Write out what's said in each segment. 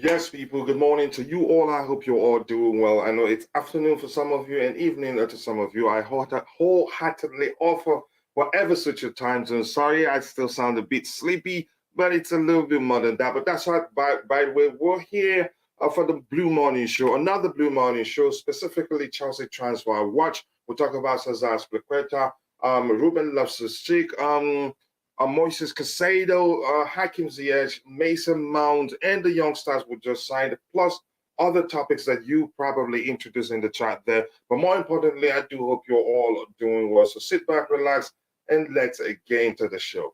Yes, people, good morning to you all. I hope you're all doing well. I know it's afternoon for some of you and evening to some of you. I wholeheartedly offer whatever suits your time zone. Sorry, I still sound a bit sleepy, but it's a little bit more than that. But that's right. By the way, we're here for the Blue Morning Show, another Blue Morning Show, specifically Chelsea Transfer Watch. We'll talk about Azpilicueta, Ruben Loftus-Cheek, Moises Caicedo, Hakim Ziyech, Mason Mount, and the youngsters we just signed, plus other topics that you probably introduced in the chat there. But more importantly, I do hope you're all doing well. So sit back, relax, and let's get into the show.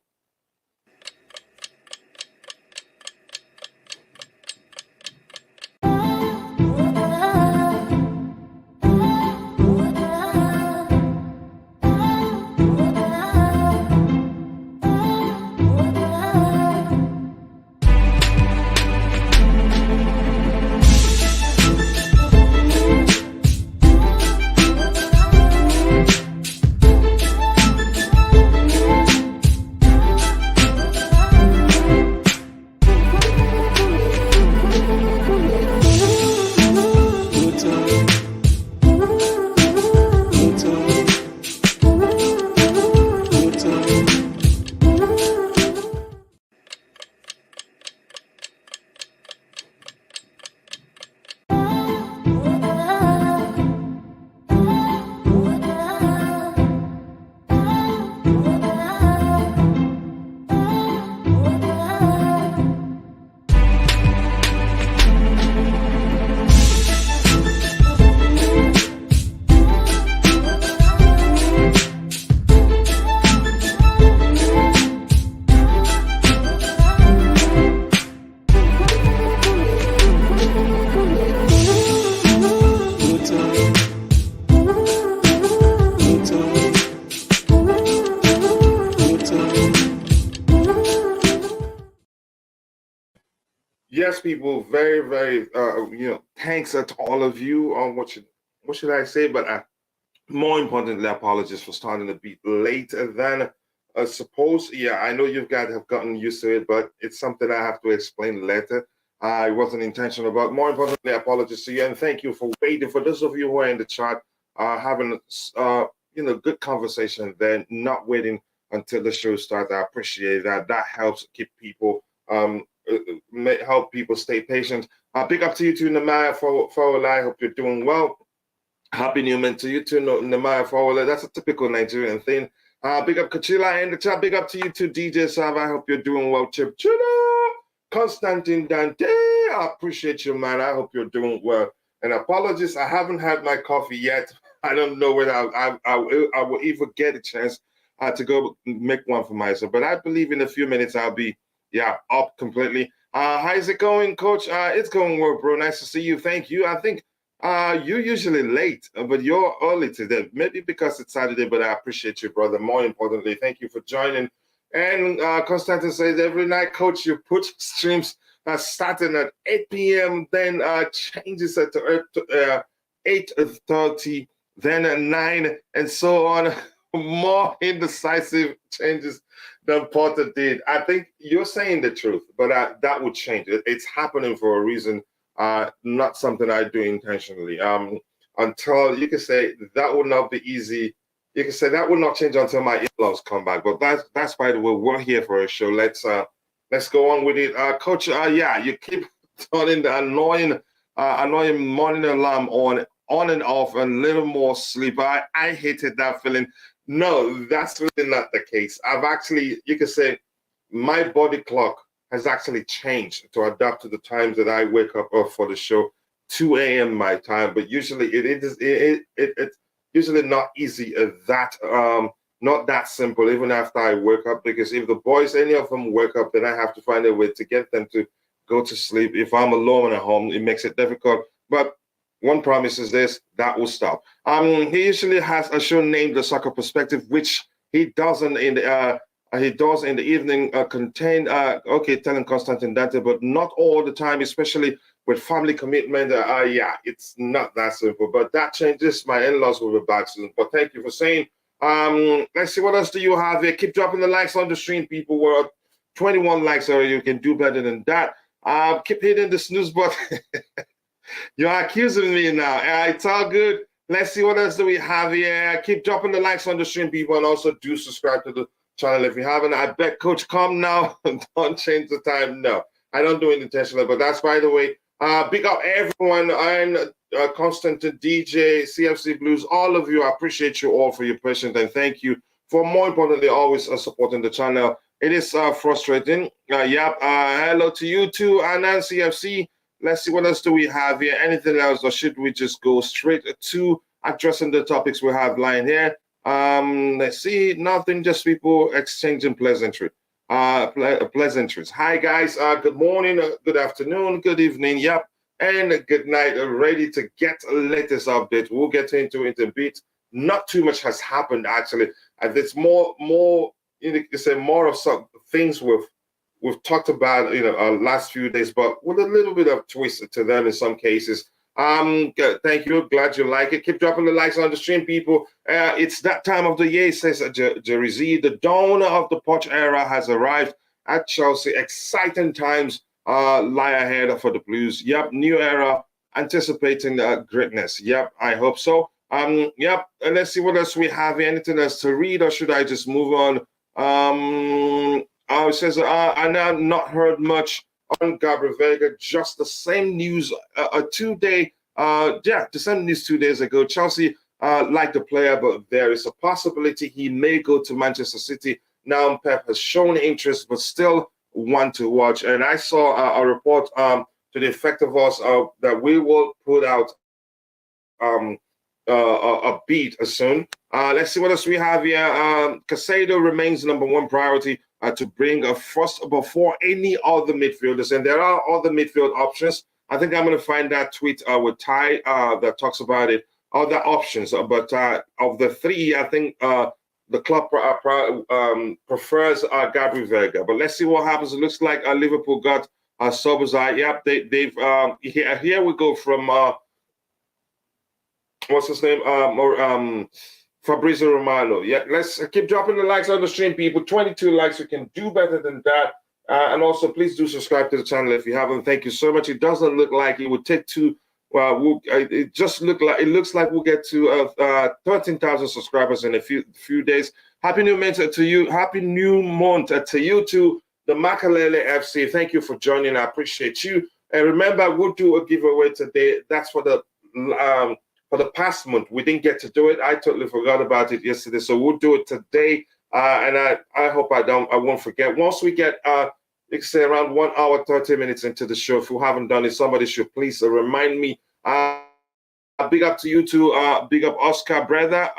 Yes, people, very, thanks to all of you. What should I say? But more importantly, apologies for starting a bit later than supposed. Yeah, I know you guys have gotten used to it, but it's something I have to explain later. It wasn't intentional, but more importantly, apologies to you and thank you for waiting. For those of you who are in the chat, having good conversation, then not waiting until the show starts. I appreciate that. That helps keep people help people stay patient. Big up to you too, Namaya Fowler. I hope you're doing well. Happy New Year to you too, Namaya Fowler. That's a typical Nigerian thing. Big up Kachila in the chat. Big up to you too, DJ Sav. I hope you're doing well. Chip Chino, Constantine Dante. I appreciate you, man. I hope you're doing well. And apologies, I haven't had my coffee yet. I don't know whether I will even get a chance to go make one for myself. But I believe in a few minutes I'll be up completely. How's it going, Coach? It's going well, bro. Nice to see you. Thank you. I think you're usually late, but you're early today. Maybe because it's Saturday, but I appreciate you, brother. More importantly, thank you for joining. And Constantine says, every night, Coach, you put streams starting at 8 p.m., then changes it to 8:30, then at 9, and so on. More indecisive changes than Potter did. I think you're saying the truth, but that would change. It's happening for a reason, not something I do intentionally. Until you can say that would not be easy. You can say that would not change until my in-laws come back. But that's by the way, we're here for a show. Let's go on with it. Coach, you keep turning the annoying morning alarm on and off, and a little more sleep. I hated that feeling. No, that's really not the case. I've actually, you could say, my body clock has actually changed to adapt to the times that I wake up for the show, 2 a.m. my time. But usually it's usually not easy not that simple, even after I wake up, because if the boys, any of them wake up, then I have to find a way to get them to go to sleep. If I'm alone at home, it makes it difficult. But one promise is this, that will stop. He usually has a show named The Soccer Perspective, which he doesn't in the evening telling Constantine Dante, but not all the time, especially with family commitment. It's not that simple, but that changes. My in-laws will be back soon. But thank you for saying. Let's see, what else do you have here? Keep dropping the likes on the stream, people. We're at 21 likes already. You can do better than that. Keep hitting the snooze button. You're accusing me now. It's all good. Let's see what else do we have here. Keep dropping the likes on the stream, people, and also do subscribe to the channel if you haven't. I bet, Coach, come now. Don't change the time. No, I don't do it intentionally, but that's by the way. Big up everyone and Constantine, DJ, CFC Blues, all of you. I appreciate you all for your patience and thank you for, more importantly, always supporting the channel. It is frustrating. Hello to you too, Anan CFC. Let's see what else do we have here. Anything else, or should we just go straight to addressing the topics we have lying here? Let's see. Nothing, just people exchanging pleasantries. Hi guys. Good morning. Good afternoon. Good evening. Yep. And good night. Ready to get a latest update. We'll get into it in a bit. Not too much has happened actually. There's more. You can say more of some things we've talked about, last few days, but with a little bit of twist to them in some cases. Good. Thank you. Glad you like it. Keep dropping the likes on the stream, people. It's that time of the year, says Jerzy. The dawn of the Poch era has arrived at Chelsea. Exciting times lie ahead for the Blues. Yep, new era, anticipating greatness. Yep, I hope so. Yep, and let's see what else we have. Anything else to read, or should I just move on? It says, I now not heard much on Gabri Vega, just the same news the same news 2 days ago. Chelsea like the player, but there is a possibility he may go to Manchester City. Now Pep has shown interest, but still want to watch. And I saw a report to the effect of us that we will put out a bid soon. Let's see what else we have here. Caicedo remains #1 priority to bring a first before any other midfielders, and there are other midfield options. I think I'm going to find that tweet with Ty that talks about it. Other options, but of the three, I think the club prefers Gabri Vega. But let's see what happens. It looks like Liverpool got Szoboszlai. Yep, they've here we go from what's his name? Fabrizio Romano. Yeah, let's keep dropping the likes on the stream, people. 22 likes. We can do better than that. And also, please do subscribe to the channel if you haven't. Thank you so much. It doesn't look like it would take two. Well, it looks like we'll get to 13,000 subscribers in a few days. Happy New Month to you. Happy New Month to you too. The Makalele FC. Thank you for joining. I appreciate you. And remember, we'll do a giveaway today. That's for the past month. We didn't get to do it. I totally forgot about it yesterday. So we'll do it today. And I hope I won't forget. Once we get let's say around 1 hour, 30 minutes into the show, if you haven't done it, somebody should please remind me. Big up to you too. Big up Oscar, brother.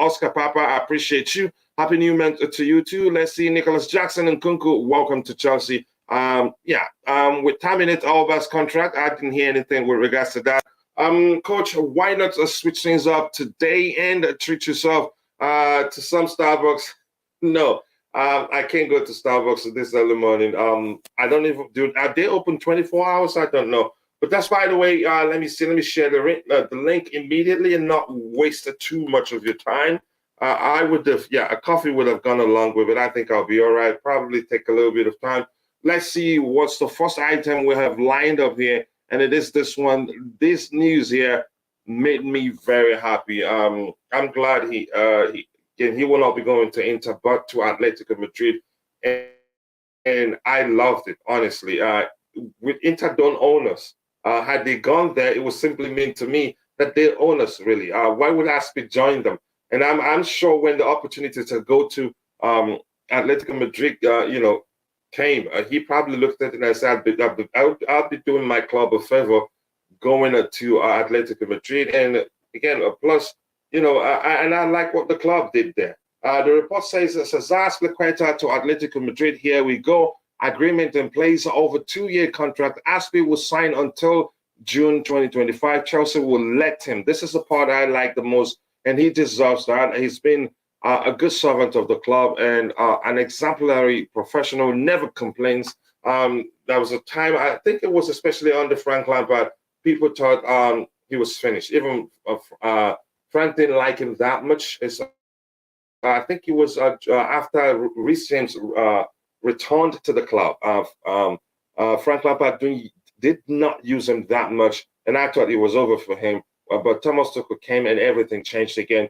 Oscar Papa, I appreciate you. Happy New Month to you too. Let's see. Nicholas Jackson and Kunku, welcome to Chelsea. With terminate Alba's contract, I didn't hear anything with regards to that. Coach, why not switch things up today and treat yourself to some Starbucks? No, I can't go to Starbucks this early morning. I don't even do. Are they open 24 hours? I don't know. But that's, by the way. Let me share the link immediately and not waste too much of your time. I would have, a coffee would have gone along with it. I think I'll be all right. Probably take a little bit of time. Let's see what's the first item we have lined up here. And it is this one. This news here made me very happy. I'm glad he will not be going to Inter, but to Atletico Madrid. And I loved it, honestly. With Inter don't own us. Had they gone there, it would simply mean to me that they own us, really. Why would Azpilicueta join them? And I'm sure when the opportunity to go to Atletico Madrid, came, he probably looked at it and said, I'll be doing my club a favor going to Atletico Madrid. And again, plus, and I like what the club did there. The report says Azpilicueta to Atletico Madrid. Here we go. Agreement in place over 2-year contract. Azpi will sign until June 2025. Chelsea will let him. This is the part I like the most, and he deserves that. He's been a good servant of the club and an exemplary professional, never complains. There was a time, I think it was especially under Frank Lampard, people thought he was finished. Even Frank didn't like him that much. I think it was after Reece James returned to the club Frank Lampard did not use him that much, and I thought it was over for him. But Thomas Tuchel came and everything changed again.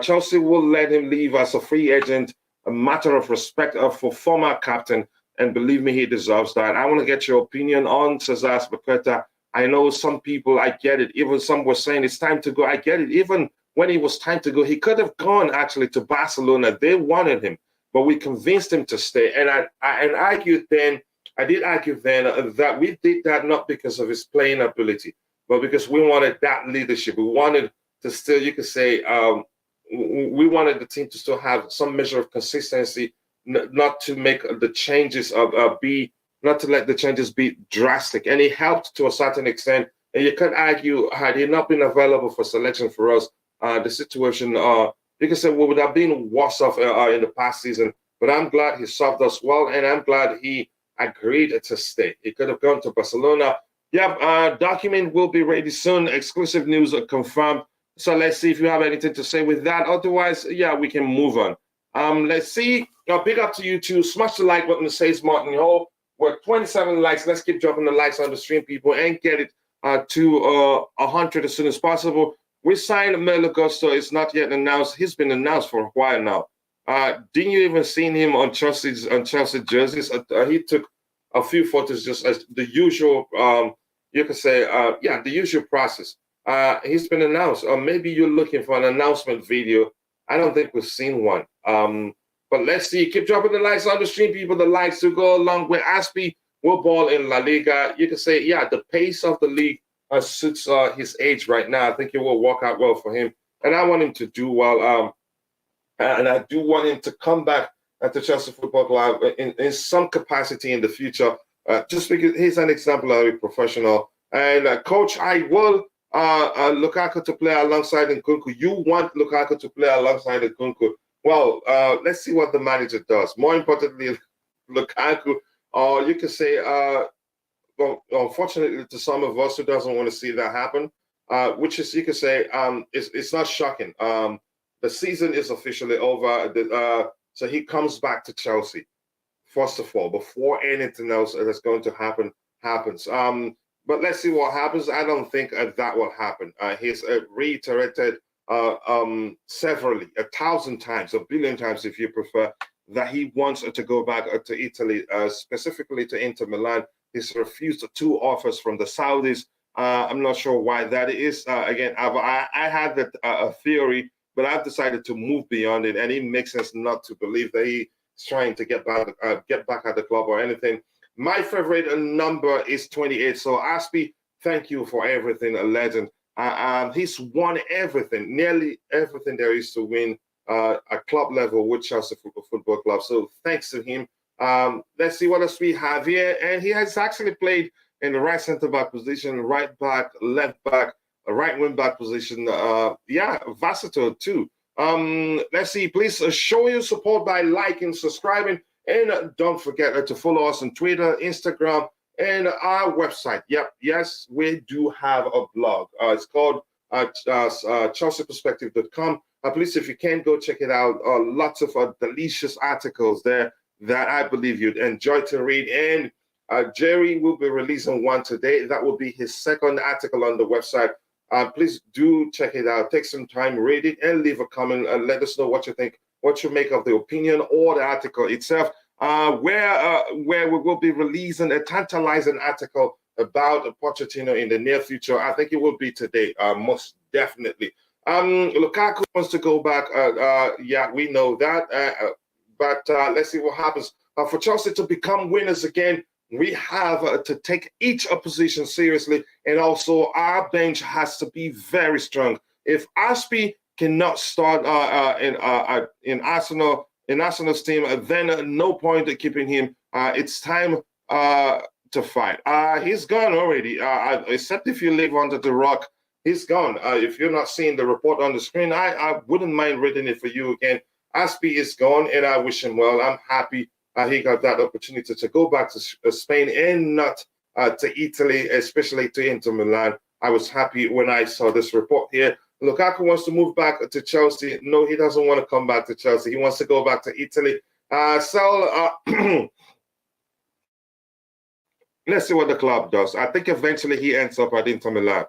Chelsea will let him leave as a free agent, a matter of respect for former captain, and believe me, he deserves that. I want to get your opinion on Cesar Azpilicueta. I know some people, I get it. Even some were saying it's time to go. I get it. Even when it was time to go, he could have gone actually to Barcelona. They wanted him, but we convinced him to stay. And I argued then, that we did that not because of his playing ability, but because we wanted that leadership. We wanted to still, you could say, we wanted the team to still have some measure of consistency, not to make the changes not to let the changes be drastic. And he helped to a certain extent. And you could argue, had he not been available for selection for us, the situation, you could say, would have been worse off in the past season. But I'm glad he served us well, and I'm glad he agreed to stay. He could have gone to Barcelona. Yeah, document will be ready soon. Exclusive news confirmed. So let's see if you have anything to say with that. Otherwise, yeah, we can move on. Let's see. Big up to you too. Smash the like button, says Martin Hall. We're at 27 likes. Let's keep dropping the likes on the stream, people, and get it to 100 as soon as possible. We signed Mel Augusto. It's not yet announced. He's been announced for a while now. Didn't you even see him on Chelsea jerseys? He took a few photos, just as the usual. You could say, the usual process. He's been announced, or maybe you're looking for an announcement video. I don't think we've seen one. But let's see. Keep dropping the likes on the stream, people. The likes to go along with Aspi will ball in La Liga. You can say, the pace of the league suits his age right now. I think it will work out well for him. And I want him to do well. And I do want him to come back to Chelsea Football Club in some capacity in the future. Just because he's an exemplary professional. And coach, I will Lukaku to play alongside Nkunku. You want Lukaku to play alongside Nkunku. Well, let's see what the manager does. More importantly, Lukaku, you could say, unfortunately to some of us who doesn't want to see that happen, which is, you could say, it's not shocking. The season is officially over. So he comes back to Chelsea, first of all, before anything else that's going to happens. But let's see what happens. I don't think that will happen. He's reiterated severally, 1,000 times, 1 billion times, if you prefer, that he wants to go back to Italy, specifically to Inter Milan. He's refused 2 offers from the Saudis. I'm not sure why that is. Again, I had a theory, but I've decided to move beyond it, and it makes sense not to believe that he's trying to get back at the club or anything. My favorite number is 28. So Aspi, thank you for everything, a legend. He's won everything, nearly everything there is to win at club level with Chelsea Football Club. So thanks to him. Let's see what else we have here. And he has actually played in the right centre-back position, right back, left back, a right wing-back position. Versatile too. Let's see. Please show your support by liking, subscribing, and don't forget to follow us on Twitter, Instagram, and our website. Yes, we do have a blog. It's called chelseaperspective.com. Please, if you can, go check it out. Lots of delicious articles there that I believe you'd enjoy to read. And Jerry will be releasing one today. That will be his second article on the website. Please do check it out. Take some time, read it, and leave a comment. And let us know what you think, what you make of the opinion or the article itself. Where we will be releasing a tantalizing article about Pochettino in the near future. I think it will be today, most definitely. Lukaku wants to go back. We know that. But let's see what happens. For Chelsea to become winners again, we have to take each opposition seriously, and also our bench has to be very strong. If Aspi cannot start in Arsenal's team, then no point in keeping him. It's time to fight. He's gone already, except if you live under the rock. He's gone. If you're not seeing the report on the screen, I wouldn't mind reading it for you again. Aspi is gone, and I wish him well. I'm happy he got that opportunity to go back to Spain and not to Italy, especially to Inter Milan. I was happy when I saw this report here. Lukaku wants to move back to Chelsea. No, he doesn't want to come back to Chelsea. He wants to go back to Italy. let's see what the club does. I think eventually he ends up at Inter Milan,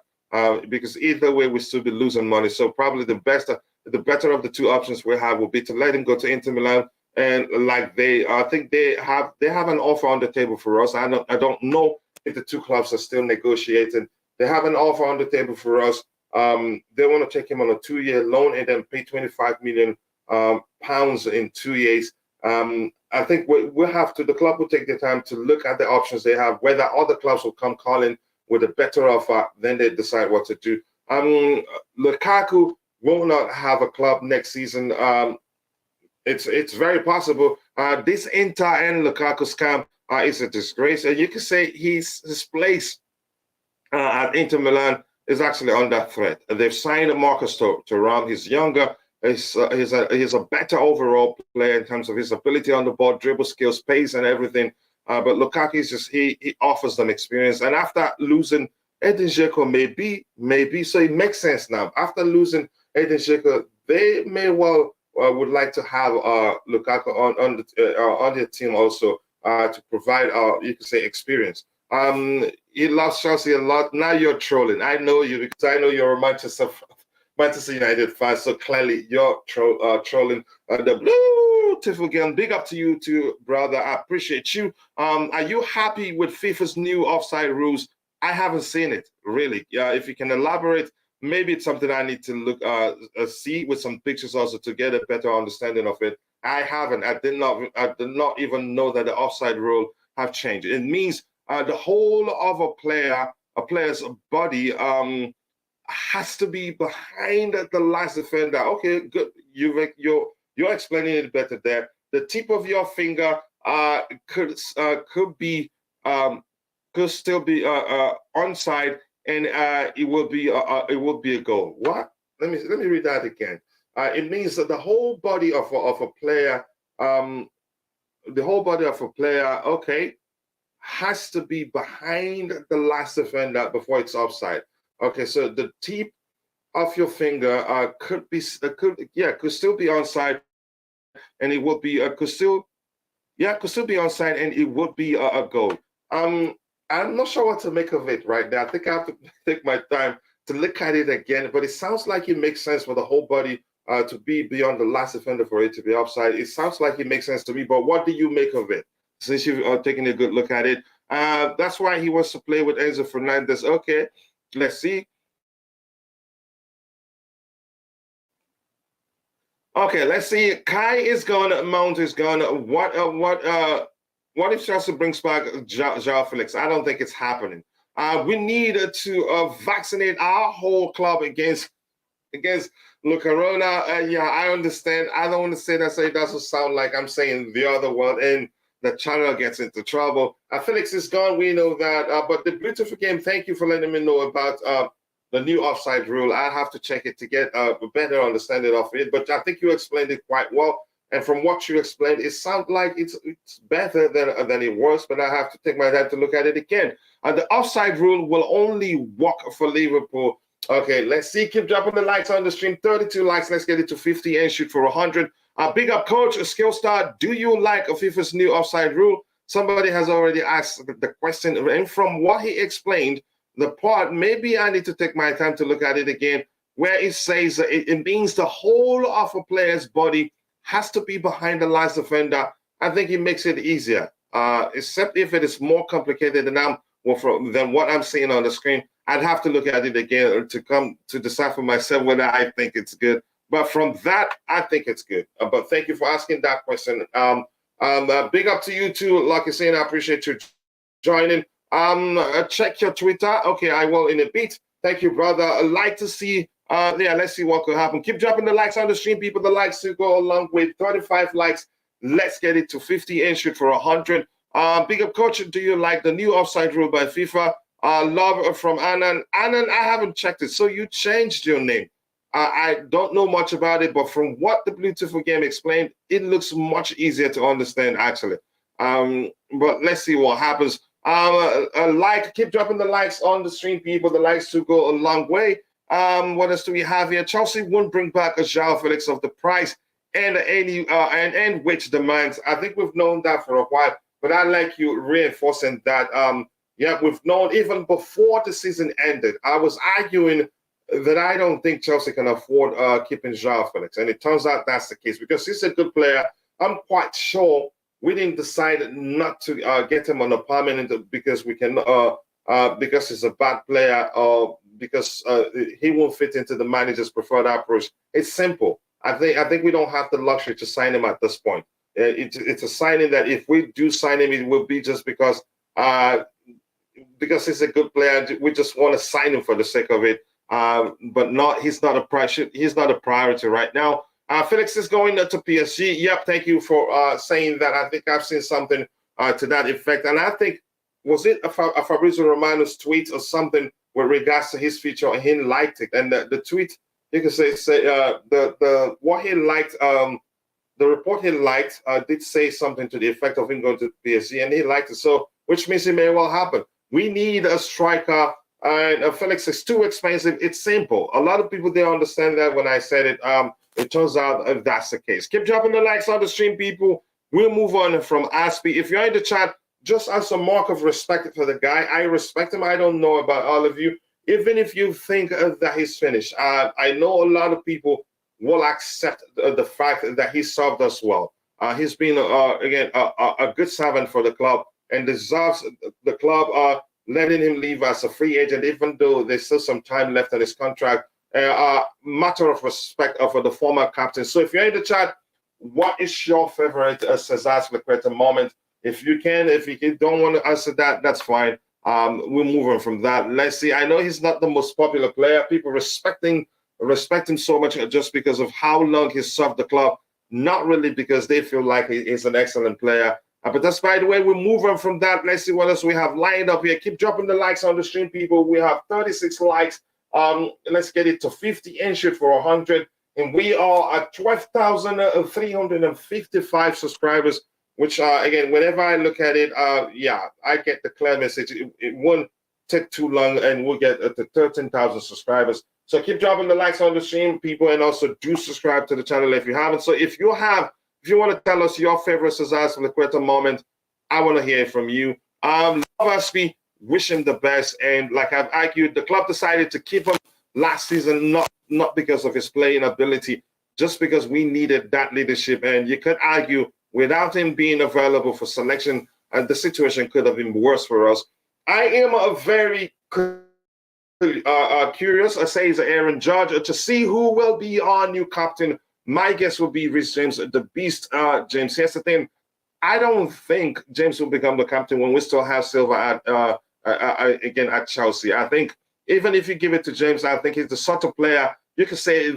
because either way we still be losing money. So probably the better of the two options we have will be to let him go to Inter Milan. And like I think they have an offer on the table for us. I don't know if the two clubs are still negotiating. They have an offer on the table for us. They want to take him on a 2-year loan and then pay 25 million pounds in 2 years. I think the club will take the time to look at the options they have, whether other clubs will come calling with a better offer, then they decide what to do. Lukaku will not have a club next season. It's very possible. This Inter and Lukaku scam is a disgrace. And you can say his place at Inter Milan is actually under threat. They've signed Marcus Thuram. He's younger. He's a better overall player in terms of his ability on the ball, dribble skills, pace, and everything. But Lukaku is just he offers them experience. And after losing Edin Dzeko, maybe so it makes sense now. After losing Edin Dzeko, they may well would like to have Lukaku on the team also to provide you could say experience. He loves Chelsea a lot. Now you're trolling. I know you because I know you're a Manchester United fan. So clearly you're trolling the beautiful game. Big up to you too, brother. I appreciate you. Are you happy with FIFA's new offside rules? I haven't seen it really. If you can elaborate, maybe it's something I need to look see with some pictures also to get a better understanding of it. I haven't. I did not even know that the offside rule have changed. It means the whole of a player's body has to be behind the last defender. Okay, good. You're explaining it better there. The tip of your finger could still be onside, and it will be a goal. What? Let me read that again. It means that the whole body of a player, okay, has to be behind the last defender before it's offside. Okay, so the tip of your finger could still be onside, and it would be could still be onside, and it would be a goal. I'm not sure what to make of it right now. I think I have to take my time to look at it again, but it sounds like it makes sense for the whole body to be beyond the last defender for it to be offside. It sounds like it makes sense to me, but what do you make of it? Since you've taken a good look at it. That's why he wants to play with Enzo Fernandez. Okay, let's see. Okay, let's see. Kai is gone. Mount is gone. What if Chelsea brings back Joao Felix? I don't think it's happening. We need to vaccinate our whole club against Lucarona. Yeah, I understand. I don't want to say that so it doesn't sound like I'm saying the other one and the channel gets into trouble. Felix is gone. We know that. But the beautiful game, thank you for letting me know about the new offside rule. I have to check it to get a better understanding of it. But I think you explained it quite well. And from what you explained, it sounds like it's better than it was, but I have to take my time to look at it again. The offside rule will only work for Liverpool. Okay, let's see. Keep dropping the likes on the stream. 32 likes. Let's get it to 50 and shoot for 100. Big up, coach. Skill star. Do you like FIFA's new offside rule? Somebody has already asked the question. And from what he explained, the part, maybe I need to take my time to look at it again, where it says it means the whole of a player's body has to be behind the last defender. I think it makes it easier, except if it is more complicated than what I'm seeing on the screen. I'd have to look at it again to come to decide for myself whether I think it's good. But from that, I think it's good. But thank you for asking that question. Big up to you too, like you're saying. I appreciate you joining. Check your Twitter. Okay, I will in a bit. Thank you, brother. I'd like to see. Let's see what could happen. Keep dropping the likes on the stream, people. The likes to go along with 35 likes. Let's get it to 50 and shoot for 100. Big up, coach. Do you like the new offside rule by FIFA? Love from Annan. Annan, I haven't checked it. So you changed your name. I don't know much about it, but from what the beautiful game explained, it looks much easier to understand, actually. But let's see what happens. Keep dropping the likes on the stream, people. The likes to go a long way. What else do we have here? Chelsea won't bring back a Joao Felix of the price and which demands. I think we've known that for a while, but I like you reinforcing that. Yeah, we've known even before the season ended. I was arguing that I don't think Chelsea can afford keeping Joao Felix, and it turns out that's the case because he's a good player. I'm quite sure we didn't decide not to get him on a permanent because we can because he's a bad player or because he won't fit into the manager's preferred approach. It's simple. I think we don't have the luxury to sign him at this point. It's a signing that if we do sign him, it will be just because he's a good player. We just want to sign him for the sake of it. But he's not a priority right now. Felix is going to PSG. Yep, thank you for saying that. I think I've seen something to that effect. And I think, was it a Fabrizio Romano's tweet or something with regards to his feature? He liked it. And the tweet, you can say what he liked, the report he liked did say something to the effect of him going to PSG, and he liked it. So, which means it may well happen. We need a striker. And Felix is too expensive. It's simple. A lot of people didn't understand that when I said it. It turns out that's the case. Keep dropping the likes on the stream, people. We'll move on from Aspi. If you're in the chat, just as a mark of respect for the guy, I respect him. I don't know about all of you. Even if you think that he's finished, I know a lot of people will accept the fact that he served us well. He's been, again, a good servant for the club and deserves the club letting him leave as a free agent, even though there's still some time left on his contract. Matter of respect for the former captain. So if you're in the chat, what is your favorite Cesar Azpilicueta moment? If you don't want to answer that, that's fine. We'll move on from that. Let's see. I know he's not the most popular player. People respect him so much just because of how long he's served the club, not really because they feel like he's an excellent player. But that's, by the way, we'll move on from that. Let's see what else we have lined up here. Keep dropping the likes on the stream, people. We have 36 likes. Let's get it to 50 and shoot for 100. And we are at 12,355 subscribers, which, again, whenever I look at it, yeah, I get the clear message. It won't take too long, and we'll get to 13,000 subscribers. So keep dropping the likes on the stream, people, and also do subscribe to the channel if you haven't. So if you want to tell us your favorite Cesar Azpilicueta moment, I want to hear from you. Love Aspi. Wish him the best, and like I've argued, the club decided to keep him last season, not because of his playing ability, just because we needed that leadership. And you could argue without him being available for selection, the situation could have been worse for us. I am very curious, I say, is Aaron Judge, to see who will be our new captain. My guess will be Reece James, the beast. James, here's the thing. I don't think James will become the captain when we still have Silva again at Chelsea. I think even if you give it to James, I think he's the sort of player you can say,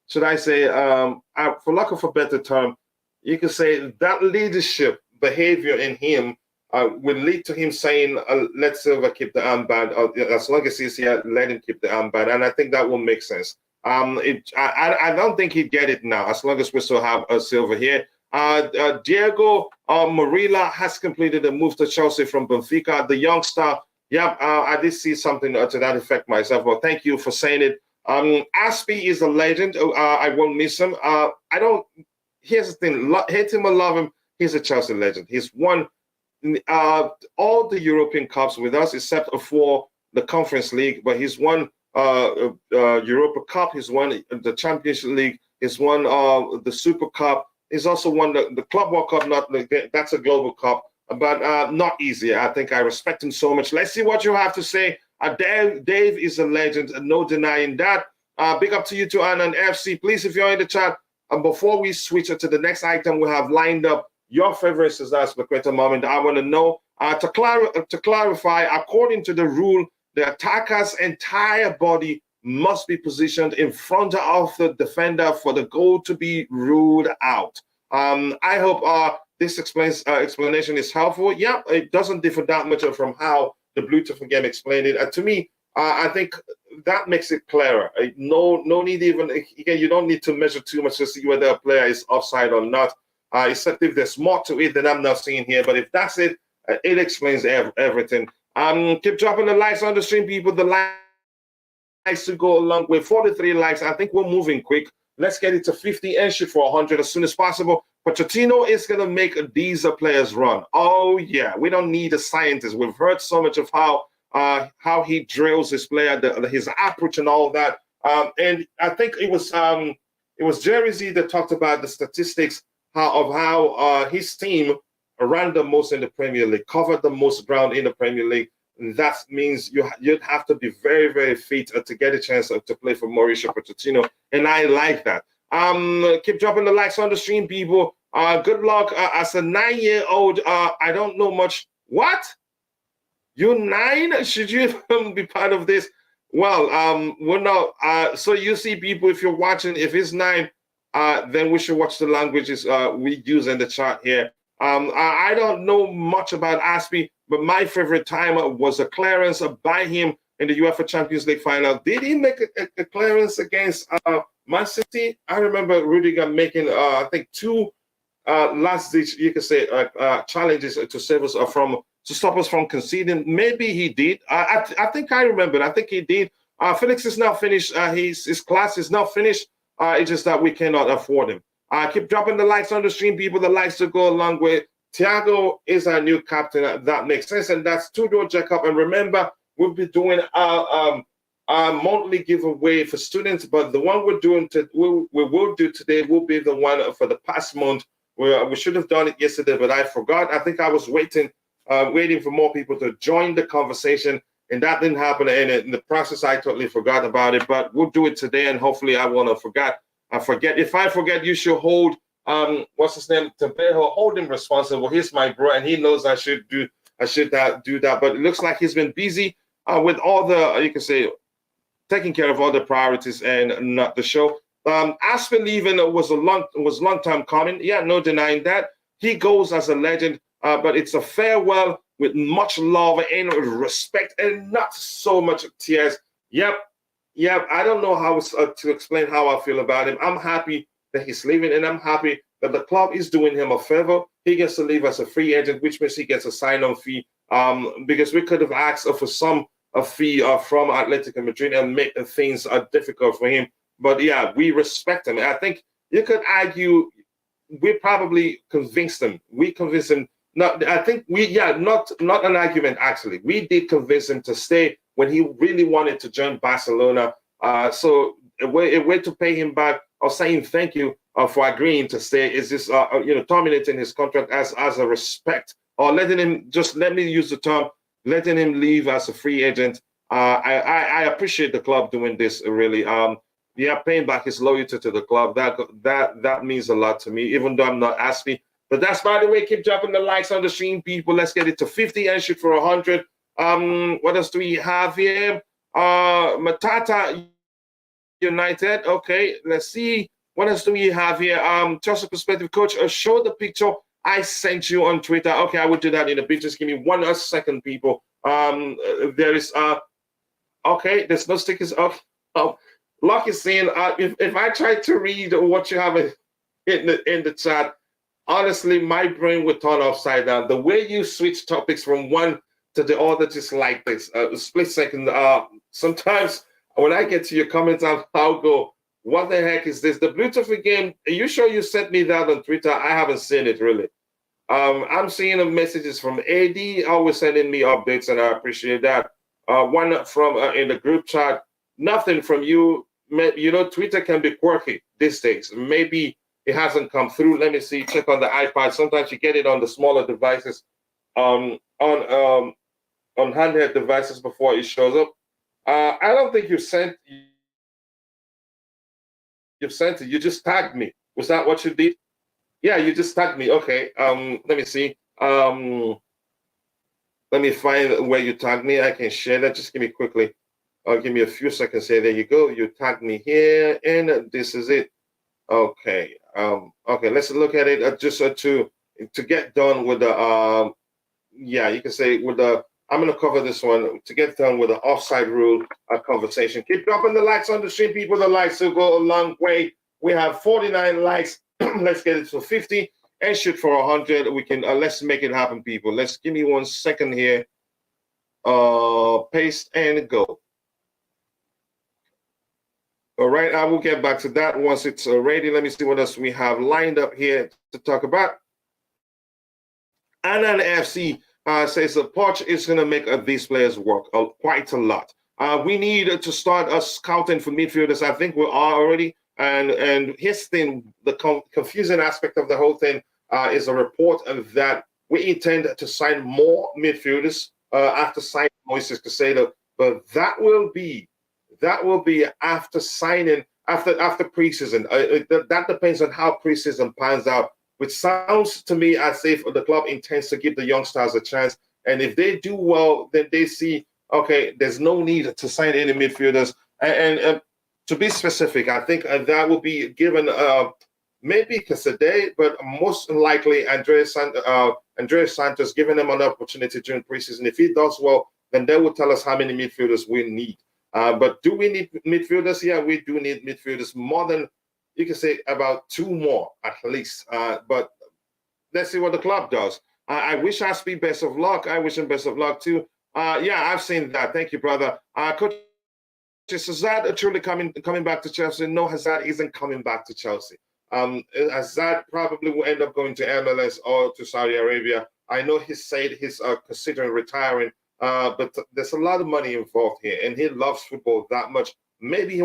should I say, for lack of a better term, you can say that leadership behavior in him will lead to him saying, let Silva keep the armband, as long as he's here, let him keep the armband. And I think that will make sense. I don't think he'd get it now, as long as we still have Silva here. Diego Morilla has completed a move to Chelsea from Benfica. The youngster, yeah, I did see something to that effect myself. Well, thank you for saying it. Aspi is a legend. I won't miss him. Here's the thing, hate him or love him, he's a Chelsea legend. He's won all the European Cups with us, except for the Conference League, but he's won Europa Cup, he's won the Champions League, he's won the Super Cup. He's also won the Club World Cup. That's a global cup, but not easy. I think I respect him so much. Let's see what you have to say. Dave is a legend, no denying that. Big up to you too, Anand FC. Please, if you're in the chat, before we switch to the next item, we have lined up your favorite Cesar Azpilicueta moment. I want to know, to clarify, according to the rule, the attacker's entire body must be positioned in front of the defender for the goal to be ruled out. I hope this explanation is helpful. Yeah, it doesn't differ that much from how the Bluetooth game explained it. To me, I think that makes it clearer. No need even, again, you don't need to measure too much to see whether a player is offside or not, except if there's more to it than I'm not seeing here. But if that's it, it explains everything. Keep dropping the likes on the stream, people. The likes to go along with 43 likes. I think we're moving quick. Let's get it to 50 and shoot for 100 as soon as possible. Pochettino is going to make these players run. Oh yeah, we don't need a scientist. We've heard so much of how he drills his player, his approach and all that. And I think it was Jerry Z that talked about the statistics of how his team ran the most in the Premier League, covered the most ground in the Premier League. And that means you'd have to be very, very fit to get a chance to play for Mauricio Pochettino. And I like that. Keep dropping the likes on the stream, people. Good luck. As a 9-year-old, I don't know much. What? You're 9? Should you be part of this? Well, we're not. So you see, people, if you're watching, if it's 9, then we should watch the languages we use in the chat here. I don't know much about Azpi, but my favorite time was a clearance by him in the UEFA Champions League final. Did he make a clearance against Man City? I remember Rudiger making, I think, 2 last-ditch, you could say, challenges to save us to stop us from conceding. Maybe he did. I think I remember. I think he did. Felix is now finished. His class is now finished. It's just that we cannot afford him. Keep dropping the likes on the stream, people. The likes to go a long way. Thiago is our new captain. That makes sense. And that's Tudor Jacob. And remember, we'll be doing our monthly giveaway for students. But the one we will do today will be the one for the past month. We should have done it yesterday, but I forgot. I think I was waiting for more people to join the conversation, and that didn't happen. And in the process, I totally forgot about it. But we'll do it today, and hopefully, I won't forget. If I forget, you should hold what's his name, Tabejo, hold him responsible. He's my bro, and he knows I should do that. But it looks like he's been busy with all the you can say taking care of all the priorities and not the show. Aspen leaving was long time coming. Yeah, no denying that. He goes as a legend, but it's a farewell with much love and respect and not so much tears. Yep. I don't know how to explain how I feel about him. I'm happy that he's leaving, and I'm happy that the club is doing him a favor. He gets to leave as a free agent, which means he gets a sign-on fee. Because we could have asked for a fee from Atletico Madrid and make things difficult for him. But yeah, we respect him. I think you could argue we probably convinced him. We convinced him. Not an argument actually. We did convince him to stay when he really wanted to join Barcelona. So a way to pay him back or saying thank you for agreeing to stay is this terminating his contract as a respect, or letting him, just let me use the term, letting him leave as a free agent. I appreciate the club doing this really. Paying back his loyalty to the club. That means a lot to me, even though I'm not Aspi. But that's, by the way, keep dropping the likes on the stream, people. Let's get it to 50 and shoot for 100. What else do we have here? Matata United. Okay, let's see. What else do we have here? Chelsea Perspective Coach, show the picture I sent you on Twitter. Okay, I will do that in a bit. Just give me 1 second, people. There is okay, there's no stickers. Luck is saying, if I try to read what you have in the chat, honestly, my brain would turn upside down. The way you switch topics from one to the other, just like this, a split second. Sometimes when I get to your comments, I'll go, what the heck is this? The Bluetooth again, are you sure you sent me that on Twitter? I haven't seen it, really. I'm seeing messages from AD, always sending me updates, and I appreciate that. One from in the group chat, nothing from you. You know, Twitter can be quirky these days. Maybe it hasn't come through. Let me see. Check on the iPad. Sometimes you get it on the smaller devices, on handheld devices before it shows up. I don't think you sent. You've sent it. You just tagged me. Was that what you did? Yeah, you just tagged me. Okay. Let me see. Let me find where you tagged me. I can share that. Just give me quickly. Give me a few seconds here. There you go. You tagged me here, and this is it. Okay. Okay. Let's look at it. Just to get done with the you can say with the. I'm going to cover this one to get done with the offside rule conversation. Keep dropping the likes on the stream, people. The likes will go a long way. We have 49 likes. Let's get it to 50 and shoot for 100. We can let's make it happen, people. Let's give me 1 second here. Paste and go. All right, I will get back to that once it's ready. Let me see what else we have lined up here to talk about. Anan FC says the Poch is going to make these players work quite a lot. We need to start scouting for midfielders. I think we are already. And here's the thing, the confusing aspect of the whole thing is a report that we intend to sign more midfielders after signing Moises Caicedo, but that will be after signing after preseason. That depends on how preseason pans out, which sounds to me as if the club intends to give the youngsters a chance. And if they do well, then they see, okay, there's no need to sign any midfielders. And to be specific, I think that will be given maybe Caicedo, but most likely Andreas Santos, giving him an opportunity during preseason. If he does well, then they will tell us how many midfielders we need. But do we need midfielders? Yeah, we do need midfielders, more than, you can say, about 2 more at least. But let's see what the club does. I wish Aspi best of luck. I wish him best of luck too. Yeah, I've seen that. Thank you, brother. Coach, is Hazard truly coming back to Chelsea? No, Hazard isn't coming back to Chelsea. Hazard probably will end up going to MLS or to Saudi Arabia. I know he said he's considering retiring. But there's a lot of money involved here, and he loves football that much. Maybe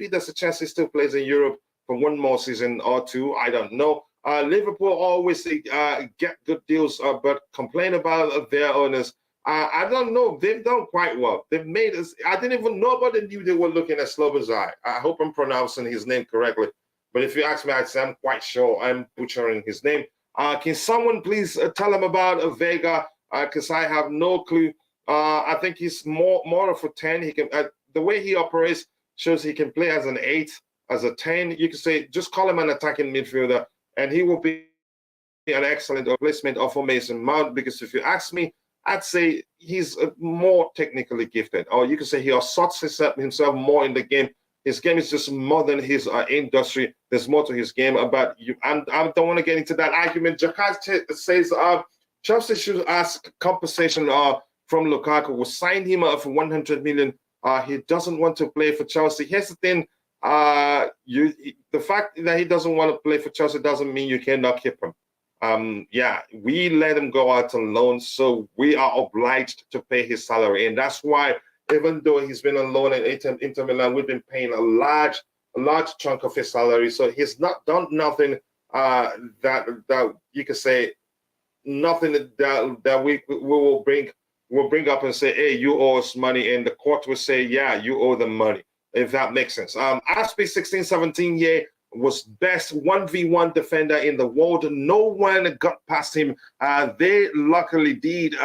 there's a chance he still plays in Europe for 1 more season or 2. I don't know. Liverpool always get good deals, but complain about their owners. I don't know. They've done quite well. They've made us. I didn't even, nobody knew they were looking at Szoboszlai. I hope I'm pronouncing his name correctly. But if you ask me, I'd say I'm quite sure I'm butchering his name. Can someone please tell him about Vega? Because I have no clue. I think he's more of a 10. He can the way he operates shows he can play as an 8, as a 10. You can say just call him an attacking midfielder, and he will be an excellent replacement of Mason Mount. Because if you ask me, I'd say he's more technically gifted, or you can say he asserts himself more in the game. His game is just more than his industry. There's more to his game. But I don't want to get into that argument. Jakarta says Chelsea should ask compensation from Lukaku. We signed him for 100 million. He doesn't want to play for Chelsea. Here's the thing: the fact that he doesn't want to play for Chelsea doesn't mean you cannot keep him. Yeah, we let him go out on loan, so we are obliged to pay his salary, and that's why, even though he's been on loan at Inter Milan, we've been paying a large chunk of his salary. So he's not done nothing that you can say, nothing that we will bring up and say, hey, you owe us money, and the court will say, yeah, you owe them money, if that makes sense. Aspi 16-17 was best 1v1 defender in the world. No one got past him. They luckily did.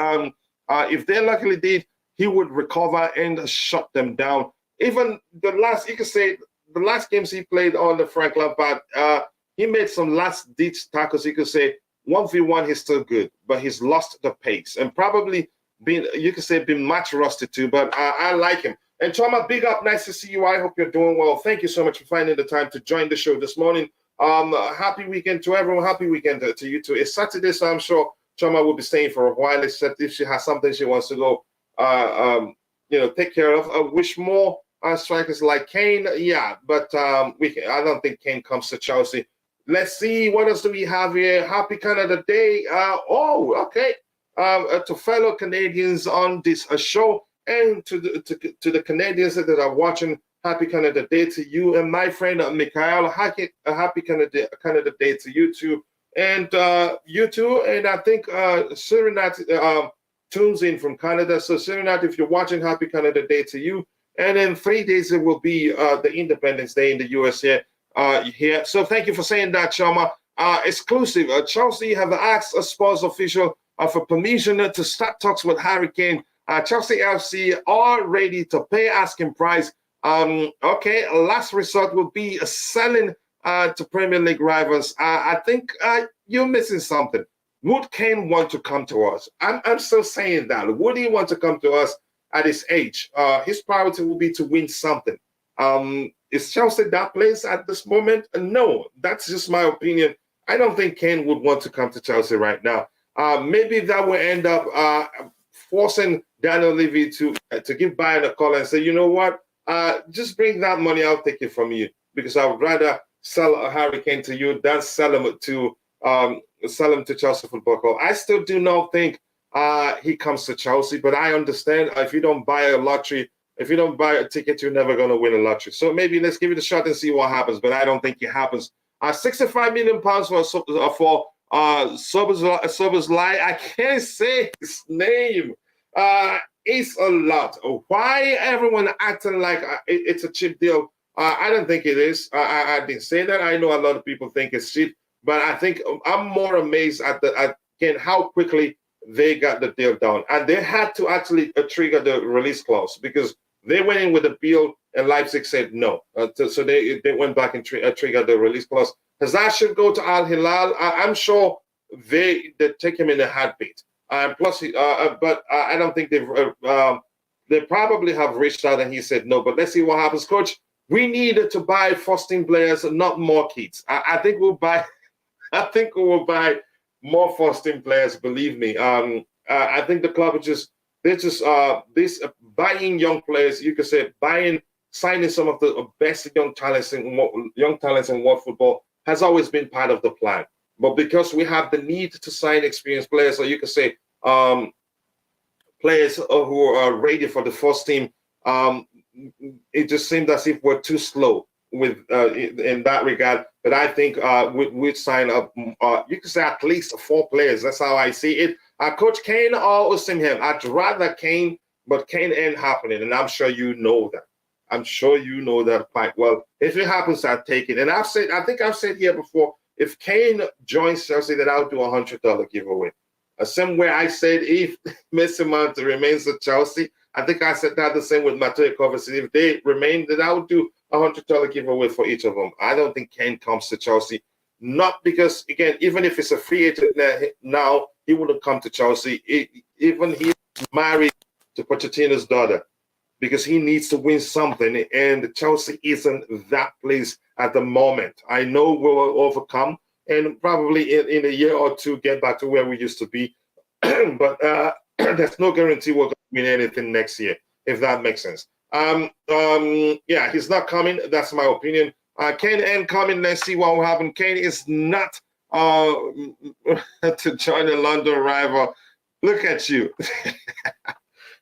If they luckily did, he would recover and shut them down. Even the last games he played on the Frank Lampard, he made some last-ditch tackles. You could say 1v1, he's still good, but he's lost the pace and probably been match rusted too. But I like him. And Choma, big up, nice to see you. I hope you're doing well. Thank you so much for finding the time to join the show this morning. Happy weekend to everyone. Happy weekend to you too. It's Saturday, so I'm sure Choma will be staying for a while, except if she has something she wants to go take care of. Wish more strikers like Kane. Yeah, but I don't think Kane comes to Chelsea. Let's see, what else do we have here? Happy Canada Day. Okay. To fellow Canadians on this show, and to the Canadians that are watching, happy Canada Day to you. And my friend Mikhail, happy Canada Day to you too. And you too. And I think Surinat tunes in from Canada. So Surinat, if you're watching, happy Canada Day to you. And in 3 days, it will be the Independence Day in the US here. So thank you for saying that, Chama. Exclusive. Chelsea have asked a Spurs official for permission to start talks with Harry Kane. Chelsea FC are ready to pay asking price. Okay, last resort will be selling to Premier League rivals. I think you're missing something. Would Kane want to come to us? I'm still saying that. Would he want to come to us at his age? His priority will be to win something. Is Chelsea that place at this moment? No, that's just my opinion. I don't think Kane would want to come to Chelsea right now. Maybe that will end up forcing Daniel Levy to give Bayern a call and say, you know what? just bring that money. I'll take it from you because I would rather sell a Harry Kane to you than sell him to Chelsea Football Club. I still do not think he comes to Chelsea, but I understand if you don't buy a lottery, if you don't buy a ticket, you're never going to win a lottery. So maybe let's give it a shot and see what happens. But I don't think it happens. 65 million pounds for Szoboszlai. I can't say his name. It's a lot. Why everyone acting like it's a cheap deal? I don't think it is. I didn't say that. I know a lot of people think it's cheap, but I think I'm more amazed at how quickly they got the deal done. And they had to actually trigger the release clause because they went in with a deal and Leipzig said no. So they went back and triggered the release clause. Hazard should go to Al Hilal. I'm sure they take him in a heartbeat. Plus, but I don't think they probably have reached out and he said no. But let's see what happens, Coach. We need to buy first-team players, not more kids. I think we'll buy. I think we will buy more first-team players. Believe me. I think the club is buying young players. You could say signing some of the best young talents in world football has always been part of the plan. But because we have the need to sign experienced players, or you could say players who are ready for the first team, it just seemed as if we're too slow with in that regard. But I think we'd sign up. You could say at least 4 players. That's how I see it. Coach Kane or Osimhen. I'd rather Kane, but Kane ain't happening, and I'm sure you know that. I'm sure you know that quite well. If it happens, I'll take it. And I think I've said here before, if Kane joins Chelsea, then I'll do a $100 giveaway. Somewhere I said if Messi Mount remains at Chelsea, I think I said that the same with Mateo Kovacic. If they remain, then I would do a $100 giveaway for each of them. I don't think Kane comes to Chelsea. Not because, again, even if it's a free agent now, he wouldn't come to Chelsea. Even he's married to Pochettino's daughter, because he needs to win something, and Chelsea isn't that place at the moment. I know we'll overcome and probably in a year or two get back to where we used to be, but there's no guarantee we're going to win anything next year, if that makes sense. Yeah, he's not coming. That's my opinion. Kane ain't coming. Let's see what will happen. Kane is not to join the London rival. Look at you.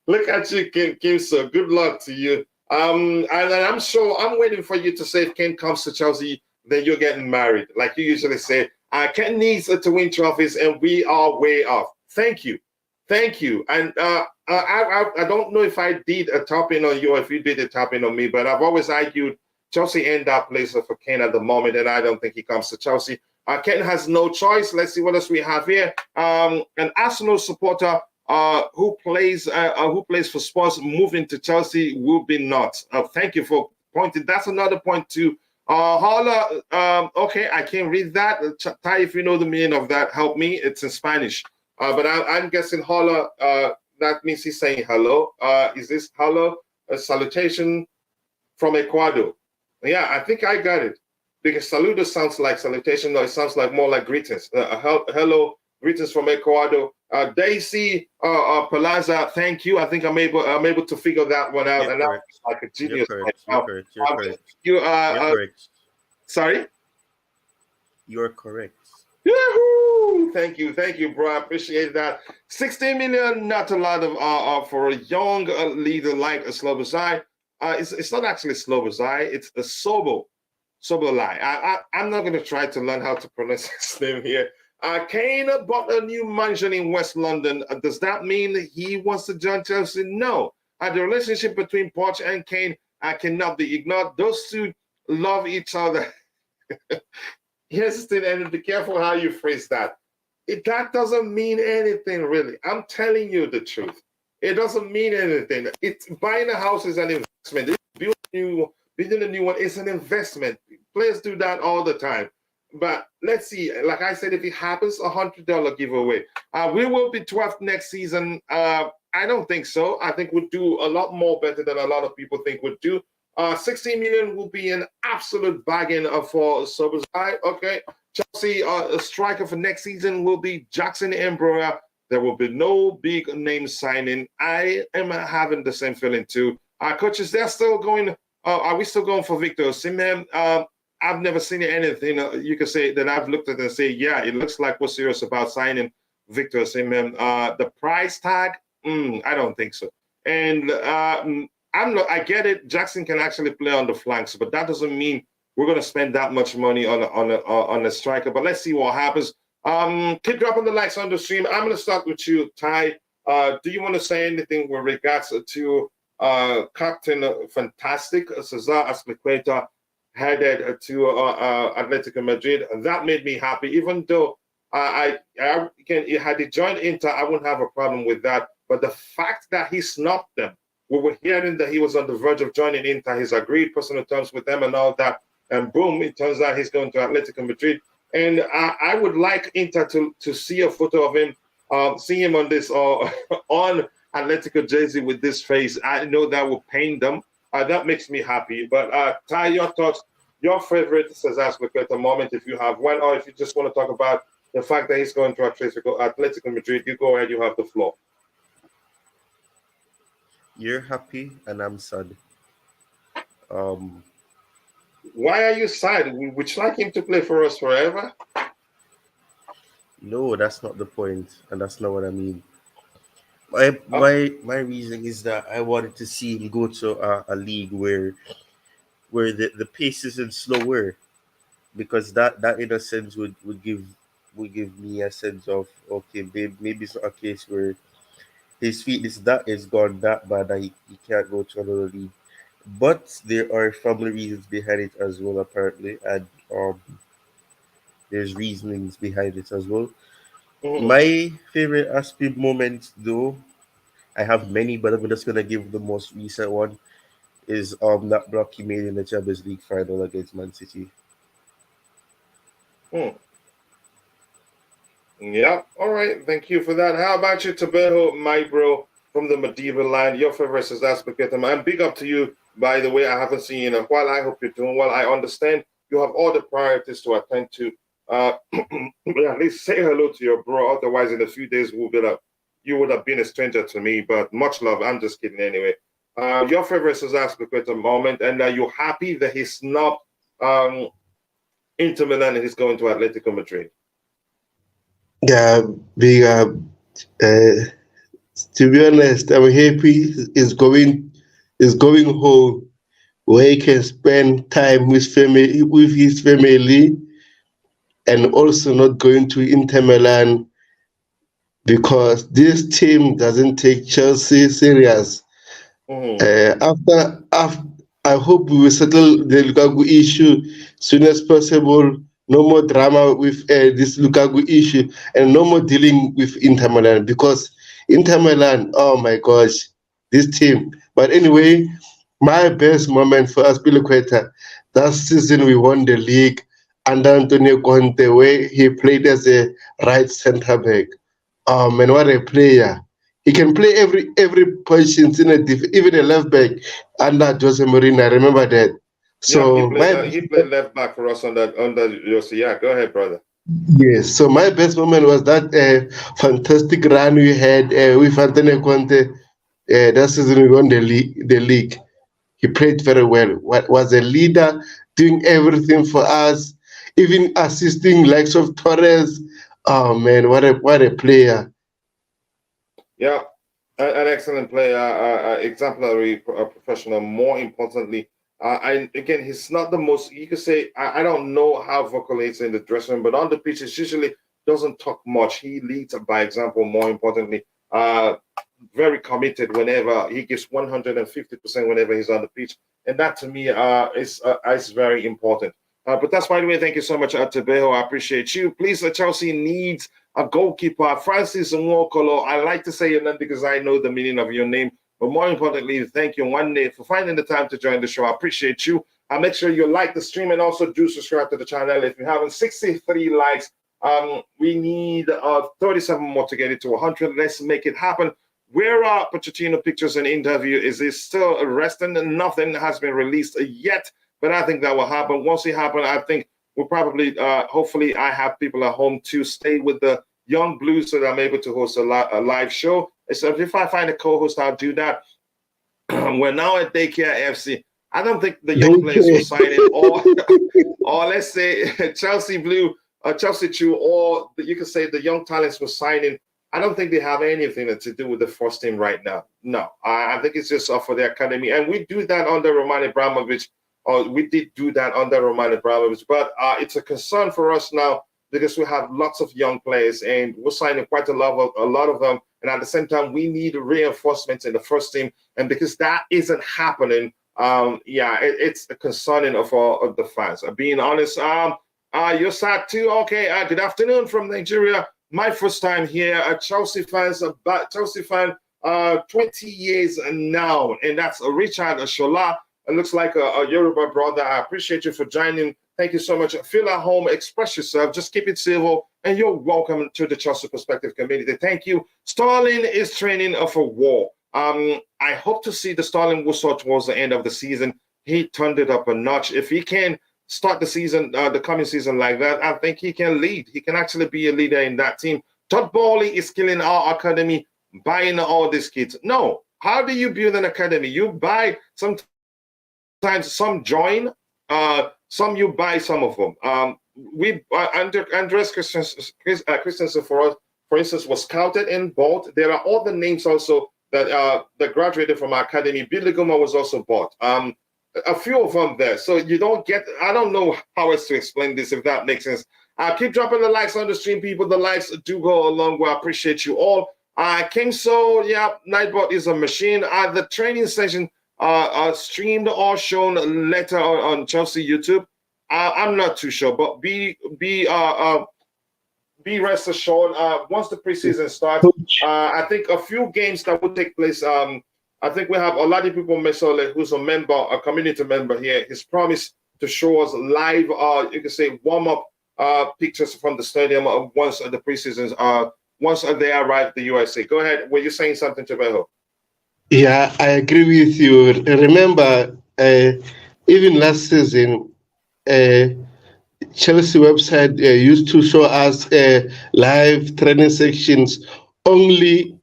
Look at you, Kim. So good luck to you. And I'm sure I'm waiting for you to say if Kane comes to Chelsea, then you're getting married. Like you usually say, Kane needs to win trophies, and we are way off. Thank you. Thank you. And I don't know if I did a top-in on you or if you did a top-in on me, but I've always argued Chelsea ain't that place for Kane at the moment, and I don't think he comes to Chelsea. Kane has no choice. Let's see what else we have here. An Arsenal supporter who plays for Spurs moving to Chelsea will be nuts. Thank you for pointing. That's another point too. Holla, okay, I can't read that. Ty, if you know the meaning of that, help me. It's in Spanish. But I'm guessing holla, that means he's saying hello. Is this hello? A salutation from Ecuador. Yeah, I think I got it. Because saludo sounds like salutation, or it sounds like more like greetings. Hello, greetings from Ecuador. Daisy Palazza, thank you. I think I'm able to figure that one out. You're and that's like a genius. You're correct. Sorry? You're correct. Yahoo! Thank you, bro. I appreciate that. 16 million, not a lot of for a young leader like a Szoboszlai. It's not actually Szoboszlai, it's a Szoboszlai. I'm not going to try to learn how to pronounce his name here. Kane bought a new mansion in West London. Does that mean he wants to join Chelsea? No. The relationship between Poch and Kane cannot be ignored. Those two love each other. Here's the thing, and be careful how you phrase that. That doesn't mean anything, really. I'm telling you the truth. It doesn't mean anything. It's buying a house is an investment. Building a new one is an investment. Players do that all the time. But let's see. Like I said, if it happens, $100 giveaway. We will be 12th next season. I don't think so. I think we'll do a lot more better than a lot of people think we'll do. 16 million will be an absolute bargain for Szoboszlai. Okay. Chelsea, a striker for next season will be Jackson Embroya. There will be no big name signing. I am having the same feeling too. Coaches, they're still going. Are we still going for Victor Osimhen? I've never seen anything you can say that I've looked at and say, yeah, it looks like we're serious about signing Victor Osimhen. The price tag, I don't think so. And I get it. Jackson can actually play on the flanks, but that doesn't mean we're going to spend that much money on a striker. But let's see what happens. Keep dropping the likes on the stream. I'm going to start with you, Ty. Do you want to say anything with regards to Captain Fantastic Cesar Azpilicueta headed to Atletico Madrid? That made me happy, even though had he joined Inter, I wouldn't have a problem with that. But the fact that he snubbed them, we were hearing that he was on the verge of joining Inter, he's agreed personal terms with them and all that, and boom, it turns out he's going to Atletico Madrid. And I would like Inter to see a photo of him, see him on this on Atletico jersey with this face. I know that will pain them. That makes me happy. But Ty, your thoughts, your favorite Cesar Azpilicueta moment, if you have one, or if you just want to talk about the fact that he's going to Atletico Madrid, you go ahead, you have the floor. You're happy and I'm sad. Why are you sad? Would you like him to play for us forever? No, that's not the point, and that's not what I mean. My reason is that I wanted to see him go to a league where the pace isn't slower, because that in a sense would give me a sense of, okay, maybe it's not a case where his fitness that is gone that bad that he can't go to another league. But there are family reasons behind it as well, apparently, and there's reasonings behind it as well. My favorite Aspi moment, though, I have many, but I'm just gonna give the most recent one. Is that block he made in the Champions League final against Man City. Yeah, all right. Thank you for that. How about you, Tabejo, my bro, from the medieval line? Your favorite is Azpilicueta, man. Big up to you, by the way. I haven't seen you in a while. I hope you're doing well. I understand you have all the priorities to attend to. At least say hello to your bro. Otherwise, in a few days, you would have been a stranger to me. But much love. I'm just kidding anyway. Your favorite is Azpilicueta moment, and are you happy that he's not Inter Milan and he's going to Atletico Madrid? Yeah, big to be honest, I'm happy is going home where he can spend time with his family, and also not going to Inter Milan, because this team doesn't take Chelsea serious. After I hope we will settle the Lukaku issue soon as possible. No more drama with this Lukaku issue, and no more dealing with Inter Milan, because Inter Milan, oh my gosh, this team. But anyway, my best moment for Azpilicueta, that season we won the league under Antonio Conte, where he played as a right centre back. Man, what a player! He can play every position even a left back under Jose Mourinho. I remember that. So yeah, he played left back for us under Jose. Yeah, go ahead, brother. Yes. So my best moment was that fantastic run we had with Antonio Conte. That season we won the league. He played very well. Was a leader, doing everything for us, even assisting likes of Torres. Oh man, what a player! Yeah, an excellent player, exemplary professional. More importantly, again, he's not the most. You could say I don't know how vocal he is in the dressing room, but on the pitch, he usually doesn't talk much. He leads by example. More importantly, very committed whenever he gives 150% whenever he's on the pitch, and that to me is very important. But that's by the way. Thank you so much, Tabejo. I appreciate you. Please, Chelsea needs a goalkeeper. Francis Nwokolo. I like to say your name because I know the meaning of your name. But more importantly, thank you one day for finding the time to join the show. I appreciate you. Make sure you like the stream and also do subscribe to the channel. If you haven't, 63 likes. We need 37 more to get it to 100. Let's make it happen. Where are Pochettino pictures and interview? Is he still resting? Nothing has been released yet, but I think that will happen. Once it happens, I think we'll probably, hopefully, I have people at home to stay with the Young Blues so that I'm able to host a live show. So if I find a co-host, I'll do that. we're now at Daycare FC. I don't think the young players were signing, or let's say Chelsea Blue, Chelsea True, or you could say the young talents were signing. I don't think they have anything to do with the first team right now. No, I think it's just for the academy. And we do that under Roman Abramovich, or we did do that under Roman Abramovich. But it's a concern for us now because we have lots of young players and we're signing quite a lot of them. And at the same time, we need reinforcements in the first team. And because that isn't happening, it's concerning of the fans. Being honest, you're sad too. Okay, good afternoon from Nigeria. My first time here, Chelsea fan, 20 years now, and that's Richard Shola. It looks like a Yoruba brother. I appreciate you for joining. Thank you so much. Feel at home, express yourself, just keep it civil, and you're welcome to the Chelsea Perspective community. Thank you. Sterling is training for war. I hope to see the Sterling whistle towards the end of the season. He turned it up a notch. If he can start the season, the coming season like that, I think he can lead. He can actually be a leader in that team. Todd Bowley is killing our academy, buying all these kids. No. How do you build an academy? You buy, sometimes some join, some you buy some of them. Andres Christensen, for instance, was scouted and bought. There are other names also that graduated from our academy. Billy Guma was also bought. A few of them there. So you don't get, I don't know how else to explain this, if that makes sense. Keep dropping the likes on the stream, people. The likes do go a long way. I appreciate you all. Kingso, yeah, Nightbot is a machine. The training session streamed or shown later on Chelsea YouTube. I'm not too sure, but be rest assured, once the preseason starts, I think a few games that will take place. I think we have Oladipo Mesole, who's a community member here. He's promised to show us live, you can say, warm-up pictures from the stadium once the preseasons once they arrive at the USA. Go ahead. Were you saying something, Chabeho? Yeah, I agree with you. Remember, even last season, Chelsea website used to show us live training sections only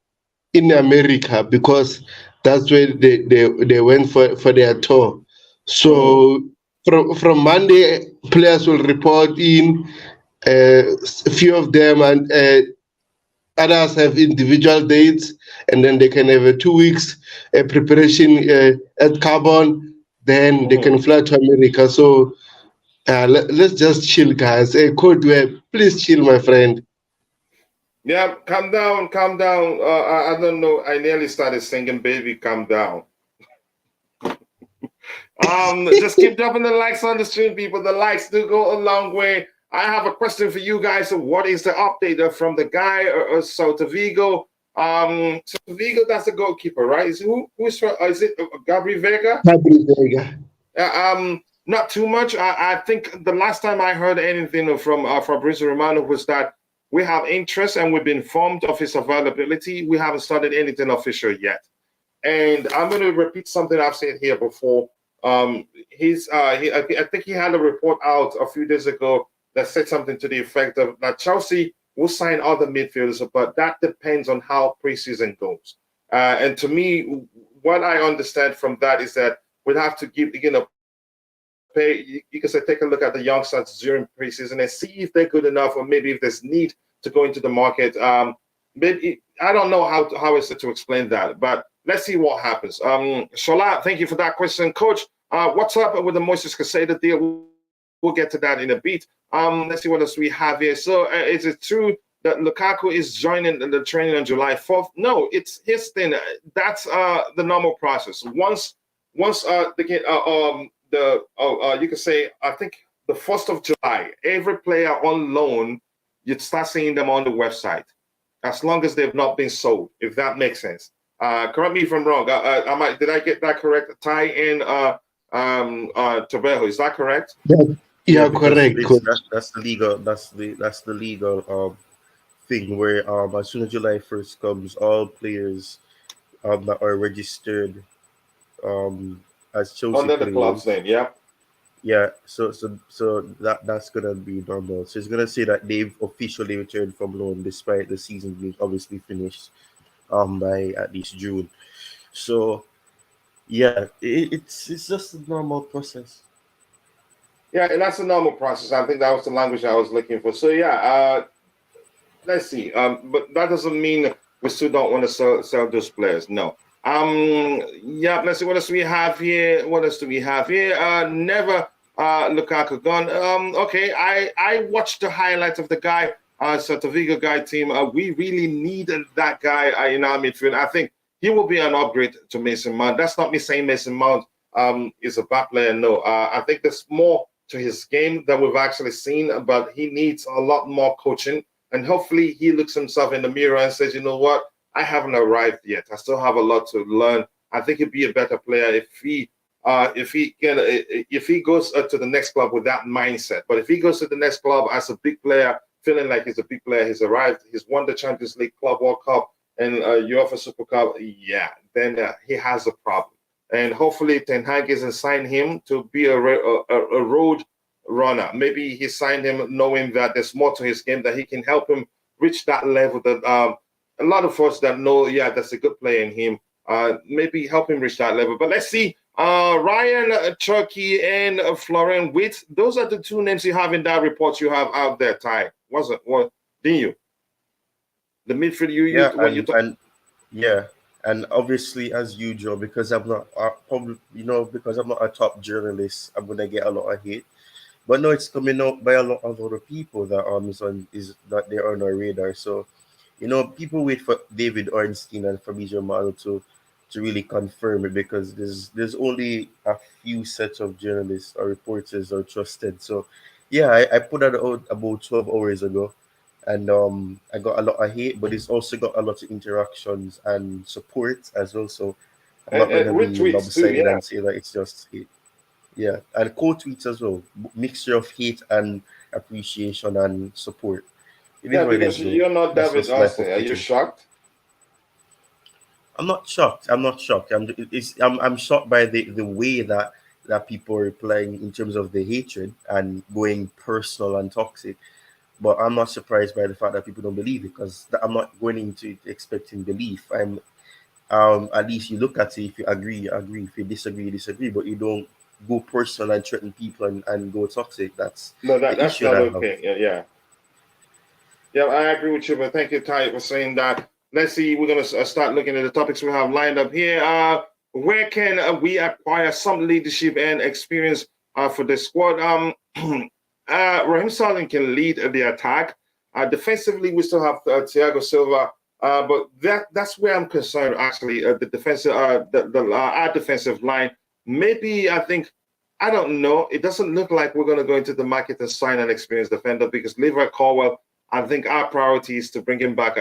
in America because that's where they went for their tour. So from Monday, players will report in, a few of them, and others have individual dates, and then they can have a 2 weeks preparation at Carbon, then they can fly to America. So let's just chill, guys. Cold Web, please chill, my friend. Yeah, calm down. I don't know. I nearly started singing "Baby, Calm Down." Just keep dropping the likes on the stream, people. The likes do go a long way. I have a question for you guys. So what is the update from the guy or Vigo? Vigo, that's the goalkeeper, right? Is it Gabri Vega? Gabri Vega. Not too much. I think the last time I heard anything from Fabrizio Romano was that we have interest and we've been informed of his availability. We haven't started anything official yet. And I'm going to repeat something I've said here before. I think he had a report out a few days ago that said something to the effect of that Chelsea will sign other midfielders, but that depends on how preseason goes. And to me, what I understand from that is that we'd have to give, pay. You can say take a look at the youngsters during preseason and see if they're good enough, or maybe if there's need to go into the market. Maybe I don't know how is it to explain that, but let's see what happens. Shola, thank you for that question, Coach. What's up with the Moises Caicedo deal? We'll get to that in a bit. Let's see what else we have here. So, is it true that Lukaku is joining the training on July 4th? No, it's his thing. That's the normal process. Once you can say, I think the 1st of July, every player on loan, you'd start seeing them on the website, as long as they've not been sold, if that makes sense. Correct me if I'm wrong. Did I get that correct? Ty and Tobejo, is that correct? Yeah, correct. That's the legal thing where as soon as July 1st comes, all players that are registered as Chelsea under the players, club's name, yeah. Yeah, so that's gonna be normal. So it's gonna say that they've officially returned from loan despite the season being obviously finished by at least June. So Yeah, it's just a normal process. Yeah, and that's a normal process. I think that was the language I was looking for. So yeah, let's see. But that doesn't mean we still don't want to sell those players. No. Yeah, let's see what else do we have here. What else do we have here? Never Lukaku gone. Okay, I watched the highlights of the guy, Vigo guy team. We really needed that guy in our midfield. I think he will be an upgrade to Mason Mount. That's not me saying Mason Mount is a bad player. No, I think there's more to his game that we've actually seen, but he needs a lot more coaching. And hopefully he looks himself in the mirror and says, you know what, I haven't arrived yet. I still have a lot to learn. I think he'd be a better player if he goes to the next club with that mindset. But if he goes to the next club as a big player, feeling like he's a big player, he's arrived, he's won the Champions League, Club World Cup, and UEFA Super Cup, yeah, then he has a problem. And hopefully Ten Hag isn't signing him to be a road runner. Maybe he signed him knowing that there's more to his game, that he can help him reach that level that a lot of us that know, yeah, that's a good player in him. Maybe help him reach that level. But let's see. Ryan Chucky and Florian Witt, those are the two names you have in that report you have out there, Ty. Wasn't what? Didn't you? The midfield yeah, and obviously as usual, because I'm not because I'm not a top journalist, I'm gonna get a lot of hate. But no, it's coming out by a lot of other people that is that they're on our radar. So, people wait for David Ornstein and Fabrizio Romano to really confirm it, because there's only a few sets of journalists or reporters or trusted. So yeah, I put that out about 12 hours ago, and I got a lot of hate, but it's also got a lot of interactions and support as well. So I'm not gonna be retweets too, lopsided yeah. and say that it's just hate. Yeah, and co-tweets as well. Mixture of hate and appreciation and support. It is Yeah, what it because is, though. you're not That's David just life Austin. of Are you Twitter. shocked? I'm not shocked. I'm not shocked. I'm shocked by the way that people are replying in terms of the hatred and going personal and toxic. But I'm not surprised by the fact that people don't believe it, because I'm not going into it expecting belief. I'm at least you look at it. If you agree, you agree. If you disagree, you disagree. But you don't go personal and threaten people and go toxic. That's No, the that's issue not that I have. okay. Yeah. Yeah, I agree with you, but thank you, Ty, for saying that. Let's see, we're going to start looking at the topics we have lined up here. Where can we acquire some leadership and experience for the squad? Raheem Sterling can lead the attack. Defensively, we still have Thiago Silva, but that's where I'm concerned, actually. The defensive, our defensive line. Maybe I don't know. It doesn't look like we're going to go into the market and sign an experienced defender, because Lever Colwill, I think our priority is to bring him back.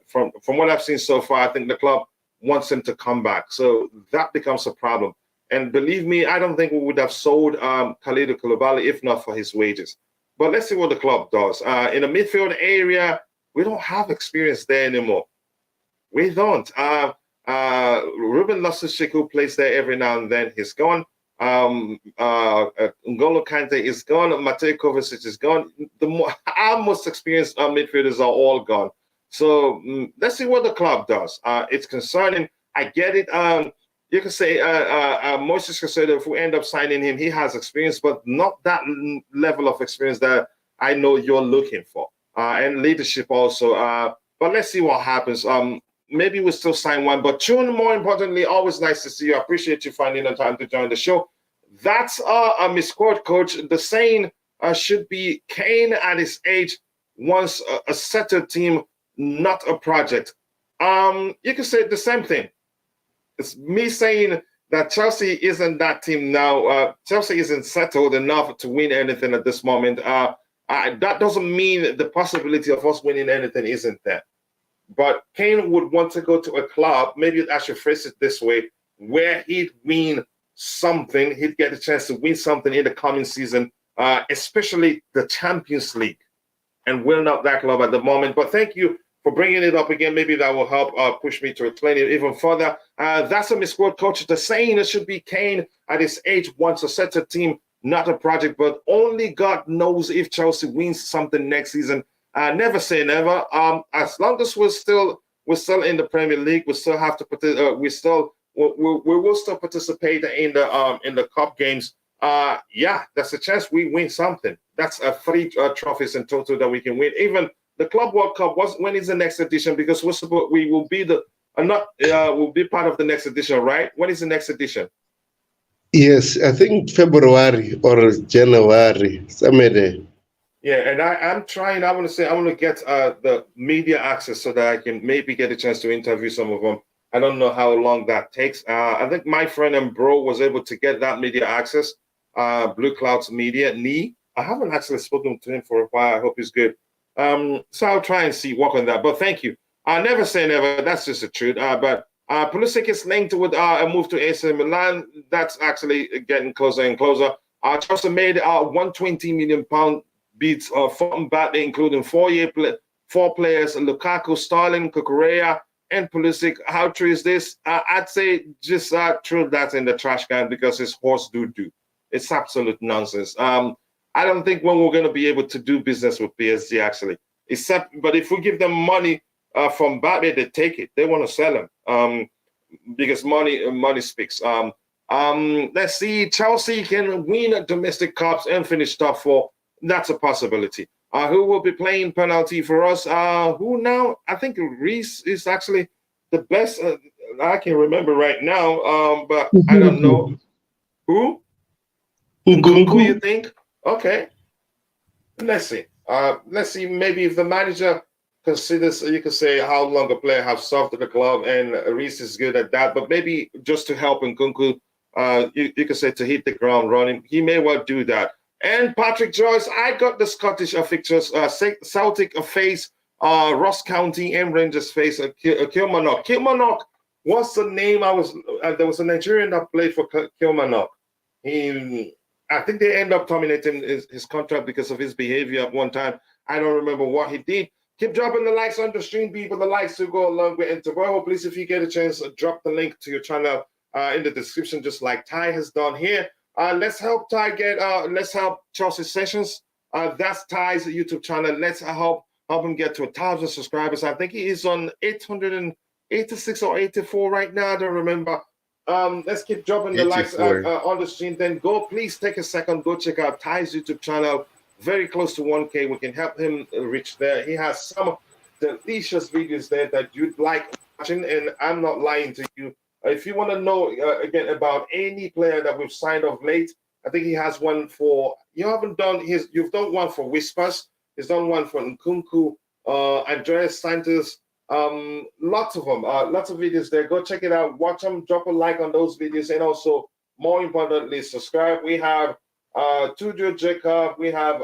From what I've seen so far, I think the club wants him to come back. So that becomes a problem. And believe me, I don't think we would have sold Khalidou Koulibaly if not for his wages. But let's see what the club does. In the midfield area, we don't have experience there anymore. We don't. Ruben Loftus-Cheek plays there every now and then. He's gone. N'Golo Kante is gone. Mateo Kovacic is gone. Our most experienced midfielders are all gone. So let's see what the club does. It's concerning. I get it. You can say Moises Caicedo, if we end up signing him, he has experience, but not that level of experience that I know you're looking for. And leadership also. But let's see what happens. Maybe we'll still sign one. But Chun, more importantly, always nice to see you. I appreciate you finding the time to join the show. That's my squad coach. The saying should be Kane at his age wants a settled team, not a project. You can say the same thing. It's me saying that Chelsea isn't that team now. Chelsea isn't settled enough to win anything at this moment. That doesn't mean the possibility of us winning anything isn't there. But Kane would want to go to a club, maybe I should phrase it this way, where he'd win something, he'd get a chance to win something in the coming season, especially the Champions League. And we're not that club at the moment. But thank you for bringing it up again. Maybe that will help push me to explain it even further. That's a squad coach. The saying it should be Kane at his age wants to set a team, not a project. But only God knows if Chelsea wins something next season. Never say never. As long as we're still in the Premier League, we still have to put we still we will still participate in the cup games. Yeah, that's a chance we win something. That's a 3 trophies in total that we can win. Even the Club World Cup, when is the next edition? Because we will be will be part of the next edition, right? When is the next edition? Yes, I think February or January, somewhere there. Yeah, and I'm trying. I want to get the media access so that I can maybe get a chance to interview some of them. I don't know how long that takes. I think my friend and bro was able to get that media access. Blue Clouds Media, Nee. I haven't actually spoken to him for a while. I hope he's good. So I'll try and work on that. But thank you. I never say never. That's just the truth. But Pulisic is linked with a move to AC Milan. That's actually getting closer and closer. Chelsea made a £120 million bids from Mbappe, including 4 players: Lukaku, Sterling, Cucurella, and Pulisic. How true is this? I'd say just throw that in the trash can because it's horse doo-doo. It's absolute nonsense. I don't think when we're going to be able to do business with PSG, actually. But if we give them money from Mbappe, they take it. They want to sell him because money speaks. Let's see. Chelsea can win domestic cups and finish top 4. That's a possibility. Who will be playing penalty for us? Who now? I think Reece is actually the best I can remember right now. But I don't know. Who? Nkunku, you think? Okay. Let's see. Let's see. Maybe if the manager considers, you could say how long a player has served the club, and Reece is good at that. But maybe just to help Nkunku, you could say to hit the ground running. He may well do that. And Patrick Joyce, I got the Scottish fixtures. Celtic face Ross County, and Rangers face Kilmarnock. Kilmarnock, what's the name? There was a Nigerian that played for Kilmarnock. I think they end up terminating his contract because of his behavior at one time. I don't remember what he did. Keep dropping the likes on the stream, people. The likes to go along with Interval. Please, if you get a chance, drop the link to your channel in the description, just like Ty has done here. Let's help Ty let's help Chelsea Sessions. That's Ty's YouTube channel. Let's help him get to 1,000 subscribers. I think he is on 886 or 84 right now. I don't remember. Let's keep dropping the likes on the stream. Then please take a second, go check out Ty's YouTube channel. Very close to 1K. We can help him reach there. He has some delicious videos there that you'd like watching, and I'm not lying to you. If you want to know again about any player that we've signed of late, I think he has one for. You've done one for Whispers. He's done one for Nkunku, Andreas Santos. Lots of them, lots of videos there. Go check it out. Watch them. Drop a like on those videos, and also, more importantly, subscribe. We have Tudio Jacob. We have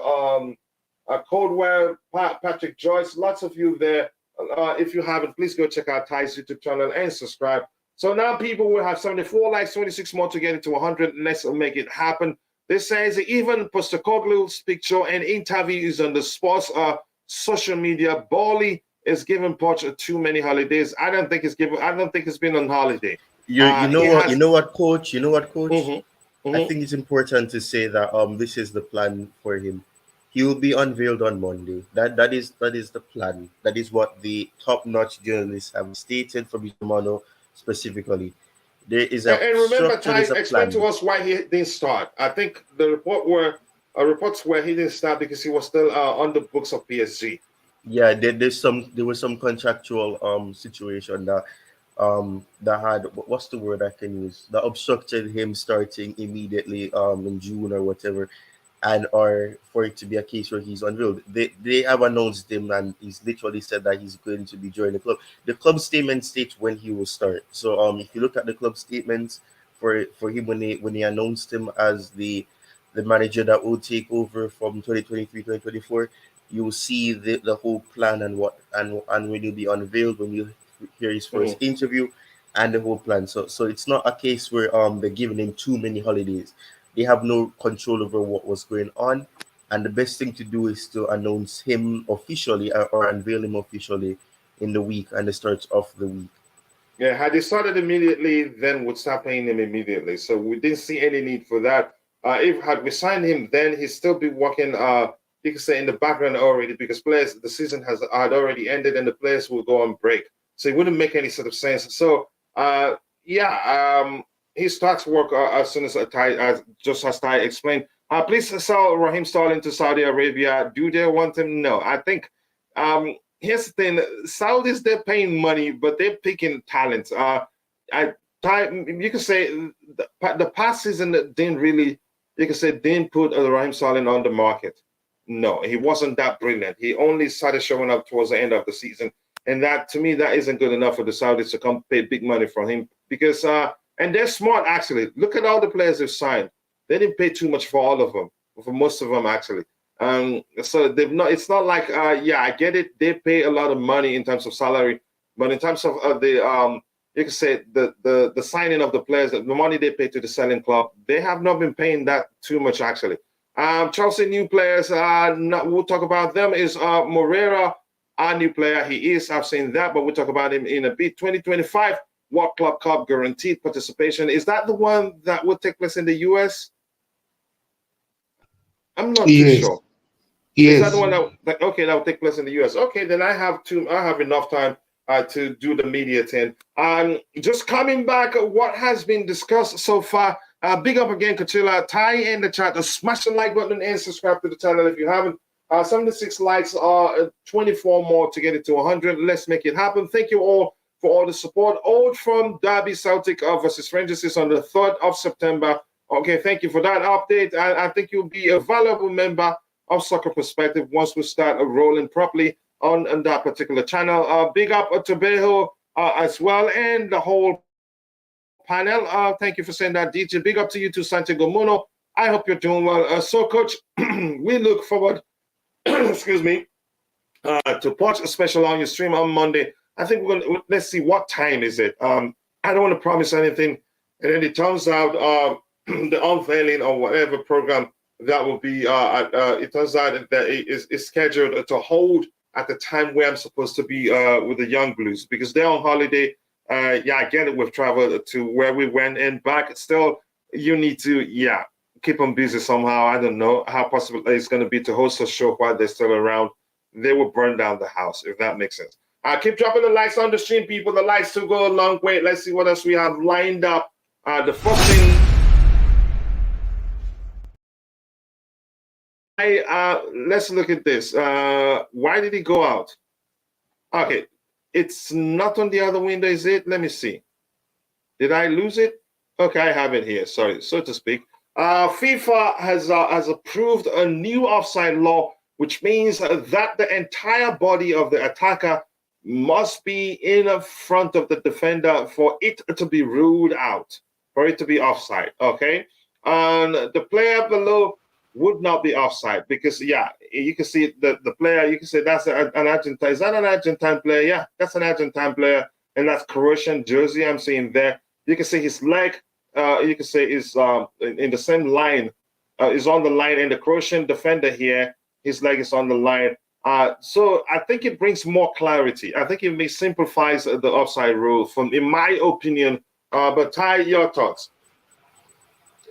Coldwell, Patrick Joyce. Lots of you there. If you haven't, please go check out Ty's YouTube channel and subscribe. So now people will have 74 likes, 26 more to get into 100. Let's make it happen. This says even Postecoglou's picture and interview is on the sports social media. Bali is giving Poch too many holidays. I don't think it's been on holiday. You know what, coach? Mm-hmm. I think it's important to say that this is the plan for him. He will be unveiled on Monday. That is the plan. That is what the top-notch journalists have stated from Romano specifically. There is a and remember, Ty, explain plan. to us why he didn't start. I think the reports were he didn't start because he was still on the books of PSG. Yeah, there was some contractual situation that had, what's the word I can use, that obstructed him starting immediately in June or whatever, or for it to be a case where he's unveiled. They have announced him, and he's literally said that he's going to be joining the club. The club statement states when he will start. So if you look at the club statements for him when they announced him as the manager that will take over from 2023-2024, you will see the whole plan and when he'll be unveiled, when you hear his first interview, and the whole plan. So it's not a case where they're giving him too many holidays. They have no control over what was going on, and the best thing to do is to announce him officially or unveil him officially in the week and the start of the week. Yeah, had he started immediately, then we'd start paying him immediately. So we didn't see any need for that. Had we signed him, then he'd still be working, you could say, in the background already, because the season had already ended and the players will go on break. So it wouldn't make any sort of sense. So he starts work as soon as just as Ty explained. Please sell Raheem Sterling to Saudi Arabia. Do they want him? No. I think here's the thing: Saudis, they're paying money, but they're picking talent. You could say the past season didn't really, didn't put Raheem Sterling on the market. No, he wasn't that brilliant. He only started showing up towards the end of the season. And that, to me, that isn't good enough for the Saudis to come pay big money for him because, and they're smart, actually. Look at all the players they've signed. They didn't pay too much for all of them, for most of them, actually. So they've not, it's not like, I get it. They pay a lot of money in terms of salary, but in terms of the signing of the players, the money they pay to the selling club, they have not been paying that too much, actually. Chelsea new players, we'll talk about them, is Moreira, our new player. He is, I've seen that, but we'll talk about him in a bit. 2025 World Club Cup guaranteed participation. Is that the one that will take place in the US? I'm not too sure. Yes. Is that the one that will take place in the US? Okay, then I have enough time to do the media thing. Just coming back, what has been discussed so far. Big up again, Kachila. Ty in the chat. Smash the like button and subscribe to the channel if you haven't. 76 likes are 24 more to get it to 100. Let's make it happen. Thank you all for all the support. Old from Derby Celtic versus Rangers is on the 3rd of September. Okay, thank you for that update. I think you'll be a valuable member of Soccer Perspective once we start rolling properly on that particular channel. Big up to Beho as well and the whole panel. Thank you for saying that, DJ. Big up to you too, Santiago Muno. I hope you're doing well. So, Coach, we look forward, excuse me, to watch a special on your stream on Monday. I think we're going to, let's see, what time is it? I don't want to promise anything. And then it turns out the unveiling or whatever program that will be, it turns out that it is scheduled to hold at the time where I'm supposed to be with the Young Blues because they're on holiday. I get it. We've traveled to where we went and back. Still, you need to, keep them busy somehow. I don't know how possible it's going to be to host a show while they're still around. They will burn down the house, if that makes sense. Keep dropping the likes on the stream, people. The likes will go a long way. Let's see what else we have lined up. The first thing, let's look at this. Why did he go out? Okay, it's not on the other window, is it? Let me see. Did I lose it? Okay, I have it here. Sorry, so to speak. FIFA has approved a new offside law, which means that the entire body of the attacker must be in front of the defender for it to be ruled out, for it to be offside. Okay, and the player below would not be offside because you can see the player. You can say that's an Argentine. Is that an Argentine player? Yeah, that's an Argentine player, and that's Croatian jersey I'm seeing there. You can see his leg. You can say is in the same line, is on the line, and the Croatian defender here, his leg is on the line. So I think it brings more clarity. I think it simplifies the offside rule, in my opinion. But Ty, your thoughts?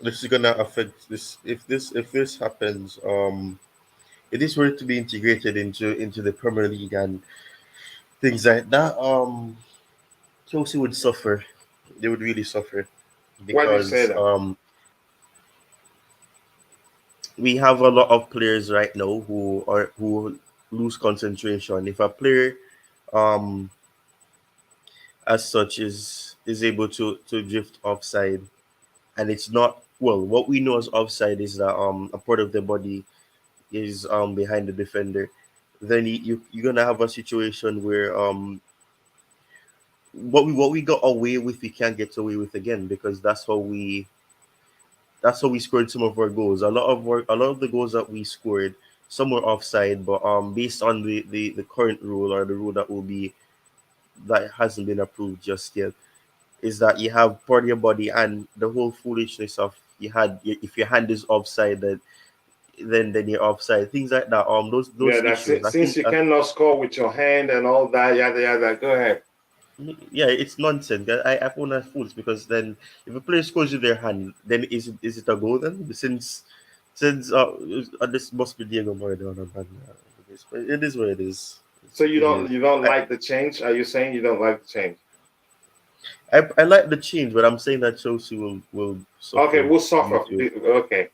This is gonna affect this. If this happens, it is worth to be integrated into the Premier League and things like that. Chelsea would suffer. They would really suffer. Why do you say that? We have a lot of players right now who lose concentration. If a player, as such, is able to drift offside, and it's not what we know as offside is that a part of the body is behind the defender, then you're gonna have a situation where what we got away with we can't get away with again because that's how we scored some of our goals. A lot of the goals that we scored, some were offside, but based on the current rule or the rule that hasn't been approved just yet, is that you have part of your body and the whole foolishness of if your hand is offside then you're offside. Things like that. Those That's issues. it. Since you cannot score with your hand and all that, yada. Go ahead. Yeah, it's nonsense. I found that fools because then if a player scores with their hand, then is it a goal then? Since this must be Diego Maradona, but it is what it is. So you don't like the change? Are you saying you don't like the change? I like the change, but I'm saying that Chelsea will suffer. Okay, we'll suffer. midfield. Okay.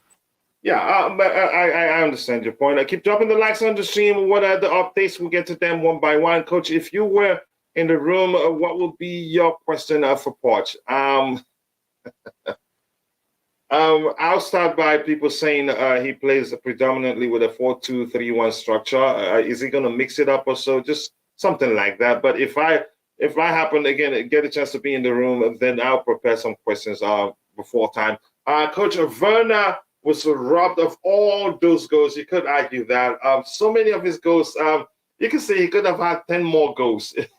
Yeah, but I understand your point. I keep dropping the likes on the stream. What are the updates? We'll get to them one by one. Coach, if you were in the room, what would be your question for Poch? I'll start by people saying he plays predominantly with a 4-2-3-1 structure. Is he going to mix it up or so? Just something like that. But if I happen again get a chance to be in the room, then I'll prepare some questions before time. Coach Werner was robbed of all those goals. You could argue that. So many of his goals, you can say he could have had 10 more goals if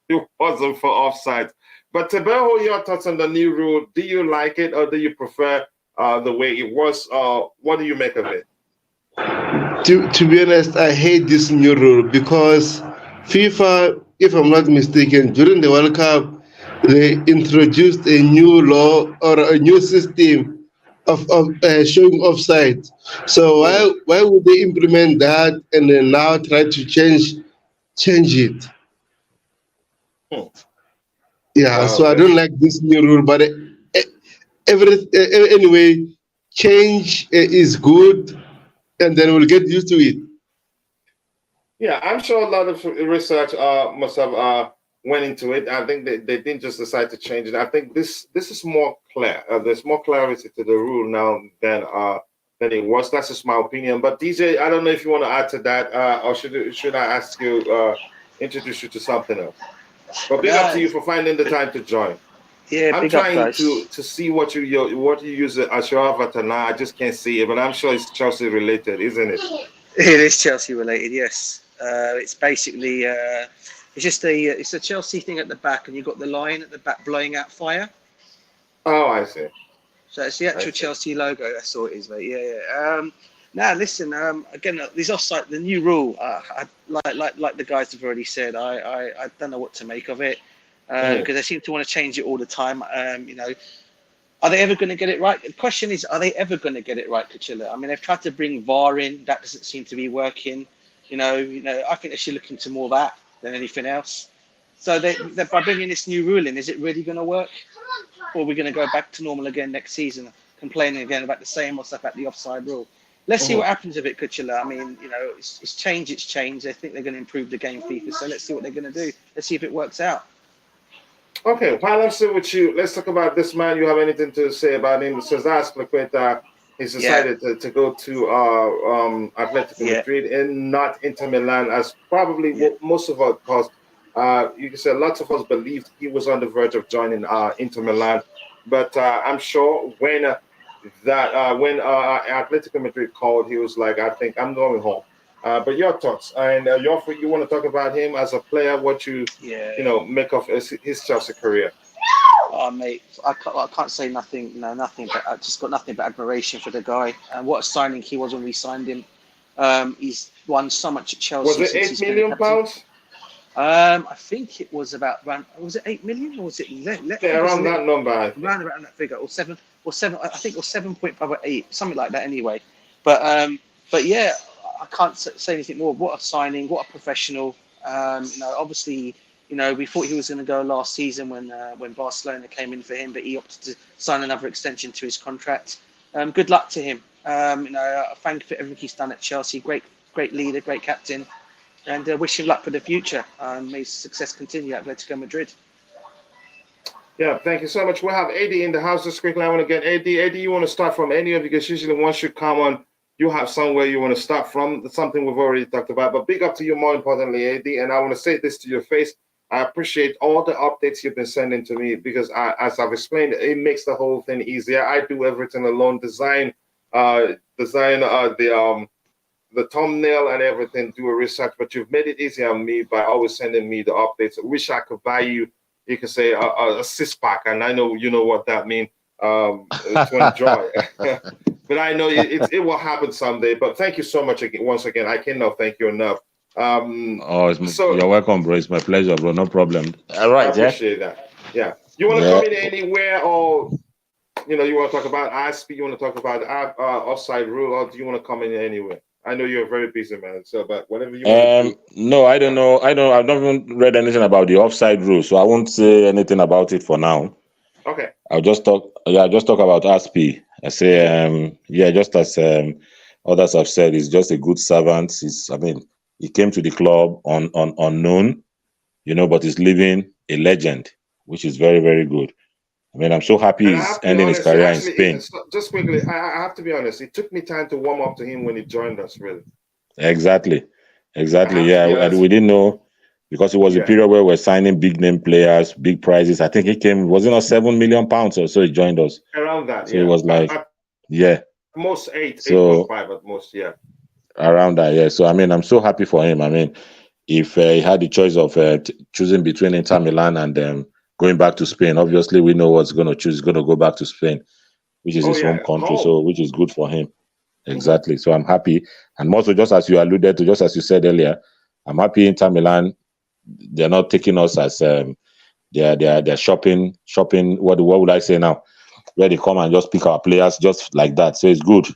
it wasn't for offside. But Tebeho, your thoughts on the new rule? Do you like it or do you prefer the way it was? What do you make of it? To be honest, I hate this new rule because FIFA, if I'm not mistaken, during the World Cup, they introduced a new law or a new system of showing offside. So why would they implement that and then now try to change it? Yeah, so I don't like this new rule, but anyway, change is good, and then we'll get used to it. Yeah, I'm sure a lot of research must have went into it. I think they didn't just decide to change it. I think this is more clear. There's more clarity to the rule now than it was. That's just my opinion. But DJ, I don't know if you want to add to that, or should I ask you introduce you to something else? But big up to you for finding the time to join. Yeah, I'm big up, trying guys. to see what you use as your avatar now. I just can't see it, but I'm sure it's Chelsea related, isn't it? It is Chelsea related, yes. It's basically it's just it's a Chelsea thing at the back, and you've got the line at the back blowing out fire. Oh, I see. So it's the actual Chelsea logo. That's all it is, mate. Yeah. Now listen. Again, these offside, the new rule. Like the guys have already said, I don't know what to make of it because they seem to want to change it all the time. Are they ever going to get it right? The question is, are they ever going to get it right, Kachilla? I mean, they've tried to bring VAR in. That doesn't seem to be working. I think they should look into more of that than anything else. So they're by bringing this new rule in, is it really going to work? Or are we going to go back to normal again next season, complaining again about the same old stuff about the offside rule? Let's see what happens with it, Kachilla. I mean, it's changed. They think they're going to improve the game, FIFA. So let's see what they're going to do. Let's see if it works out. Okay, while I'm still with you, let's talk about this man. You have anything to say about him? So Azpilicueta, he's decided to go to Atletico Madrid and not Inter Milan, as probably what most of us, because you can say lots of us believed he was on the verge of joining Inter Milan. But I'm sure when Atletico Madrid called, he was like, I think I'm going home. But your thoughts, and you want to talk about him as a player, what you make of his Chelsea career? Oh, mate, I can't say nothing. Nothing. But I just got nothing but admiration for the guy. And what a signing he was when we signed him. He's won so much at Chelsea. Was it £8 million? I think it was about was it 8 million or was it around that number? Around that figure, or seven. I think it was 7.5 or 8, something like that. Anyway, but yeah. I can't say anything more. What a signing! What a professional! Obviously, we thought he was going to go last season when Barcelona came in for him, but he opted to sign another extension to his contract. Good luck to him. I thank him for everything he's done at Chelsea. Great leader, great captain, and wish him luck for the future. May his success continue at Atletico Madrid. Yeah, thank you so much. We'll have AD in the house just quickly. I want to get AD, you want to start from any of you, because usually once you come on, you have somewhere you want to start from. That's something we've already talked about. But big up to you, more importantly, AD. And I want to say this to your face. I appreciate all the updates you've been sending to me, because as I've explained, it makes the whole thing easier. I do everything alone, design the thumbnail and everything, do a research. But you've made it easier on me by always sending me the updates. I wish I could buy you can say a 6-pack, and I know you know what that means. To enjoy. But I know it will happen someday. But thank you so much once again. I cannot thank you enough. You're welcome, bro. It's my pleasure, bro. No problem. All right, I appreciate that. Yeah. You want to come in anywhere, or you want to talk about ASP? You want to talk about offside rule, or do you want to come in anywhere? I know you're a very busy man, so but whatever you want to do. No, I don't know. I've not even read anything about the offside rule, so I won't say anything about it for now. Okay. I'll just talk. Yeah, I'll just talk about Aspi. I say, yeah, just as others have said, he's just a good servant. He came to the club on unknown, but he's living a legend, which is very, very good. I'm so happy And I he's have to be ending his honest, career in actually, Spain. just quickly, I have to be honest. It took me time to warm up to him when he joined us, really. Exactly. I have to be Yeah, honest. we didn't know because it was a Yeah. period where we're signing big name players, big prizes. I think he came, was it not £7 million or so? He joined us. Around that, So yeah. it was like, yeah. Most 8, So 8.5 at most, yeah. around that, yeah. So I'm so happy for him. If he had the choice of choosing between Inter Milan and going back to Spain, obviously we know what's going to choose. He's going to go back to Spain, which is his home country, so which is good for him. Exactly. So I'm happy. And also, just as you alluded to, just as you said earlier, I'm happy Inter Milan, they're not taking us as they're shopping. What would I say now? Where they come and just pick our players just like that. So it's good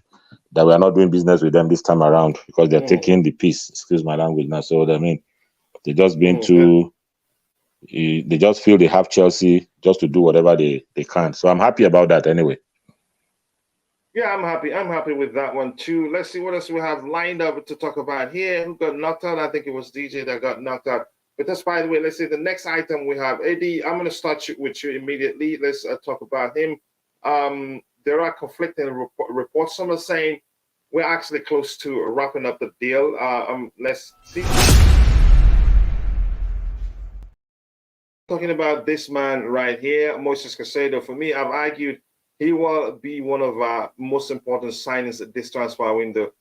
that we are not doing business with them this time around because they're taking the piece. Excuse my language now. So they're just being too. They just feel they have Chelsea just to do whatever they can. So I'm happy about that anyway. Yeah, I'm happy. I'm happy with that one too. Let's see what else we have lined up to talk about here. Who got knocked out? I think it was DJ that got knocked out. But that's by the way. Let's see the next item we have. Eddie, I'm going to start with you immediately. Let's talk about him. There are conflicting reports. Some are saying we're actually close to wrapping up the deal. Let's see. Talking about this man right here, Moises Caicedo. For me, I've argued he will be one of our most important signings at this transfer window.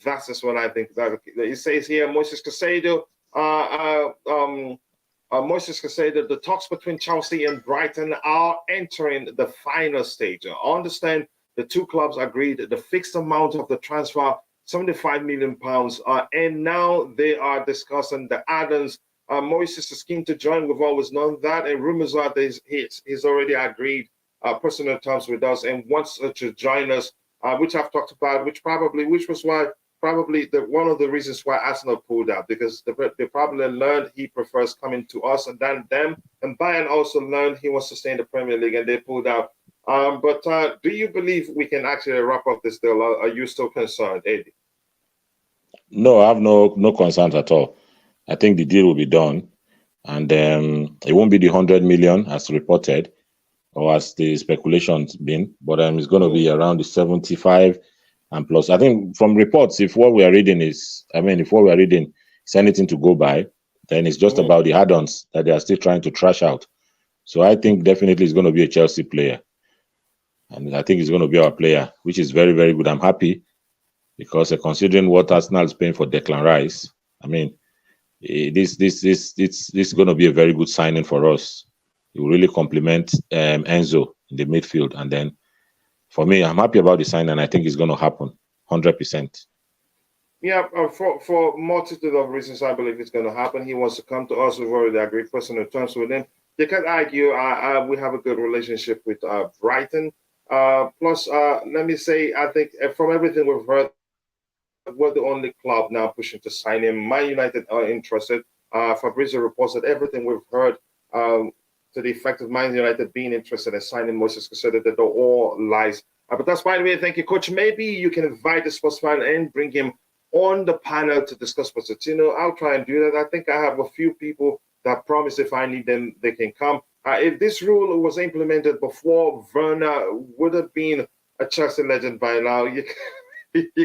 That's just what I think. It says here, Moises Caicedo. Moises Caicedo. The talks between Chelsea and Brighton are entering the final stage. I understand the two clubs agreed the fixed amount of the transfer, £75 million, and now they are discussing the add-ons. Moises is keen to join. We've always known that, and rumors are that he's already agreed personal terms with us and wants to join us, which I've talked about, which was why one of the reasons why Arsenal pulled out, because they probably learned he prefers coming to us and than them, and Bayern also learned he wants to stay in the Premier League and they pulled out. But do you believe we can actually wrap up this deal? Are you still concerned, Eddie? No, I have no concerns at all. I think the deal will be done, and it won't be the 100 million as reported or as the speculation's been, but it's going to be around the 75 and plus. I think from reports, if what we are reading is anything to go by, then it's just about the add-ons that they are still trying to trash out. So I think definitely it's going to be a Chelsea player, and I think he's going to be our player, which is very, very good. I'm happy because considering what Arsenal is paying for Declan Rice, this is going to be a very good signing for us. It will really complement Enzo in the midfield. And then for me, I'm happy about the signing, and I think it's going to happen 100%. Yeah, for multitude of reasons, I believe it's going to happen. He wants to come to us. We've already agreed personal terms with him. You can argue we have a good relationship with Brighton. Plus, let me say, I think from everything we've heard, we're the only club now pushing to sign him. Man United are interested. Fabrizio reports that everything we've heard to the effect of Man United being interested in signing Moises Caicedo, that they're all lies. But that's by the way. Thank you, Coach. Maybe you can invite the sports fan and bring him on the panel to discuss Pochettino. I'll try and do that. I think I have a few people that promise if I need them, they can come. If this rule was implemented before Werner would have been a Chelsea legend by now, you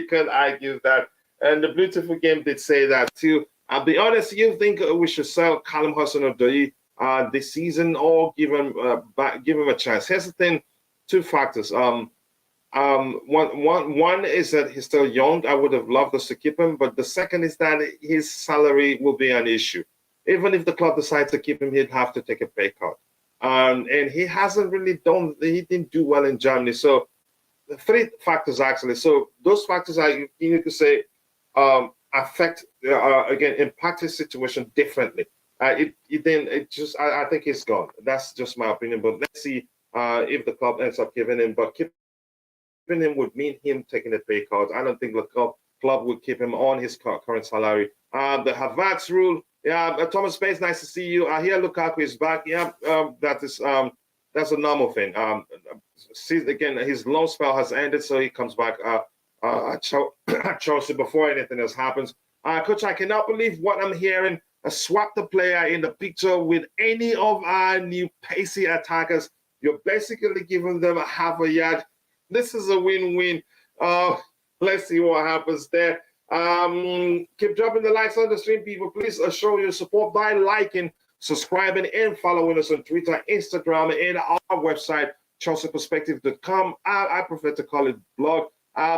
can argue that. And the beautiful game did say that too. I'll be honest, you think we should sell Callum Hudson-Odoi this season or give him a chance? Here's the thing, two factors. One is that he's still young. I would have loved us to keep him, but the second is that his salary will be an issue. Even if the club decides to keep him, he'd have to take a pay cut. And he hasn't really he didn't do well in Germany. So the three factors actually. So those factors you could say impact his situation differently. I think he's gone. That's just my opinion. But let's see if the club ends up giving him. But keeping him would mean him taking a pay cut. I don't think the club club would keep him on his current salary. The Havertz rule, Thomas Space, nice to see you. I hear Lukaku is back. That's a normal thing. See, again, his loan spell has ended, so he comes back at Chelsea before anything else happens. Coach, I cannot believe what I'm hearing. Swap the player in the picture with any of our new pacey attackers. You're basically giving them a half a yard. This is a win-win. Let's see what happens there. Keep dropping the likes on the stream, people. Please show your support by liking, subscribing, and following us on Twitter, Instagram, and our website, chelseaperspective.com. I prefer to call it blog.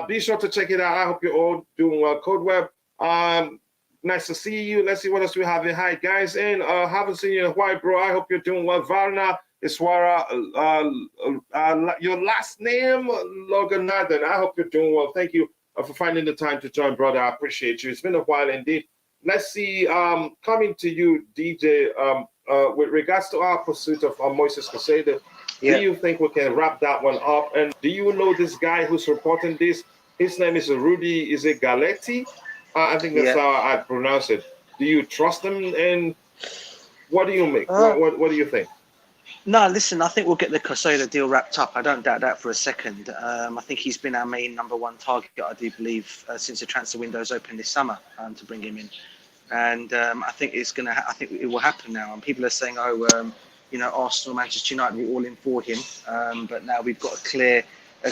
Be sure to check it out. I hope you're all doing well. Code Web, nice to see you. Let's see what else we have in. Hi, guys. And haven't seen you in a while, bro. I hope you're doing well. Varna Iswara, your last name, Loganathan. I hope you're doing well. Thank you for finding the time to join, brother. I appreciate you. It's been a while indeed. Let's see, coming to you, DJ, with regards to our pursuit of Moises Caicedo, do you think we can wrap that one up? And do you know this guy who's reporting this? His name is Rudy, is it Galetti? I think that's how I pronounce it. Do you trust him? And what do you make? What do you think? No, listen, I think we'll get the Caicedo deal wrapped up. I don't doubt that for a second. I think he's been our main number one target, I do believe, since the transfer window's opened this summer to bring him in. And I think I think it will happen now. And people are saying, Arsenal, Manchester United, we're all in for him. But now we've got a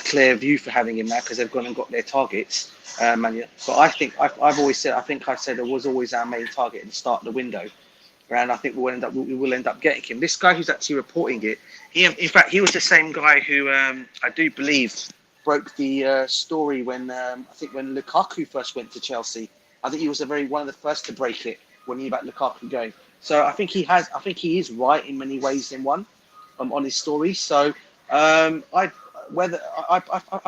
clear view for having him now because they've gone and got their targets. But I think I've always said I think Caicedo was always our main target at the start of the window. And I think we will end up getting him. This guy who's actually reporting it, he was the same guy who I do believe broke the story when when Lukaku first went to Chelsea. I think he was one of the first to break it when he about Lukaku going. So I think he is right in many ways in one on his story. So I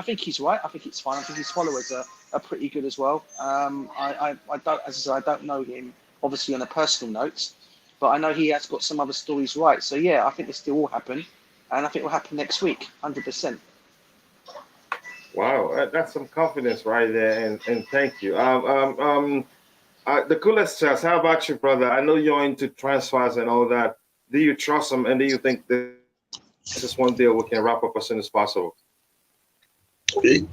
think he's right. I think it's fine. I think his followers are pretty good as well. I don't, as I said, I don't know him obviously on a personal note. But I know he has got some other stories right. So, I think this deal will happen. And I think it will happen next week, 100%. Wow, that's some confidence right there. And thank you. The coolest chance, how about you, brother? I know you're into transfers and all that. Do you trust him? And do you think this is one deal we can wrap up as soon as possible?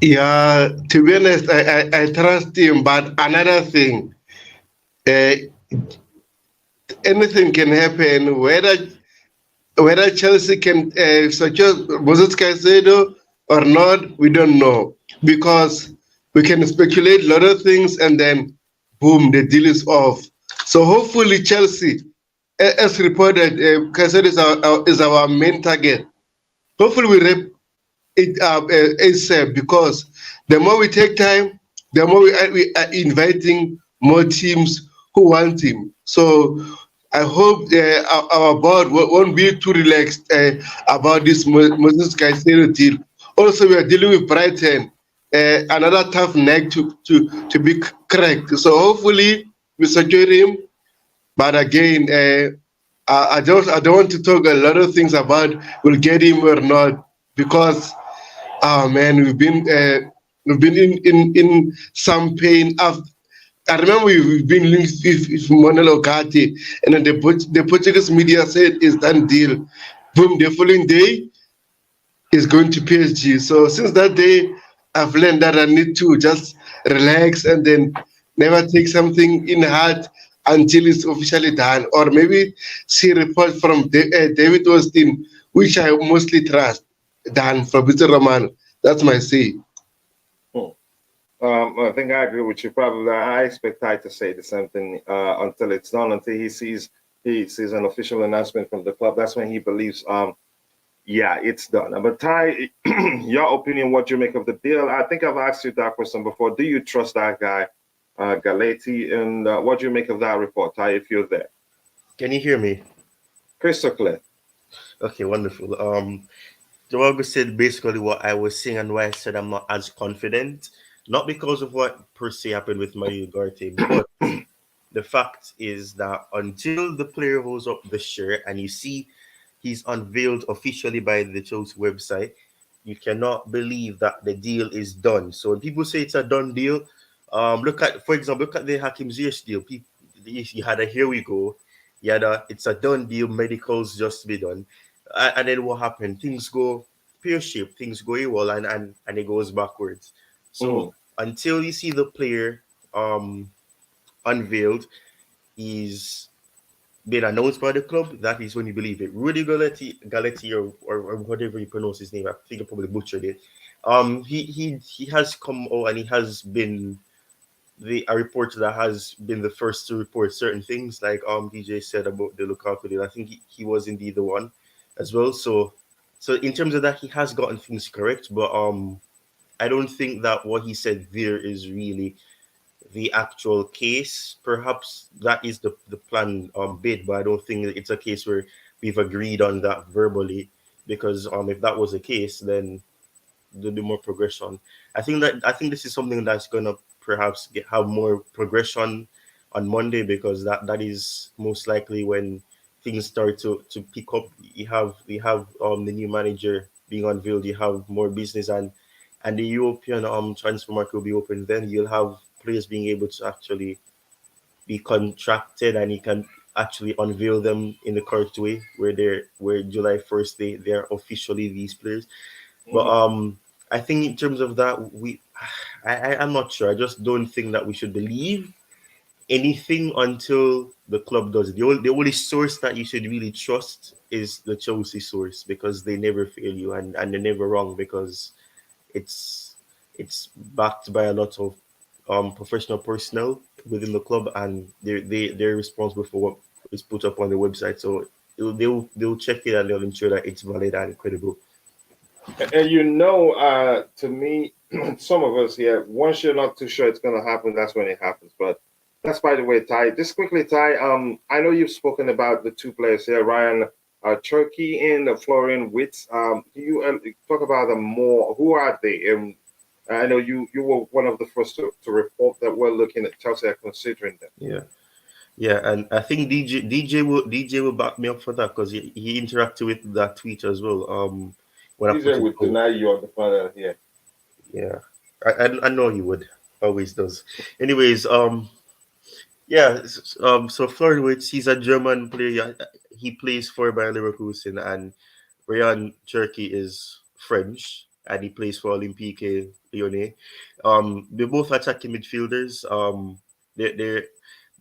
Yeah, to be honest, I trust him. But another thing, anything can happen. Whether Chelsea can suggest Moises Caicedo or not, we don't know, because we can speculate a lot of things and then boom, the deal is off. So hopefully Chelsea, as reported, Caicedo is our main target. Hopefully we wrap it up ASAP, because the more we take time, the more we are inviting more teams who want him. So I hope our board won't be too relaxed about this Moises Caicedo deal. Also, we are dealing with Brighton, another tough neck to be cracked. So hopefully we secure him. But again, I don't want to talk a lot of things about we'll get him or not, because we've been in some pain after. I remember we've been linked with Manuel Ugarte, and then the Portuguese media said it's done deal. Boom, the following day is going to PSG. So since that day, I've learned that I need to just relax and then never take something in heart until it's officially done. Or maybe see reports from David Austin, which I mostly trust, than Fabrizio Romano. That's my say. I think I agree with you. Probably, I expect Ty to say the same thing until it's done, until he sees an official announcement from the club. That's when he believes, it's done. But Ty, your opinion, what you make of the deal? I think I've asked you that question before. Do you trust that guy, Galetti? And what do you make of that report, Ty, if you're there? Can you hear me? Crystal clear. Okay, wonderful. Joao said basically what I was saying and why I said I'm not as confident. Not because of what per se happened with Mario Ugarte, but the fact is that until the player holds up the shirt and you see he's unveiled officially by the Chelsea website, you cannot believe that the deal is done. So when people say it's a done deal, For example, look at the Hakim Ziyech deal. You had a here we go. You had it's a done deal. Medicals just to be done, and then what happened? Things go pear shaped. Things go AWOL, and it goes backwards. So until you see the player unveiled, he's been announced by the club. That is when you believe it. Rudy Galetti or whatever you pronounce his name. I think I probably butchered it. He has come out and he has been a reporter that has been the first to report certain things, like DJ said about the Lukaku deal. I think he was indeed the one as well. So in terms of that, he has gotten things correct, but I don't think that what he said there is really the actual case. Perhaps that is the plan bid, but I don't think it's a case where we've agreed on that verbally, because if that was the case, then there'll be more progression. I think this is something that's gonna perhaps have more progression on Monday, because that is most likely when things start to pick up. You have the new manager being unveiled. You have more business, and the European transfer market will be open. Then you'll have players being able to actually be contracted, and you can actually unveil them in the correct way, where July 1st they're officially these players. But I think in terms of that, I'm not sure. I just don't think that we should believe anything until the club does it. The only source that you should really trust is the Chelsea source, because they never fail you, and they're never wrong, because it's backed by a lot of professional personnel within the club, and they're responsible for what is put up on the website. So they'll check it, and they'll ensure that it's valid and credible. And to me, some of us here, once you're not too sure it's going to happen, that's when it happens. But that's by the way, Ty. Just quickly, Ty. I know you've spoken about the two players here, Ryan Turkey and Florian Wirtz. Do you talk about them more? Who are they? I know you were one of the first to report that we're looking at Chelsea are considering them. Yeah, and I think DJ will back me up for that, because he interacted with that tweet as well. When DJ would deny you on the panel here. Yeah, I know he would. Always does. Anyways, so Florian Wirtz, he's a German player. He plays for Bayer Leverkusen, and Ryan Cherki is French, and he plays for Olympique Lyonnais. They're both attacking midfielders. They're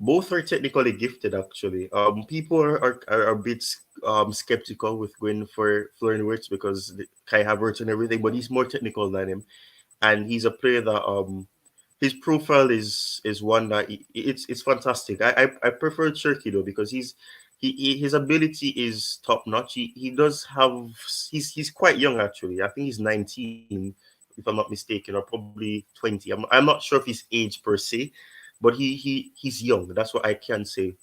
both are technically gifted, actually. People are a bit skeptical with going for Florian Wirtz because Kai Havertz and everything, but he's more technical than him, and he's a player that his profile is one that it's fantastic. I prefer Cherki though, because his ability is top notch. He does have he's quite young, actually. I think he's 19, if I'm not mistaken, or probably 20. I'm not sure of his age per se, but he's young. That's what I can say.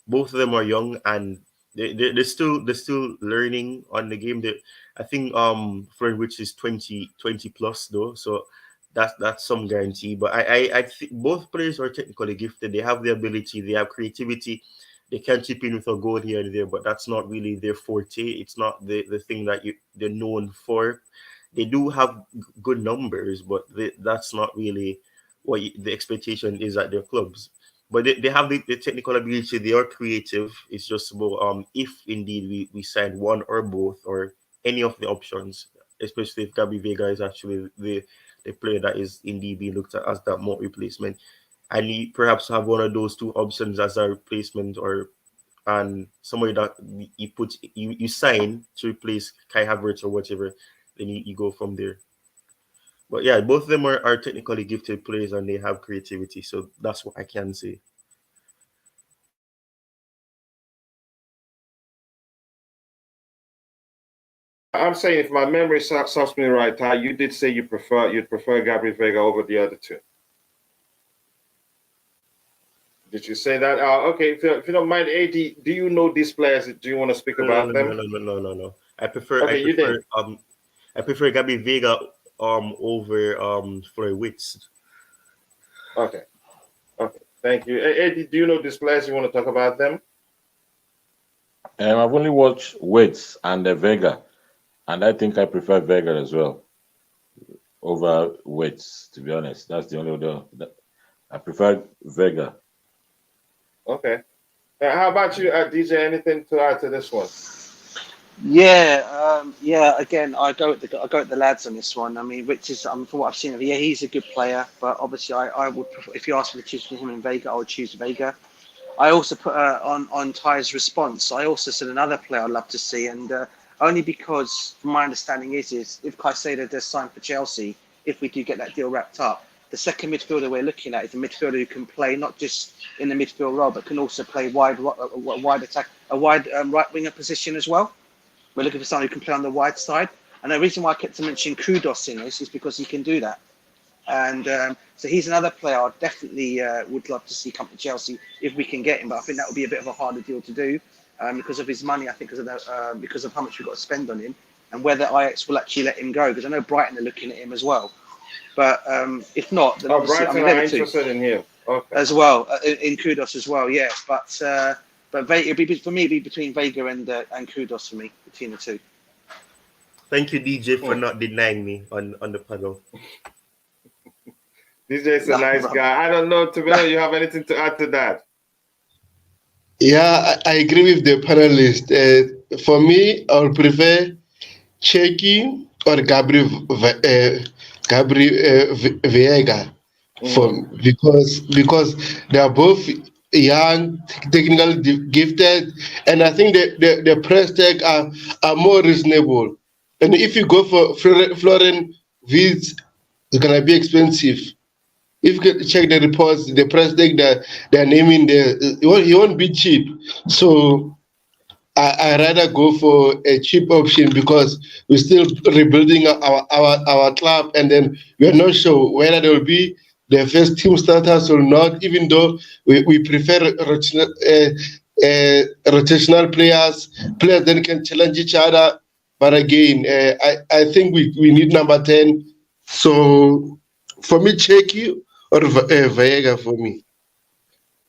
Both of them are young, and they're still learning on the game. I think Florian Wirtz is 20 plus though, so that's some guarantee. But I think both players are technically gifted. They have the ability, they have creativity. They can chip in with a goal here and there, but that's not really their forte. It's not the thing that they're known for. They do have good numbers, but that's not really what the expectation is at their clubs. But they have the technical ability. They are creative. It's just about if indeed we sign one or both or any of the options, especially if Gabri Vega is actually the player that is indeed being looked at as that more replacement, and you perhaps have one of those two options as a replacement, and somebody that you sign to replace Kai Havertz or whatever, then you go from there. But yeah, both of them are technically gifted players, and they have creativity. So that's what I can say. I'm saying, if my memory serves me right, Ty, you did say you'd prefer Gabri Vega over the other two. Did you say that? Okay, if you don't mind, AD, do you know these players? Do you want to speak about them? No. I prefer Gabri Vega over Florian Wirtz. Okay. Thank you. AD, do you know these players? You want to talk about them? I've only watched Wirtz and Vega, and I think I prefer Vega as well over Wirtz, to be honest. That's the only other. I prefer Vega. Okay. How about you, DJ? Anything to add to this one? Yeah. Again, I go with the lads on this one. I mean, Rich is from what I've seen of him, yeah, he's a good player, but obviously, I would prefer, if you ask me to choose between him and Vega, I would choose Vega. I also put on Ty's response. I also said another player I'd love to see, and only because, from my understanding, is if Caicedo does sign for Chelsea, if we do get that deal wrapped up, the second midfielder we're looking at is a midfielder who can play not just in the midfield role, but can also play wide attack, a wide right winger position as well. We're looking for someone who can play on the wide side. And the reason why I kept mentioning Kudus in this is because he can do that. And so he's another player I definitely would love to see come to Chelsea if we can get him. But I think that would be a bit of a harder deal to do because of his money, I think, because of how much we've got to spend on him and whether Ajax will actually let him go. Because I know Brighton are looking at him as well. But if not, then obviously, Brighton are interested in him. Okay. As well, in Kudus as well, yeah. But it'd be, for me, it'd be between Vega and Kudus for me, between the two. Thank you, DJ, for not denying me on the panel. DJ's a nice guy. I don't know, Tavino, you have anything to add to that? Yeah, I agree with the panelist. For me, I would prefer Cheki or Gabri Vega because they are both young, technically gifted, and I think the price tag are more reasonable. And if you go for Florian Wirtz, it's gonna be expensive. If you check the reports, the price tag that they're naming there, he won't be cheap. So I rather go for a cheap option because we're still rebuilding our club, and then we're not sure whether there will be the first team starters or not. Even though we prefer rotational players that can challenge each other. But again, I think we need number 10. So for me, Cheki or Vega for me.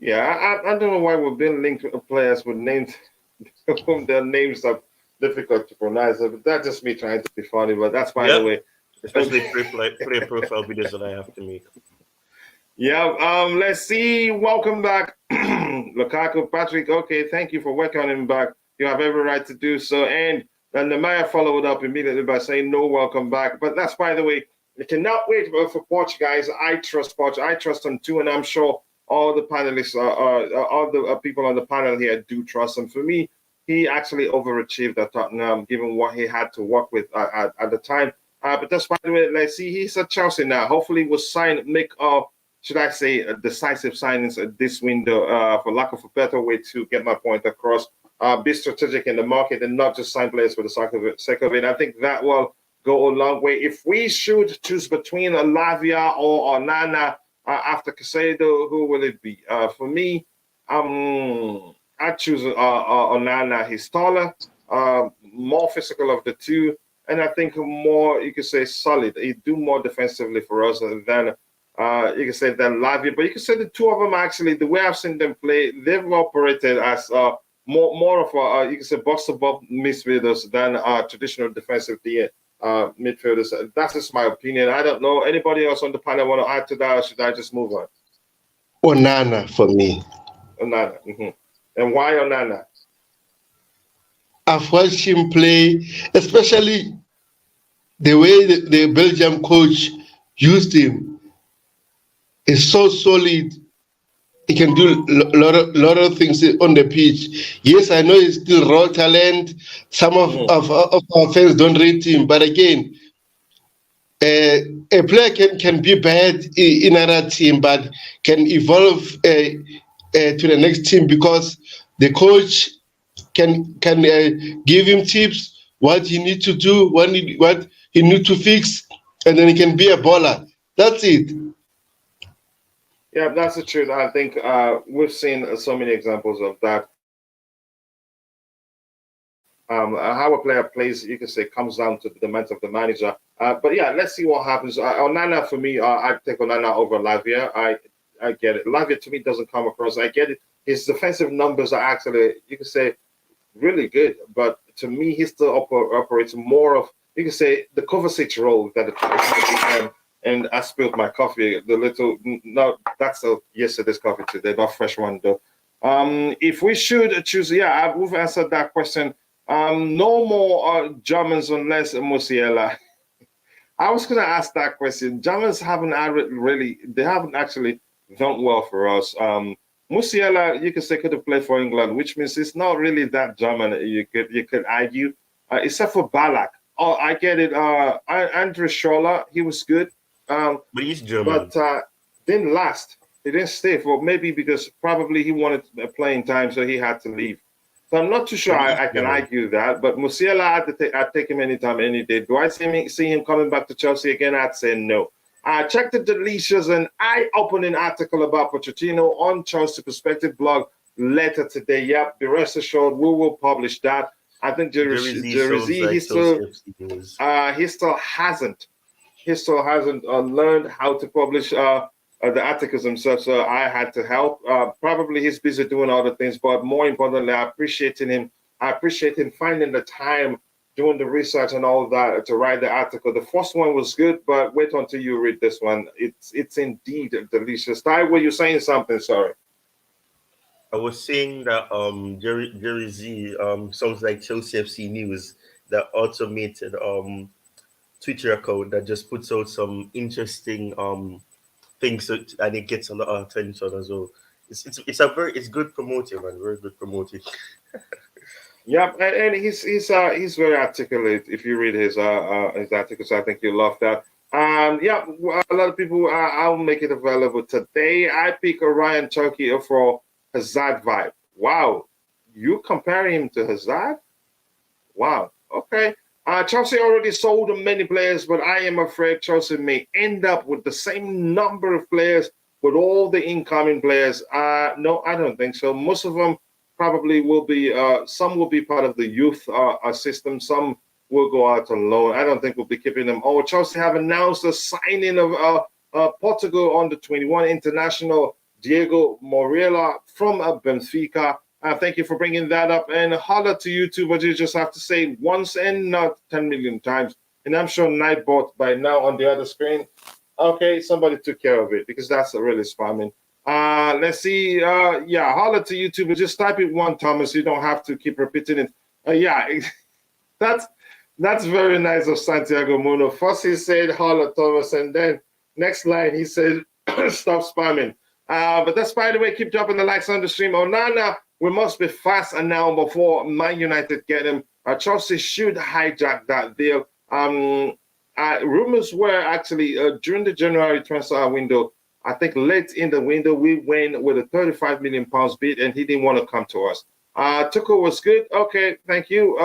Yeah, I don't know why we've been linked to players with names. Their names are difficult to pronounce, but that's just me trying to be funny. But that's by the way, especially player profile videos that I have to make. Yeah, let's see. Welcome back, Lukaku, Patrick. Okay, thank you for welcoming him back. You have every right to do so. And then the mayor followed up immediately by saying no, welcome back. But that's by the way. I cannot wait for Poch, guys. I trust Poch. I trust him too, and I'm sure all the panelists, all the people on the panel here do trust him. For me, he actually overachieved at Tottenham, given what he had to work with at the time. But that's by the way, let's see, he's at Chelsea now. Hopefully, we'll make should I say, decisive signings at this window, for lack of a better way to get my point across. Be strategic in the market and not just sign players for the sake of it. I think that will go a long way. If we should choose between Lavia or Nana after Caicedo, who will it be? For me, I choose Onana. He's taller, more physical of the two, and I think more, you could say, solid. He do more defensively for us than you can say than Lavia. But you can say the two of them actually, the way I've seen them play, they've operated as more of a you can say box-to-box midfielders than traditional defensive midfielders. That's just my opinion. I don't know. Anybody else on the panel want to add to that, or should I just move on? Onana for me. Onana. Mm-hmm. And why Onana? I've watched him play, especially the way the Belgium coach used him. Is so solid. He can do a lot of things on the pitch. Yes, I know he's still raw talent. Some of our fans don't rate him, but again, a player can be bad in another team, but can evolve to the next team because the coach can give him tips, what he needs to do, what he needs to fix, and then he can be a baller. That's it. Yeah, that's the truth. I think we've seen so many examples of that. How a player plays, you can say, comes down to the demands of the manager. But yeah, let's see what happens. Onana, for me, I take Onana over Lavia. I get it. Lavia, to me, doesn't come across. I get it. His defensive numbers are actually, you can say, really good. But to me, he still operates more of, you can say, the Kovacic role that and I spilled my coffee. That's yesterday's coffee today, not fresh one though. If we should choose, we've answered that question. No more Germans unless Musiala. I was going to ask that question. Germans haven't actually done well for us. Musiala, you could say, could have played for England, which means it's not really that German. You could argue, except for Ballack. Oh, I get it. Andrew Scholler, he was good. But he's German. But didn't last. He didn't stay for maybe because probably he wanted playing time, so he had to leave. So I'm not too sure I can argue that. But Musiala, I'd take him anytime, any day. Do I see him coming back to Chelsea again? I'd say no. I checked the delicious and eye-opening article about Pochettino on Chelsea Perspective blog later today. Yep, be rest assured we will publish that. I think Jerzy, he still hasn't learned how to publish the articles himself, so I had to help. Probably he's busy doing other things, but more importantly, I appreciate him finding the time, doing the research and all of that to write the article. The first one was good, but wait until you read this one. It's indeed delicious. Ty, were you saying something? Sorry. I was saying that Jerry Z sounds like Chelsea FC News, that automated Twitter account that just puts out some interesting things and it gets a lot of attention as well. It's good promoting, man. Very good promoting. Yeah, and he's very articulate. If you read his articles, I think you'll love that. A lot of people. I'll make it available today. I pick Ryan Turkey for Hazard vibe. Wow, you compare him to Hazard? Wow. Okay. Chelsea already sold many players, but I am afraid Chelsea may end up with the same number of players with all the incoming players. No, I don't think so. Most of them probably will be, some will be part of the youth system. Some will go out on loan. I don't think we'll be keeping them. Oh, Chelsea have announced the signing of Portugal under 21 international Diego Moreira from Benfica. Thank you for bringing that up. And holla to you too, but you just have to say once and not 10 million times. And I'm sure Nightbot by now on the other screen. Okay, somebody took care of it because that's really spamming. Let's see. Holla to you too, but just type it one, Thomas. You don't have to keep repeating it. That's very nice of Santiago Muno. First he said holla, Thomas, and then next line he said stop spamming. But that's, by the way, keep dropping the likes on the stream. Onana, we must be fast and now before Man United get him. Chelsea should hijack that deal. Rumors were actually during the January transfer window, I think late in the window, we went with a £35 million bid and he didn't want to come to us. Tuchel was good. Okay, thank you.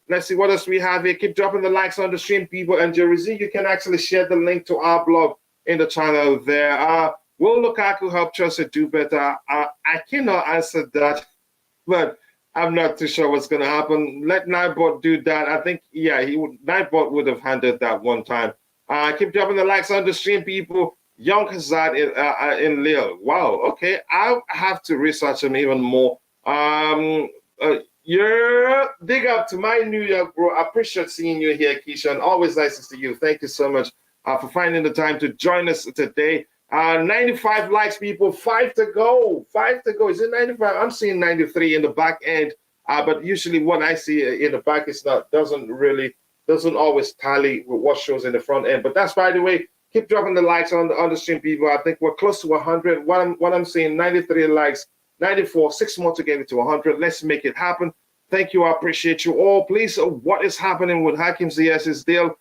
Let's see what else we have here. Keep dropping the likes on the stream, people. And Jerzy, you can actually share the link to our blog in the channel there. Will Lukaku help Chelsea do better? I cannot answer that, but I'm not too sure what's going to happen. Let Nightbot do that. I think, Nightbot would have handled that one time. Keep dropping the likes on the stream, people. Young Hazard in Lille. Wow, okay. I'll have to research him even more. Big up to my New York bro. I appreciate seeing you here, Keishan. Always nice to see you. Thank you so much for finding the time to join us today. 95 likes, people. 5 to go. 5 to go. Is it 95? I'm seeing 93 in the back end. But usually what I see in the back doesn't always tally with what shows in the front end. But that's, by the way, keep dropping the likes on the stream, people. I think we're close to 100. What I'm seeing, 93 likes, 94, 6 more to get it to 100. Let's make it happen. Thank you. I appreciate you all. Please, what is happening with Hakim Ziyech's deal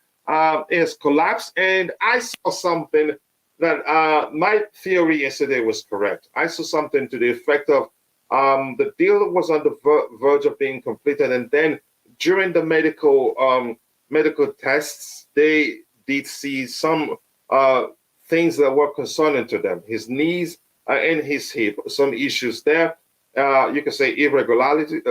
is collapsed. And I saw something that my theory yesterday was correct. I saw something to the effect of the deal was on the verge of being completed, and then during the medical tests, they did see some things that were concerning to them. His knees and his hip, some issues there. You can say irregularities,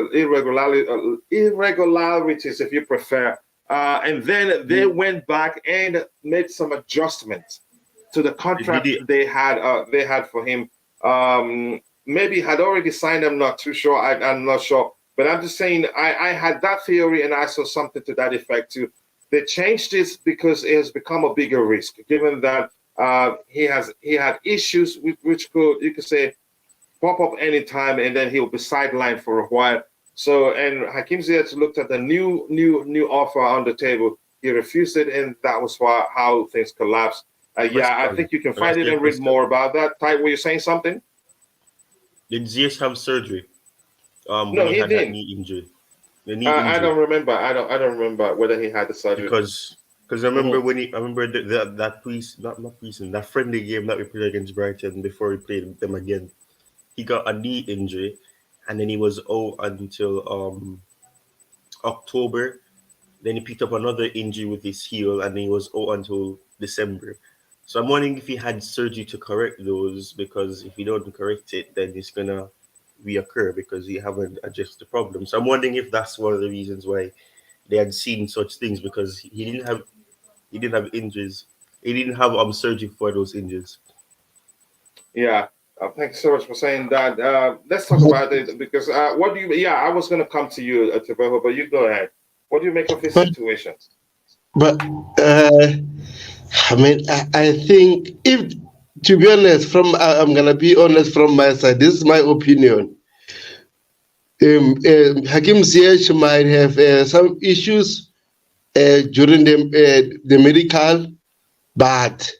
if you prefer. And then they went back and made some adjustments to the contract they had for him. Maybe had already signed. I'm not too sure. I'm not sure. But I'm just saying I had that theory and I saw something to that effect too. they changed this because it has become a bigger risk, given that he had issues which you could say pop up anytime, and then he'll be sidelined for a while. So, and Hakim Ziyech looked at the new offer on the table. He refused it, and that was how things collapsed. I think you can find it and read more about that. Ty, were you saying something? Did Ziyech have surgery? No, when he had that didn't. knee injury. The knee injury. I don't remember. I don't remember whether he had the surgery. Because I remember that friendly game that we played against Brighton before we played them again. He got a knee injury, and then he was out until October. Then he picked up another injury with his heel, and he was out until December. So I'm wondering if he had surgery to correct those, because if you don't correct it, then it's gonna reoccur because you haven't addressed the problem. So I'm wondering if that's one of the reasons why they had seen such things, because he didn't have injuries. He didn't have surgery for those injuries. Yeah. Thanks so much for saying that. Let's talk about it, because what do you? Yeah, I was going to come to you, Tibeho, but you go ahead. What do you make of this situation? But I mean, I think, if, to be honest, I'm gonna be honest from my side. This is my opinion. Hakim Ziyech might have some issues during the medical, but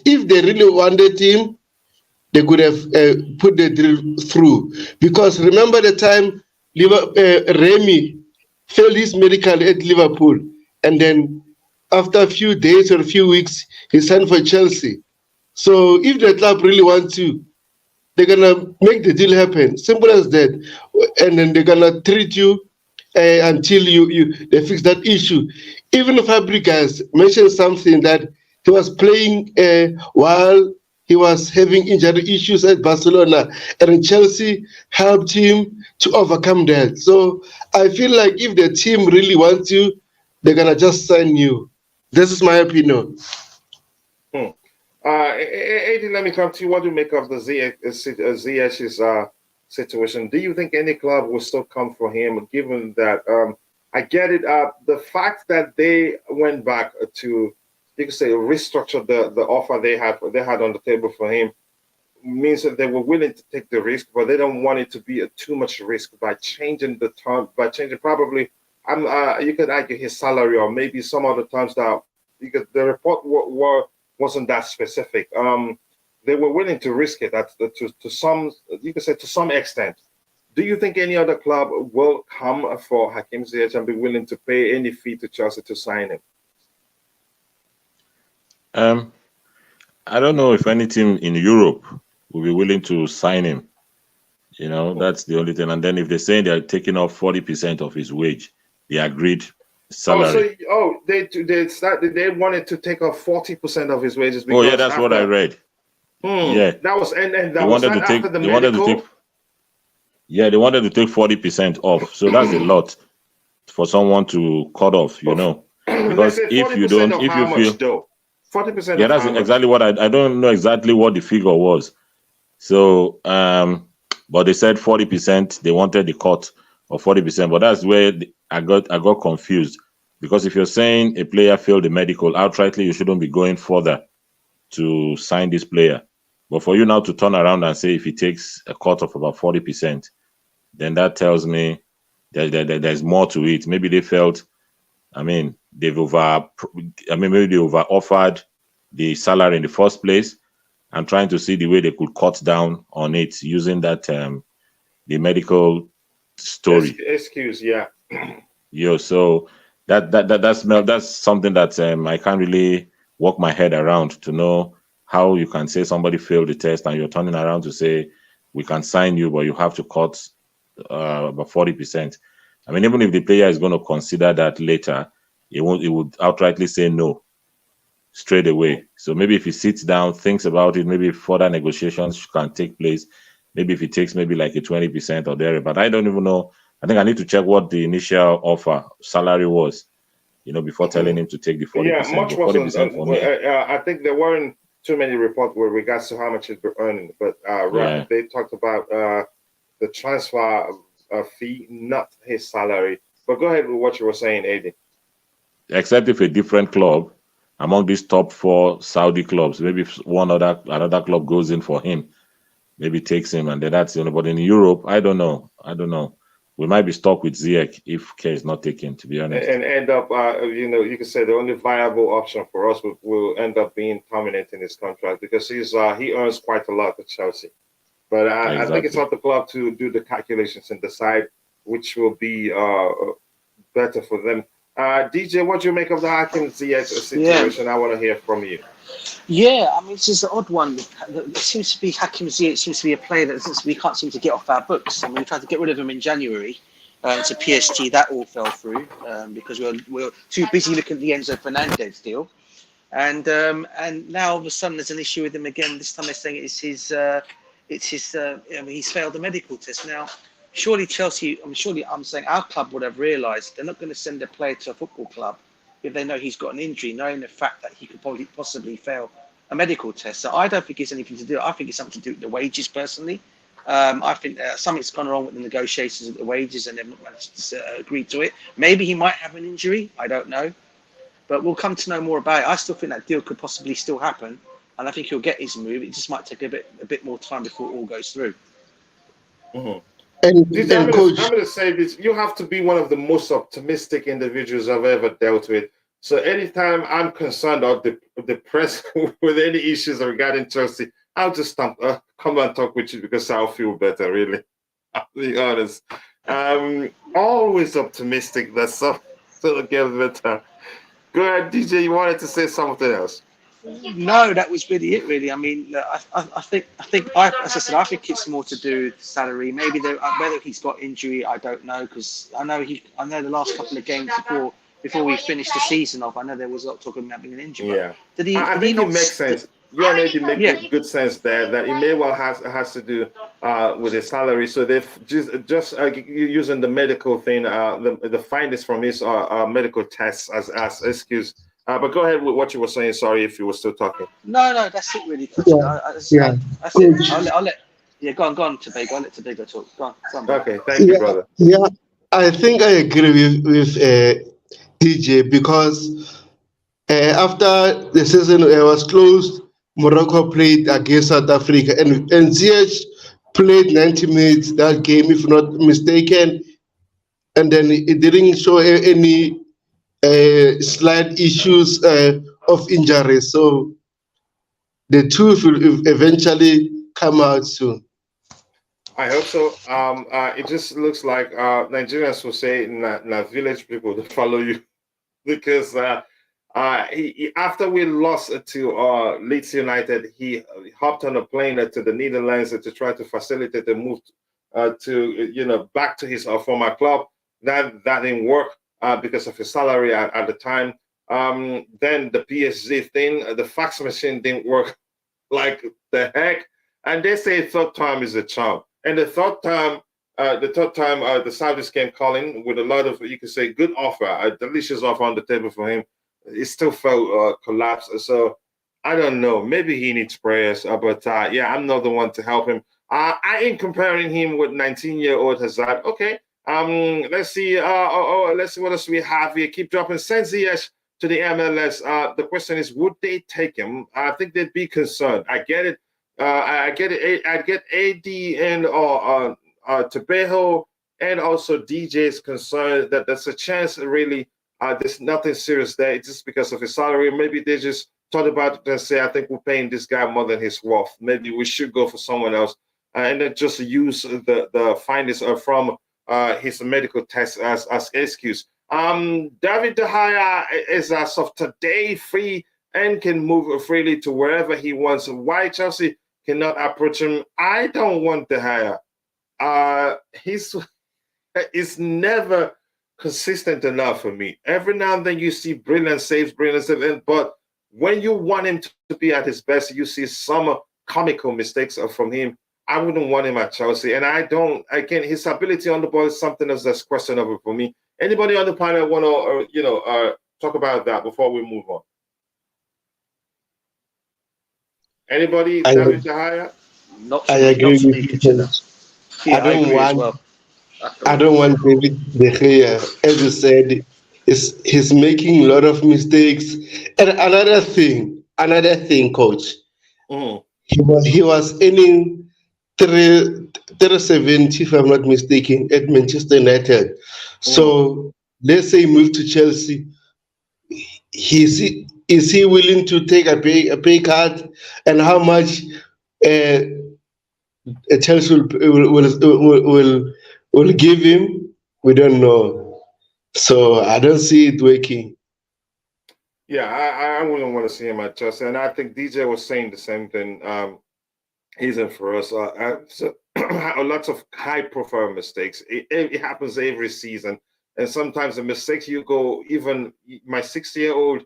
if they really wanted him, they could have put the deal through. Because remember the time Remy failed his medical at Liverpool, and then after a few days or a few weeks, he signed for Chelsea. So if the club really wants to, they're gonna make the deal happen. Simple as that. And then they're gonna treat you until they fix that issue. Even Fabregas mentioned something that he was playing while he was having injury issues at Barcelona, and Chelsea helped him to overcome that. So I feel like if the team really wants you, they're gonna just sign you. This is my opinion. Adi, let me come to you. What do you make of the Ziyech's situation? Do you think any club will still come for him, given that I get it? The fact that they went back to, you could say, restructure the offer they had on the table for him means that they were willing to take the risk, but they don't want it to be too much risk by changing the term, probably. You could argue his salary, or maybe some other terms that the report wasn't that specific. They were willing to risk it to some, you could say, to some extent. Do you think any other club will come for Hakim Ziyech and be willing to pay any fee to Chelsea to sign him? I don't know if any team in Europe will be willing to sign him. You know, that's the only thing. And then if they're saying they're taking off 40% of his wage, the agreed salary. They wanted to take off 40% of his wages. Oh yeah, that's what I read. Yeah, that was and that they was wanted to take. They wanted to take. Yeah, they wanted to take 40% off. So that's a lot for someone to cut off. You know, because if you don't, if you feel 40%. Yeah, that's exactly what I don't know exactly what the figure was. So, but they said 40%. They wanted the cut of 40%, but that's where I got confused, because if you're saying a player failed the medical, outrightly you shouldn't be going further to sign this player. But for you now to turn around and say if he takes a cut of about 40%, then that tells me that there's more to it. Maybe they felt, maybe they over offered the salary in the first place, and trying to see the way they could cut down on it using that the medical story excuse. Yeah. Yeah, so that's something that I can't really work my head around, to know how you can say somebody failed the test and you're turning around to say we can sign you, but you have to cut about 40%. I mean, even if the player is going to consider that later, it would outrightly say no straight away. So maybe if he sits down, thinks about it, maybe further negotiations can take place. Maybe if he takes maybe like a 20% or there, but I don't even know. I think I need to check what the initial offer salary was, before telling him to take the 40%. Yeah, much wasn't. 40% for me. I think there weren't too many reports with regards to how much he'd be earning, but they talked about the transfer fee, not his salary. But go ahead with what you were saying, Adi. except if a different club among these top 4 Saudi clubs, maybe if another club goes in for him, maybe takes him, and then that's the only. But in Europe, I don't know. We might be stuck with Ziyech if K is not taken, to be honest. And end up, you could say the only viable option for us will end up being terminating his contract because he earns quite a lot at Chelsea. But I think it's up to the club to do the calculations and decide which will be better for them. DJ, what do you make of the Hakim Ziyech situation? I want to hear from you. Yeah, I mean, it's just an odd one. It seems to be Hakim Ziyech seems to be a player that we can't seem to get off our books. I mean, we tried to get rid of him in January to PSG. That all fell through because we're too busy looking at the Enzo Fernandez deal. And now all of a sudden there's an issue with him again. This time they're saying he's failed the medical test. Now, surely Chelsea, I'm saying our club would have realised they're not going to send a player to a football club if they know he's got an injury, knowing the fact that he could possibly fail a medical test. So I don't think it's anything to do. I think it's something to do with the wages, personally. I think something's gone wrong with the negotiations of the wages and they've not managed to agree to it. Maybe he might have an injury. I don't know. But we'll come to know more about it. I still think that deal could possibly still happen. And I think he'll get his move. It just might take a bit more time before it all goes through. Mm-hmm. And I'm going to say this. You have to be one of the most optimistic individuals I've ever dealt with. So anytime I'm concerned or depressed with any issues regarding Chelsea, I'll just come and talk with you because I'll feel better, really. I'll be honest. Always optimistic. That's something to get better. Go ahead, DJ. You wanted to say something else? No, that was really it. Really, I mean, I think, as I said, I think it's more to do with salary. Maybe whether he's got injury, I don't know, because I know the last couple of games before we finished the season off, I know there was a lot of talk about him having an injury. Yeah, I think it makes sense. You already make good sense there that it may well has to do with his salary. So they've just using the medical thing, the findings from his medical tests as excuse. But go ahead with what you were saying. Sorry if you were still talking. No, that's it really. That's it. I'll let. Yeah, go on, Tobago. I'll let Tobago talk. Go on. Okay, thank you, brother. Yeah, I think I agree with DJ because after the season was closed, Morocco played against South Africa, and Ziyech played 90 minutes that game, if not mistaken, and then it didn't show any slight issues of injury. So the truth will eventually come out soon. I hope so. It just looks like Nigerians will say, "Na village people to follow you," because he after we lost to Leeds United, he hopped on a plane to the Netherlands to try to facilitate the move to back to his former club. That didn't work. Because of his salary at the time. Then the PSG thing, the fax machine didn't work like the heck. And they say third time is a charm. And the third time, the Saudis came calling with a lot of, you could say, good offer, a delicious offer on the table for him. It still felt collapsed. So I don't know. Maybe he needs prayers. But I'm not the one to help him. I ain't comparing him with 19-year-old Hazard. Okay. Let's see. Let's see what else we have here. Keep dropping. Send Ziyech to the MLS. The question is, would they take him? I think they'd be concerned. I get it. I get it. I get AD and Tobejo and also DJ's concerned that there's a chance. Really, there's nothing serious there. It's just because of his salary. Maybe they just thought about it and say, I think we're paying this guy more than his worth. Maybe we should go for someone else, and then just use the findings from his medical test as excuse. David De Gea is as of today free and can move freely to wherever he wants. Why Chelsea cannot approach him? I don't want De Gea. He's never consistent enough for me. Every now and then you see brilliant saves, but when you want him to be at his best, you see some comical mistakes from him. I wouldn't want him at Chelsea, and his ability on the ball is something else that's questionable for me. Anybody on the panel want to, talk about that before we move on? Anybody? David De Gea? I agree with you. I don't want David De Gea. As you said, he's making a lot of mistakes. And another thing, coach, he was earning 370, if I'm not mistaken, at Manchester United. So let's say he moved to Chelsea. Is he willing to take a pay cut, and how much Chelsea will give him? We don't know. So I don't see it working. Yeah, I wouldn't want to see him at Chelsea, and I think DJ was saying the same thing. He's in for us. So lots of high-profile mistakes. It happens every season, and sometimes the mistakes you go. Even my 60-year-old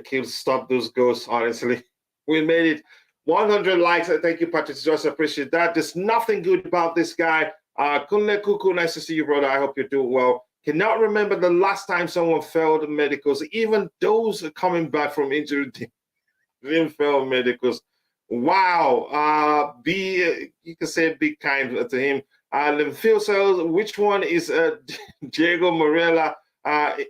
kid stopped those goals. Honestly, we made it 100 likes. Thank you, Patrick. Just appreciate that. There's nothing good about this guy. Kunle Kuku, nice to see you, brother. I hope you're doing well. Cannot remember the last time someone failed medicals. Even those coming back from injury didn't fail medicals. Wow. You can say be kind to him. Linfield says, which one is Diego Morella?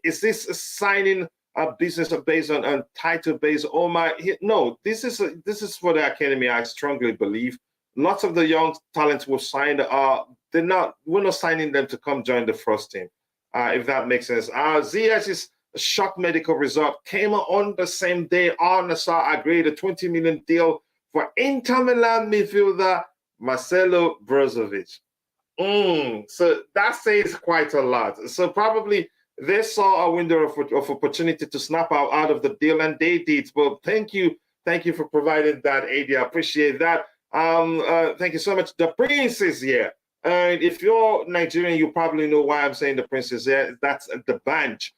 Is this signing a business based on title based? Oh my! No, this is for the academy. I strongly believe lots of the young talents were signed. We're not signing them to come join the first team. If that makes sense. Ziyech's shock medical result came on the same day. Nassr agreed a 20 million deal for Inter Milan midfielder Marcelo Brozovic. So that says quite a lot. So probably they saw a window of opportunity to snap out of the deal, and they did. Well, thank you for providing that, AD. I appreciate that. Thank you so much. The Prince is here. And if you're Nigerian, you probably know why I'm saying the Prince is here. That's the bench.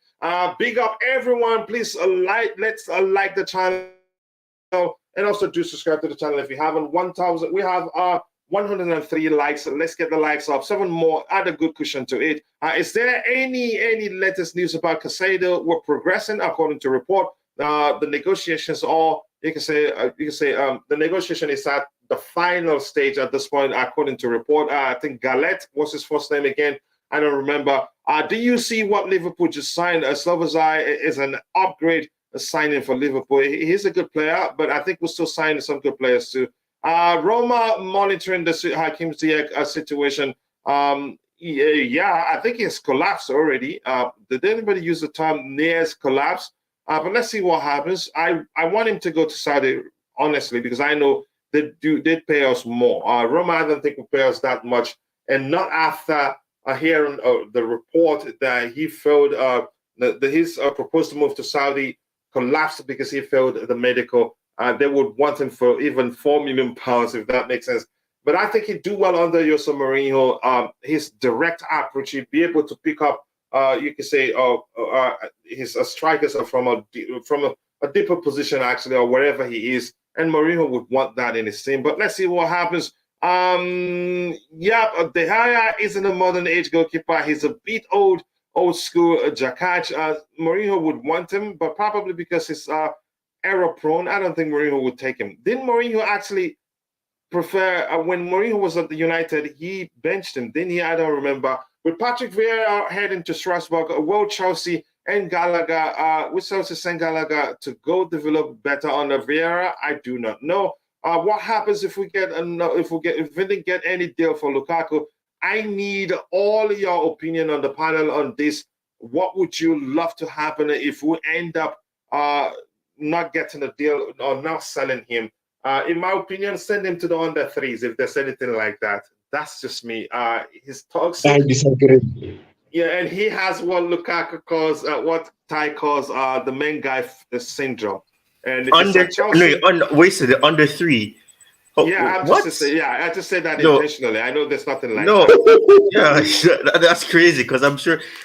Big up everyone. Please let's like the channel, and also do subscribe to the channel if you haven't. 1,000. We have 103 likes. Let's get the likes up. 7 more. Add a good cushion to it. Is there any latest news about Caicedo? We're progressing according to report. The negotiations, or you can say the negotiation is at the final stage at this point, according to report. I think Gallet was his first name again. I don't remember. Do you see what Liverpool just signed? Szoboszlai is an upgrade signing for Liverpool. He's a good player, but I think we're still signing some good players too. Roma monitoring the Hakim Ziyech situation. Yeah, I think it's collapsed already. Did anybody use the term near collapse? But let's see what happens. I want him to go to Saudi, honestly, because I know they pay us more. Roma, I don't think will pay us that much, and not after hearing the report that he failed. His proposed move to Saudi collapsed because he failed the medical. They would want him for even £4 million, if that makes sense. But I think he'd do well under Jose Mourinho. His direct approach, he'd be able to pick up. You could say his strikers are from a deeper position, actually, or wherever he is. And Mourinho would want that in his team. But let's see what happens. De Gea isn't a modern age goalkeeper. He's a bit old school. Jakach. Mourinho would want him, but probably because he's error prone, I don't think Mourinho would take him. Didn't Mourinho actually prefer, when Mourinho was at the United, he benched him, didn't he? I don't remember. With Patrick Vieira heading to Strasbourg, will Chelsea and Gallagher, with Chelsea and Gallagher to go develop better under Vieira? I do not know. What happens if we didn't get any deal for Lukaku? I need all your opinion on the panel on this. What would you love to happen if we end up not getting a deal or not selling him? In my opinion, send him to the under threes if there's anything like that. That's just me. He's toxic. I disagree. Yeah, and he has what Lukaku calls, what Ty calls the main guy syndrome. And under the under 3. Oh, yeah, I just said that intentionally. I know there's nothing like that. Yeah, that's crazy because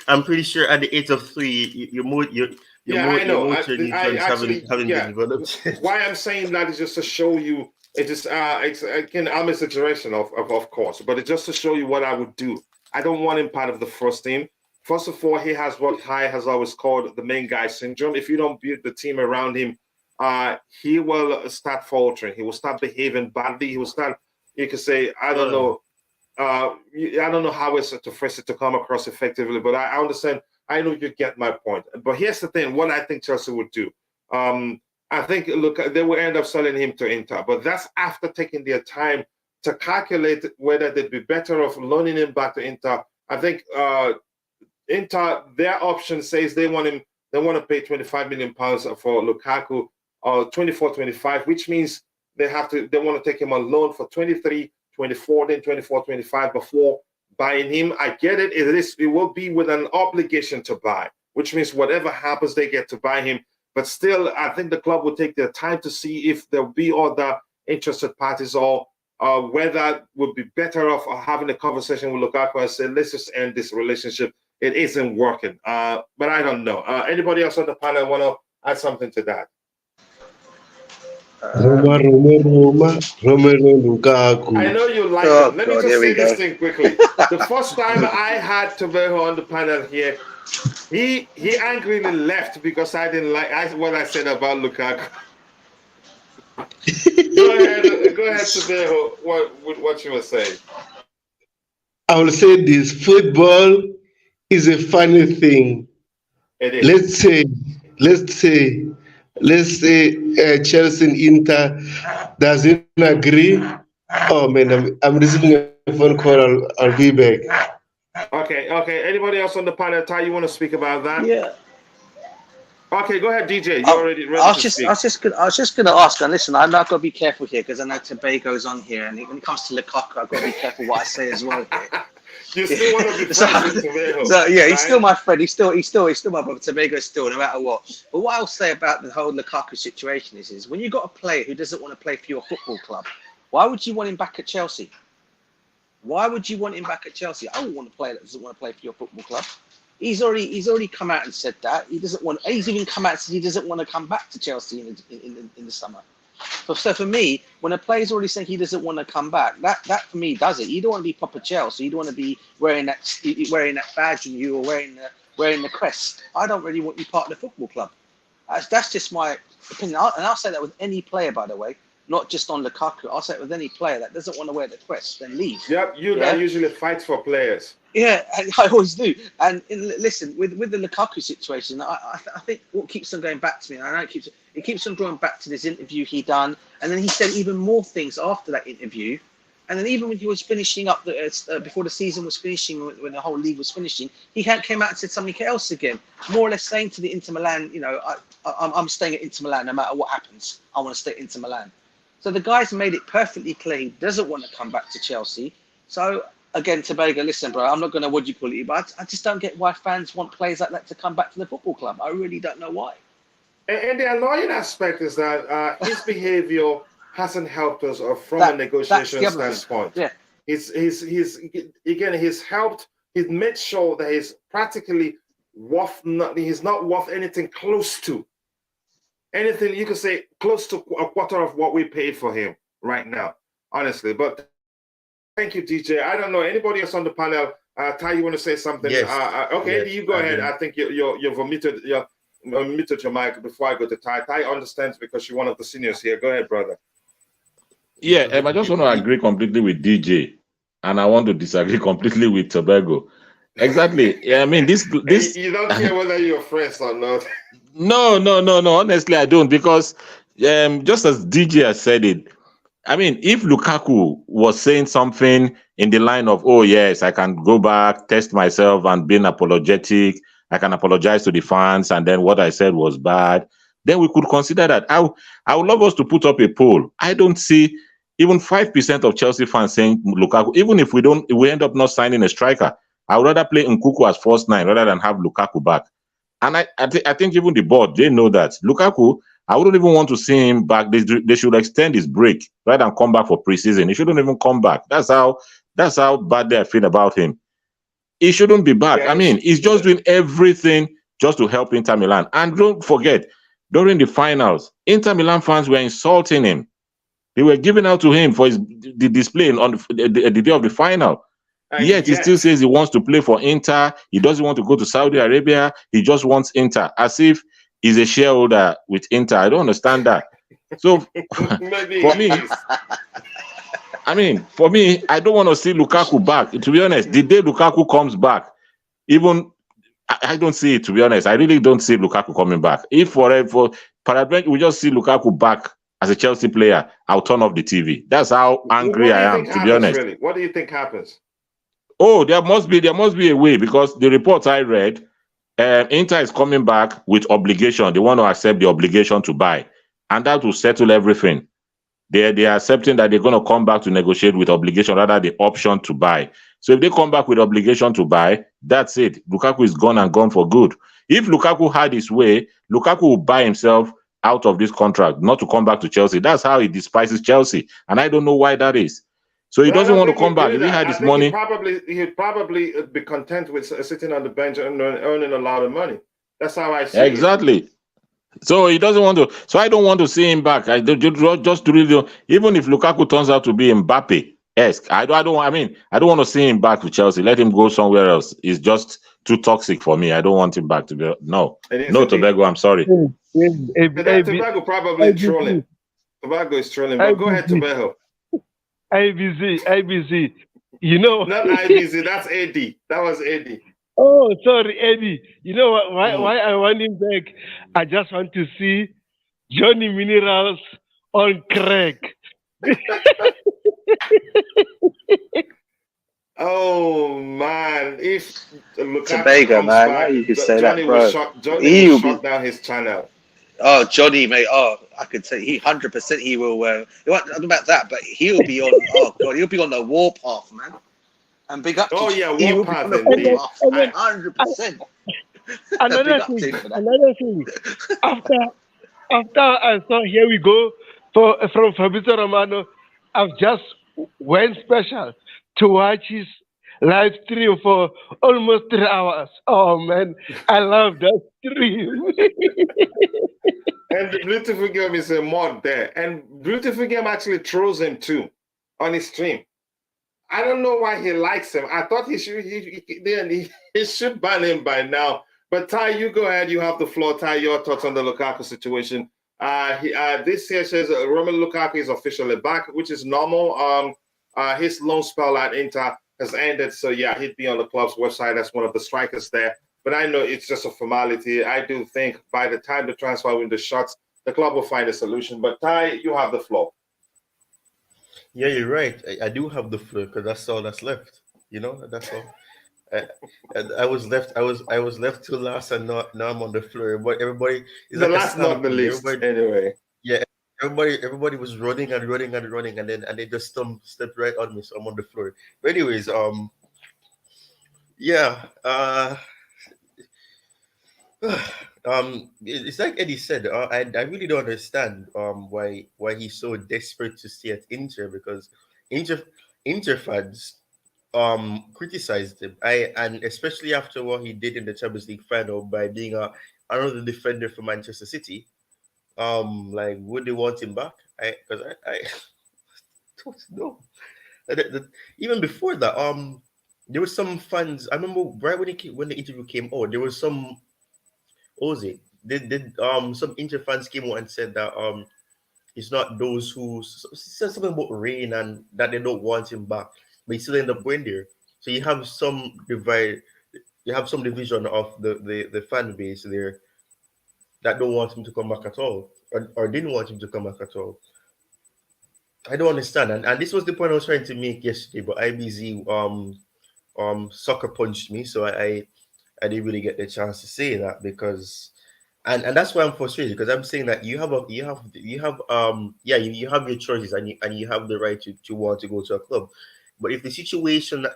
I'm pretty sure at the age of 3, your motor haven't been developed. Why I'm saying that is just to show you. I'm exaggeration of course, but it's just to show you what I would do. I don't want him part of the first team. First of all, he has what Kai has always called the main guy syndrome. If you don't build the team around him, he will start faltering. He will start behaving badly. He will start, you can say, I don't know how it's to phrase it to come across effectively, but I understand I know you get my point. But here's the thing: what I think Chelsea would do. I think they will end up selling him to Inter, but that's after taking their time to calculate whether they'd be better off loaning him back to Inter. I think Inter, their option says they want him. They want to pay £25 million for Lukaku, or 24-25, which means they want to take him on loan for 23, 24, then 24, 25 before buying him. I get it. It will be with an obligation to buy, which means whatever happens, they get to buy him. But still, I think the club will take their time to see if there'll be other interested parties, or whether it would be better off having a conversation with Lukaku and say, let's just end this relationship. It isn't working. But I don't know. Anybody else on the panel want to add something to that? Romelu Lukaku. I know you like it. Let me just say this thing quickly. The first time I had Tobeho on the panel here, he angrily left because I didn't like what I said about Lukaku. Go ahead, Tobeho. What you were saying? I will say this: football is a funny thing. It is. Let's say Chelsea and Inter doesn't agree. Oh man, I'm receiving a phone call. I'll be back. Okay. Anybody else on the panel? Ty, you want to speak about that? Yeah. Okay, go ahead, DJ. You're already ready to speak. I was just going to ask, and listen, I've got to be careful here because I know Tobago's on here, and when it comes to Lukaku, I've got to be careful what I say as well here. You still want to be friends with Tobago? So yeah, he's right? still my friend. He's still my brother. Tobago's still, no matter what. But what I'll say about the whole Lukaku situation is when you've got a player who doesn't want to play for your football club, why would you want him back at Chelsea? Why would you want him back at Chelsea? I wouldn't want a player that doesn't want to play for your football club. He's already come out and said that he doesn't want. He's even come out and said he doesn't want to come back to Chelsea in the summer. So for me, when a player's already saying he doesn't want to come back, that for me does it. You don't want to be proper Chelsea. You don't want to be wearing that badge on you or wearing the crest. I don't really want you part of the football club. That's just my opinion, and I'll say that with any player, by the way, not just on Lukaku. I'll say it with any player that doesn't want to wear the crest, then leave. Yep, that usually fights for players. Yeah, I always do. And listen, with the Lukaku situation, I think what keeps on going back to me, and I know it keeps on drawing back to this interview he done, and then he said even more things after that interview, and then even when he was finishing up before the season was finishing, when the whole league was finishing, he came out and said something else again, more or less saying to the Inter Milan, I'm staying at Inter Milan no matter what happens. I want to stay at Inter Milan. So the guy's made it perfectly clear he doesn't want to come back to Chelsea. So again, Tobago, listen, bro, I'm not going to but I just don't get why fans want players like that to come back to the football club. I really don't know why. And the annoying aspect is that his behavior hasn't helped us from a negotiation standpoint. Yeah. He's helped. He's made sure that he's practically he's not worth anything close to anything you could say close to a quarter of what we paid for him right now, honestly. But thank you, DJ. I don't know anybody else on the panel. Ty, you want to say something? Yes. Okay, yes, you go ahead. I think you've omitted your mic before I go to Ty. Ty understands because you're one of the seniors here. Go ahead, brother. Yeah, I just want to agree completely with DJ, and I want to disagree completely with Tobago. Exactly. Yeah, I mean this. You don't care whether you're friends or not. No. Honestly, I don't, because just as DJ has said it, I mean, if Lukaku was saying something in the line of, oh yes, I can go back, test myself and being apologetic, I can apologize to the fans, and then what I said was bad, then we could consider that. I would love us to put up a poll. I don't see even 5% of Chelsea fans saying Lukaku, even if we end up not signing a striker, I would rather play Nkunku as first 9 rather than have Lukaku back. And I think even the board, they know that. Lukaku, I wouldn't even want to see him back. They should extend his break rather than come back for preseason. He shouldn't even come back. That's how bad they feel about him. He shouldn't be back. I mean, he's just doing everything just to help Inter Milan. And don't forget, during the finals, Inter Milan fans were insulting him. They were giving out to him for the display on the day of the final. Yet he still says he wants to play for Inter. He doesn't want to go to Saudi Arabia. He just wants Inter, as if he's a shareholder with Inter. I don't understand that. So for me, I don't want to see Lukaku back. To be honest, the day Lukaku comes back, even I don't see it, to be honest. I really don't see Lukaku coming back. If for we just see Lukaku back as a Chelsea player, I'll turn off the TV. That's how angry I am, to be honest. Really? What do you think happens? Oh, there must be a way, because the reports I read, Inter is coming back with obligation. They want to accept the obligation to buy, and that will settle everything. They are accepting that they're going to come back to negotiate with obligation rather than the option to buy. So if they come back with obligation to buy, that's it. Lukaku is gone and gone for good. If Lukaku had his way, Lukaku will buy himself out of this contract, not to come back to Chelsea. That's how he despises Chelsea, and I don't know why that is. So he doesn't want to come back. If he had his money, he'd probably be content with sitting on the bench and earning a lot of money. That's how I see it. Exactly. So he doesn't want to. So I don't want to see him back. I just really, even if Lukaku turns out to be Mbappe-esque, I don't want to see him back with Chelsea. Let him go somewhere else. It's just too toxic for me. I don't want him back to be. No, Tobago. I'm sorry. Tobago probably trolling. Tobago is trolling. But go ahead, Tobago. IBZ. You know, not IBZ. That's AD. That was AD. Oh, sorry, Eddie. You know what? Why I want him back? I just want to see Johnny Minerals on crack. Oh man! If Tobago, man, how you could say Johnny that, bro? Johnny will shut down his channel. Oh, Johnny, mate. Oh, I could say he 100% he will. I don't know about that, but he'll be on. Oh God, he'll be on the warpath, man. And big up. Oh to yeah, he warpath. 100%. Another thing. After I saw Here We Go from Fabrizio Romano, I've just went special to watch his live stream for almost 3 hours. Oh man, I love that stream. And the Beautiful Game is a mod there. And Beautiful Game actually trolls him too on his stream. I don't know why he likes him. I thought he should ban him by now. But Ty, you go ahead. You have the floor. Ty, your thoughts on the Lukaku situation. This here says Romelu Lukaku is officially back, which is normal. His loan spell at Inter has ended. So yeah, he'd be on the club's website as one of the strikers there. But I know it's just a formality. I do think by the time the transfer window shuts, the club will find a solution. But Ty, you have the floor. Yeah, you're right. I do have the floor because that's all that's left. You know, that's all. I was left till last, and now I'm on the floor. But everybody is the last, not the least. Anyway, yeah, everybody was running, and they just stepped right on me, so I'm on the floor. But anyways, yeah, it's like Eddie said. I really don't understand why he's so desperate to stay at Inter, because Inter fans criticized him. And especially after what he did in the Champions League final by being another defender for Manchester City. Like, would they want him back? I don't know. Even before that, there were some fans. I remember right when the interview came out, there was some. What was it? Some Inter fans came out and said that it's not those who said something about Rain and that they don't want him back, but he still end up going there. So you have some division of the fan base there that don't want him to come back at all, or didn't want him to come back at all. I don't understand, and this was the point I was trying to make yesterday, but IBZ sucker punched me, so I didn't really get the chance to say that, because and that's why I'm frustrated, because I'm saying that you have your choices, and you have the right to want to go to a club. But if the situation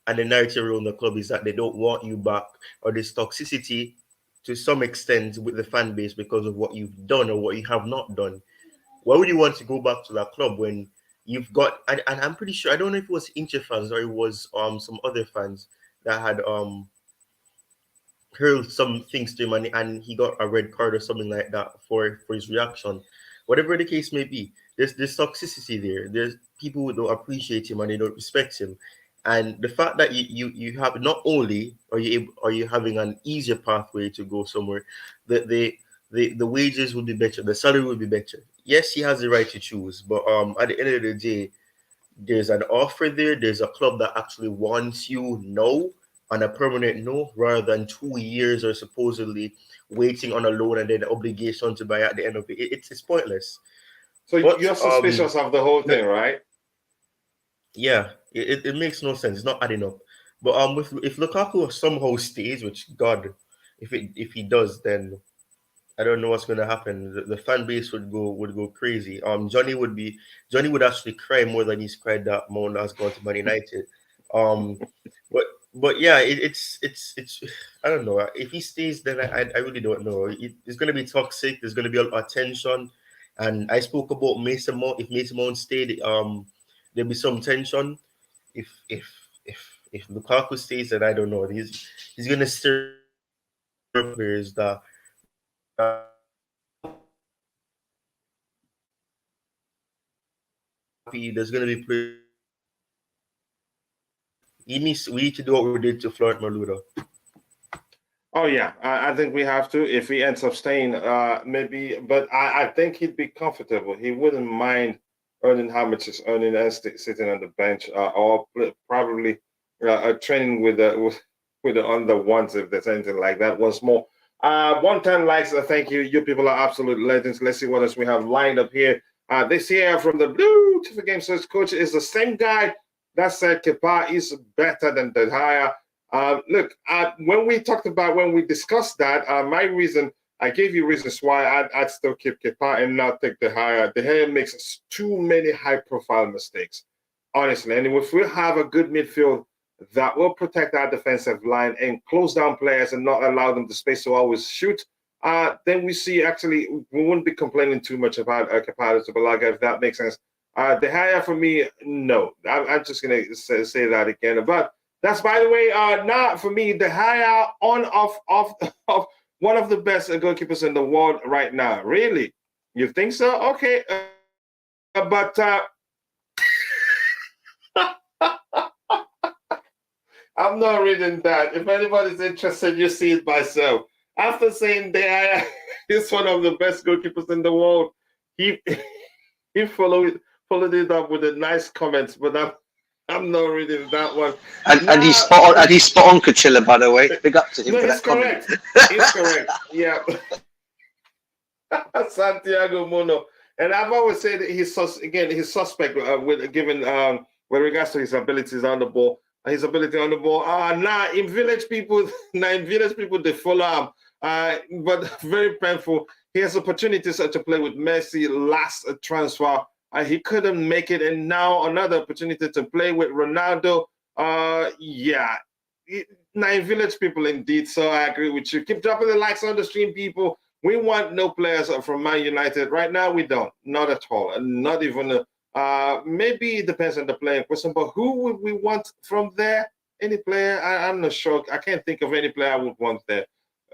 and the narrative around the club is that they don't want you back, or there's toxicity to some extent with the fan base because of what you've done or what you have not done, why would you want to go back to that club when you've got, and I'm pretty sure, I don't know if it was Inter fans or it was some other fans that had hurled some things to him, and he got a red card or something like that for his reaction. Whatever the case may be, there's toxicity there. There's people who don't appreciate him and they don't respect him. And the fact that you have, not only are you having an easier pathway to go somewhere, the wages will be better, the salary will be better. Yes, he has the right to choose, but at the end of the day, there's an offer there. There's a club that actually wants you now, on a permanent no, rather than 2 years or supposedly waiting on a loan and then the obligation to buy at the end of it. It's pointless. So But you're suspicious of the whole thing, right? yeah, it makes no sense. It's not adding up. But if Lukaku somehow stays, which God, if he does, then I don't know what's going to happen. The fan base would go crazy. Johnny would actually cry more than he's cried that Mount has gone to Man United. Um, but yeah, it's I don't know. If he stays, then I really don't know. It's going to be toxic. There's going to be a lot of tension. And I spoke about Mason Mount. If Mason Mount stayed, there'll be some tension. If Lukaku stays, then I don't know. He's going to stir players that there's going to be players. We need to do what we did to Florent Maluda. Oh yeah, I think we have to. If he ends up staying, maybe. But I think he'd be comfortable. He wouldn't mind earning how much he's earning and sitting on the bench, or probably training with the under ones if there's anything like that. Once more, 110 likes. Thank you. You people are absolute legends. Let's see what else we have lined up here. This here from the Blue FIFA Game Search coach is the same guy that said Kepa is better than De Gea. Look, when we discussed that, my reason, I gave you reasons why I'd still keep Kepa and not take De Gea. De Gea makes too many high-profile mistakes, honestly. And if we have a good midfield that will protect our defensive line and close down players and not allow them the space to always shoot, then we see actually we wouldn't be complaining too much about Kepa Arrizabalaga, if that makes sense. De Gea for me, no. I'm just gonna say that again. But that's, by the way, not for me. De Gea on off one of the best goalkeepers in the world right now. Really, you think so? Okay, but I'm not reading that. If anybody's interested, you see it myself. After saying De Gea is one of the best goalkeepers in the world, he followed it up with a nice comments, but I'm not reading that one. And he's spot on. And he's spot on, Kachilla, by the way. Big up to him for that comment. He's correct. Yeah. Santiago Muno. And I've always said that he's suspect with regards to his abilities on the ball. His ability on the ball. In village people, they follow him. But very painful. He has opportunities to play with Messi last transfer. He couldn't make it, and now another opportunity to play with Ronaldo. In village people indeed. So I agree with you. Keep dropping the likes on the stream, people. We want no players from Man United right now. We don't, not at all, and not even. Maybe it depends on the player question, but who would we want from there? Any player? I'm not sure. I can't think of any player I would want there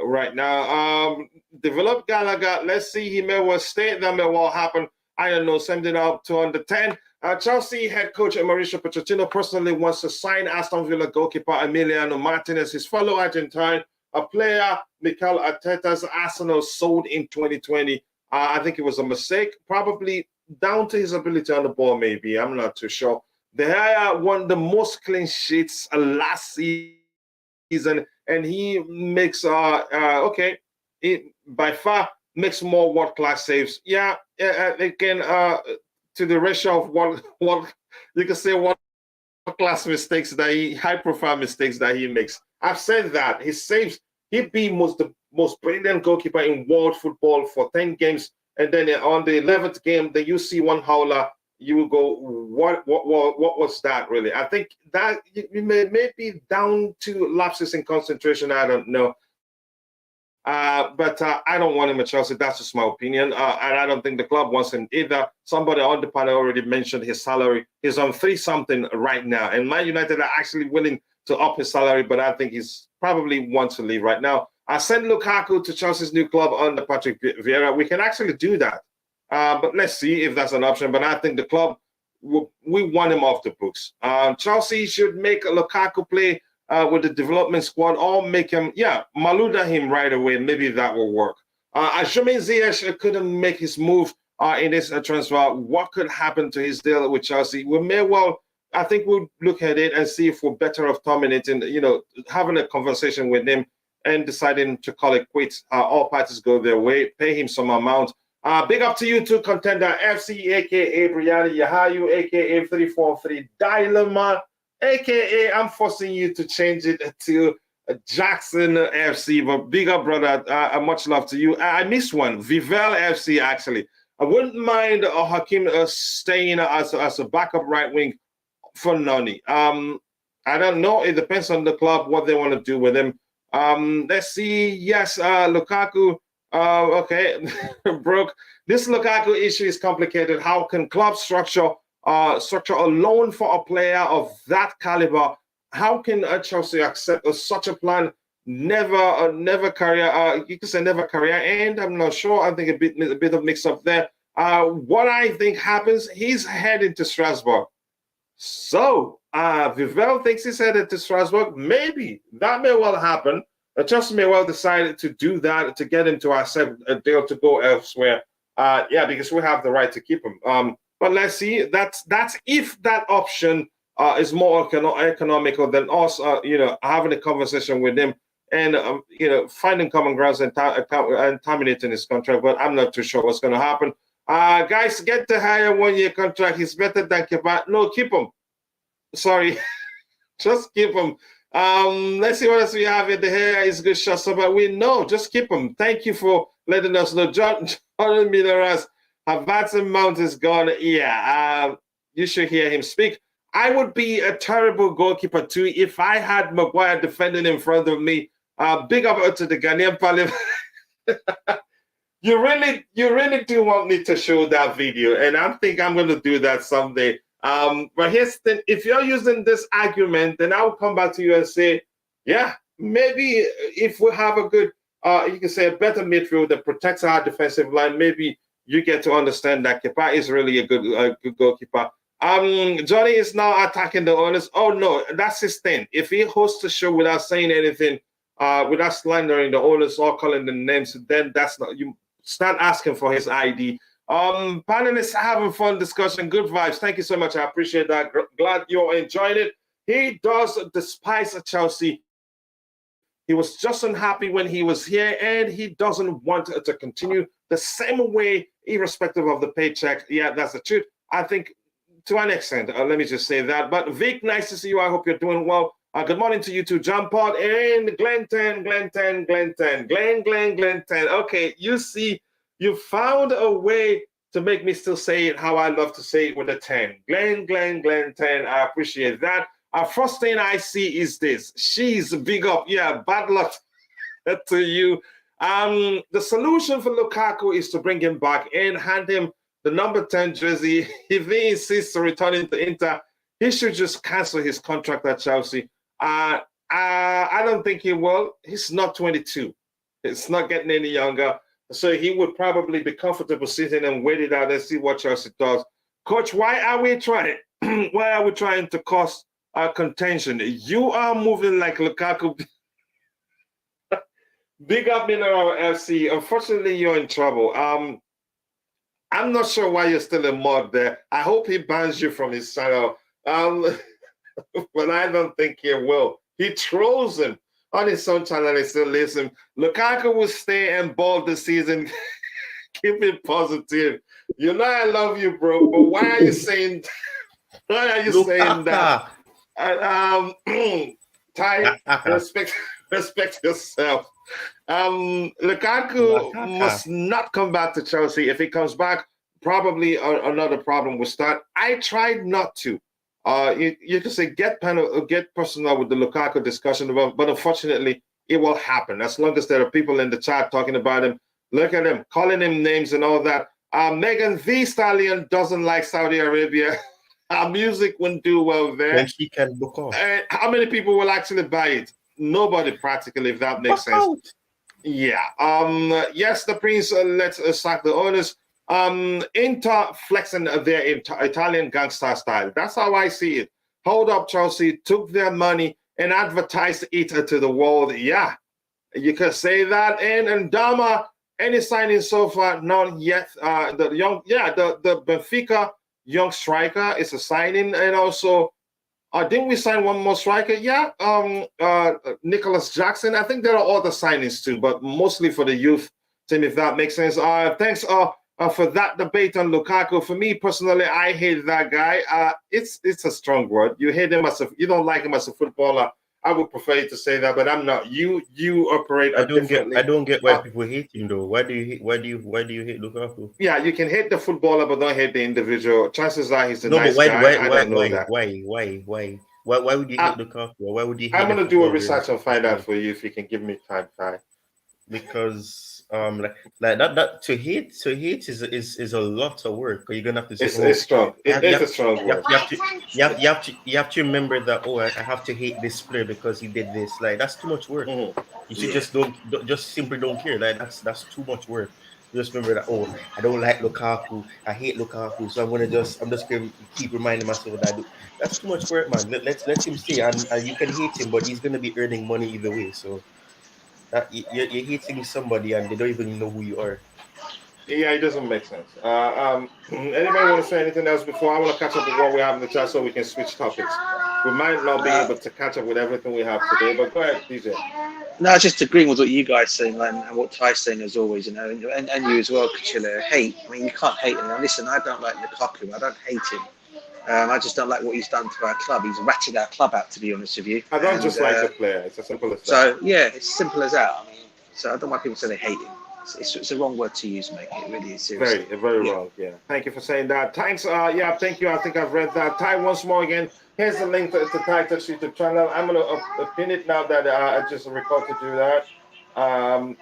right now. Develop Gallagher. Let's see. He may well stay. That may well happen. I don't know, something up to under 10. Chelsea head coach Mauricio Pochettino personally wants to sign Aston Villa goalkeeper Emiliano Martinez, his fellow Argentine, a player Mikel Arteta's Arsenal sold in 2020. I think it was a mistake, probably down to his ability on the ball, maybe. I'm not too sure. De Gea won the most clean sheets last season, and he makes, by far, makes more world-class saves. Again, to the ratio of what you can say world-class mistakes high-profile mistakes that he makes. I've said that his saves, he'd be the most brilliant goalkeeper in world football for 10 games, and then on the 11th game, then you see one howler, you will go, what was that really? I think that you may be down to lapses in concentration. I don't know. But I don't want him at Chelsea. That's just my opinion. And I don't think the club wants him either. Somebody on the panel already mentioned his salary. He's on 3-something right now. And Man United are actually willing to up his salary, but I think he's probably wants to leave right now. I sent Lukaku to Chelsea's new club under Patrick Vieira. We can actually do that. But let's see if that's an option. But I think the club, we want him off the books. Chelsea should make Lukaku play with the development squad, or make him, Maluda him right away. Maybe that will work. Hakim Ziyech couldn't make his move in this transfer. What could happen to his deal with Chelsea? We may well I think we'll look at it and see if we're better off terminating, having a conversation with him and deciding to call it quits. All parties go their way, pay him some amount. Big up to you too, Contender FC, aka Brianna Yahayu, aka 343 Dilemma, aka I'm forcing you to change it to Jackson FC. But big up, brother. Much love to you. I missed one. Vivel FC, actually. I wouldn't mind Hakim staying as a backup right wing for Noni. I don't know. It depends on the club, what they want to do with him. Let's see. Yes, Lukaku. Okay, broke. This Lukaku issue is complicated. How can club structure a loan for a player of that caliber? How can Chelsea accept such a plan? Never career. You can say never career end. I'm not sure. I think a bit of mix up there. What I think happens, he's heading to Strasbourg. So Vivel thinks he's headed to Strasbourg. Maybe that may well happen. Chelsea may well decide to do that to get him to accept a deal to go elsewhere. Because we have the right to keep him. But let's see. That's if that option is more economical than us, having a conversation with him and finding common grounds and terminating his contract. But I'm not too sure what's going to happen. Guys, get the higher 1-year contract. He's better than Kepa. No, keep him. Sorry, just keep him. Let's see what else we have in the hair. Is good shots, but we know. Just keep him. Thank you for letting us know. John Mineras, Havatson Mount is gone. Yeah, you should hear him speak. I would be a terrible goalkeeper too if I had Maguire defending in front of me. Big up to the Ghanaian Parliament. You really do want me to show that video, and I think I'm going to do that someday. But here's the thing: if you're using this argument, then I'll come back to you and say, yeah, maybe if we have a good, you can say a better midfield that protects our defensive line, maybe you get to understand that Kepa is really a good goalkeeper. Johnny is now attacking the owners. Oh no, that's his thing. If he hosts the show without saying anything, without slandering the owners or calling them names, then that's not you. Start asking for his ID. Panelists having fun discussion, good vibes. Thank you so much. I appreciate that. Glad you're enjoying it. He does despise Chelsea. He was just unhappy when he was here, and he doesn't want to continue the same way, irrespective of the paycheck. Yeah, that's the truth. I think to an extent. Let me just say that. But Vic, nice to see you. I hope you're doing well. Good morning to you too, John Paul and Glen 10. Okay, you see, you found a way to make me still say it how I love to say it with a 10. Glen 10. I appreciate that. First thing I see is this. She's big up. Yeah, bad luck to you. The solution for Lukaku is to bring him back and hand him the number 10 jersey. If he insists on returning to Inter, he should just cancel his contract at Chelsea. I don't think he will. He's not 22. It's not getting any younger. So he would probably be comfortable sitting and wait it out and see what Chelsea does. Coach, why are we trying? Why are we trying to cause contention? You are moving like Lukaku. Big up Mineral FC. Unfortunately, you're in trouble. I'm not sure why you're still in mod there. I hope he bans you from his channel. But I don't think he will. He trolls him on his own channel and still listen. Lukaku will stay and ball this season. Keep it positive. You know I love you, bro. But why are you saying? Why are you saying that? Ty, respect yourself. Lukaku must not come back to Chelsea. If he comes back, probably another problem will start. I tried not to. You can say get personal with the Lukaku discussion, but unfortunately, it will happen as long as there are people in the chat talking about him. Look at him, calling him names and all that. Megan the Stallion doesn't like Saudi Arabia. Our music wouldn't do well there. Then she can book off. How many people will actually buy it? Nobody, practically, if that makes sense. Out. Yeah. Yes, the Prince. Let's sack the owners. Inter flexing their Italian gangster style. That's how I see it. Hold up, Chelsea took their money and advertised it to the world. Yeah, you could say that. And Dama, any signing so far? Not yet. The Benfica young striker is a signing, and also Didn't we sign one more striker? Yeah, Nicholas Jackson. I think there are other signings too, but mostly for the youth team, if that makes sense. Thanks for that debate on Lukaku. For me personally, I hate that guy. It's a strong word. You hate him you don't like him as a footballer. I would prefer you to say that, but I'm not. You operate differently. I don't get why people hate him though. Why do you hate Lukaku? Yeah, you can hate the footballer, but don't hate the individual. Chances are he's a nice guy. I don't know that. Why would you hate Lukaku? Why would you hate I'm gonna do a research and find out for you if you can give me time. Because like that to hate is a lot of work. You're gonna have to say it's strong. It's a strong word. You have to remember that. Oh, I have to hate this player because he did this. Like that's too much work. Mm-hmm. You should just simply don't care. Like that's too much work. Just remember that. Oh, I don't like Lukaku. I hate Lukaku. So I'm just gonna keep reminding myself that that's too much work, man. Let him stay, and you can hate him, but he's gonna be earning money either way. So. You're hating somebody and they don't even know who you are. Yeah, it doesn't make sense. Anybody want to say anything else before I want to catch up with what we have in the chat so we can switch topics? We might not be able to catch up with everything we have today, but go ahead, DJ. No, just agreeing with what you guys saying and what Ty's saying as always, you know, and you as well, Kachilla. Hate. I mean, you can't hate him. Now, listen, I don't like Lukaku. I don't hate him. I just don't like what he's done to our club. He's ratted our club out, to be honest with you. I don't just like the player. It's as simple as that. So, yeah, it's simple as that. I mean, so I don't want people to say they hate him. It's a wrong word to use, mate. It really is, seriously. Very wrong, yeah. Thank you for saying that. Thanks, thank you. I think I've read that. Ty, once more again, here's the link to Ty's YouTube channel. I'm going to pin it now that I just recorded to do that. I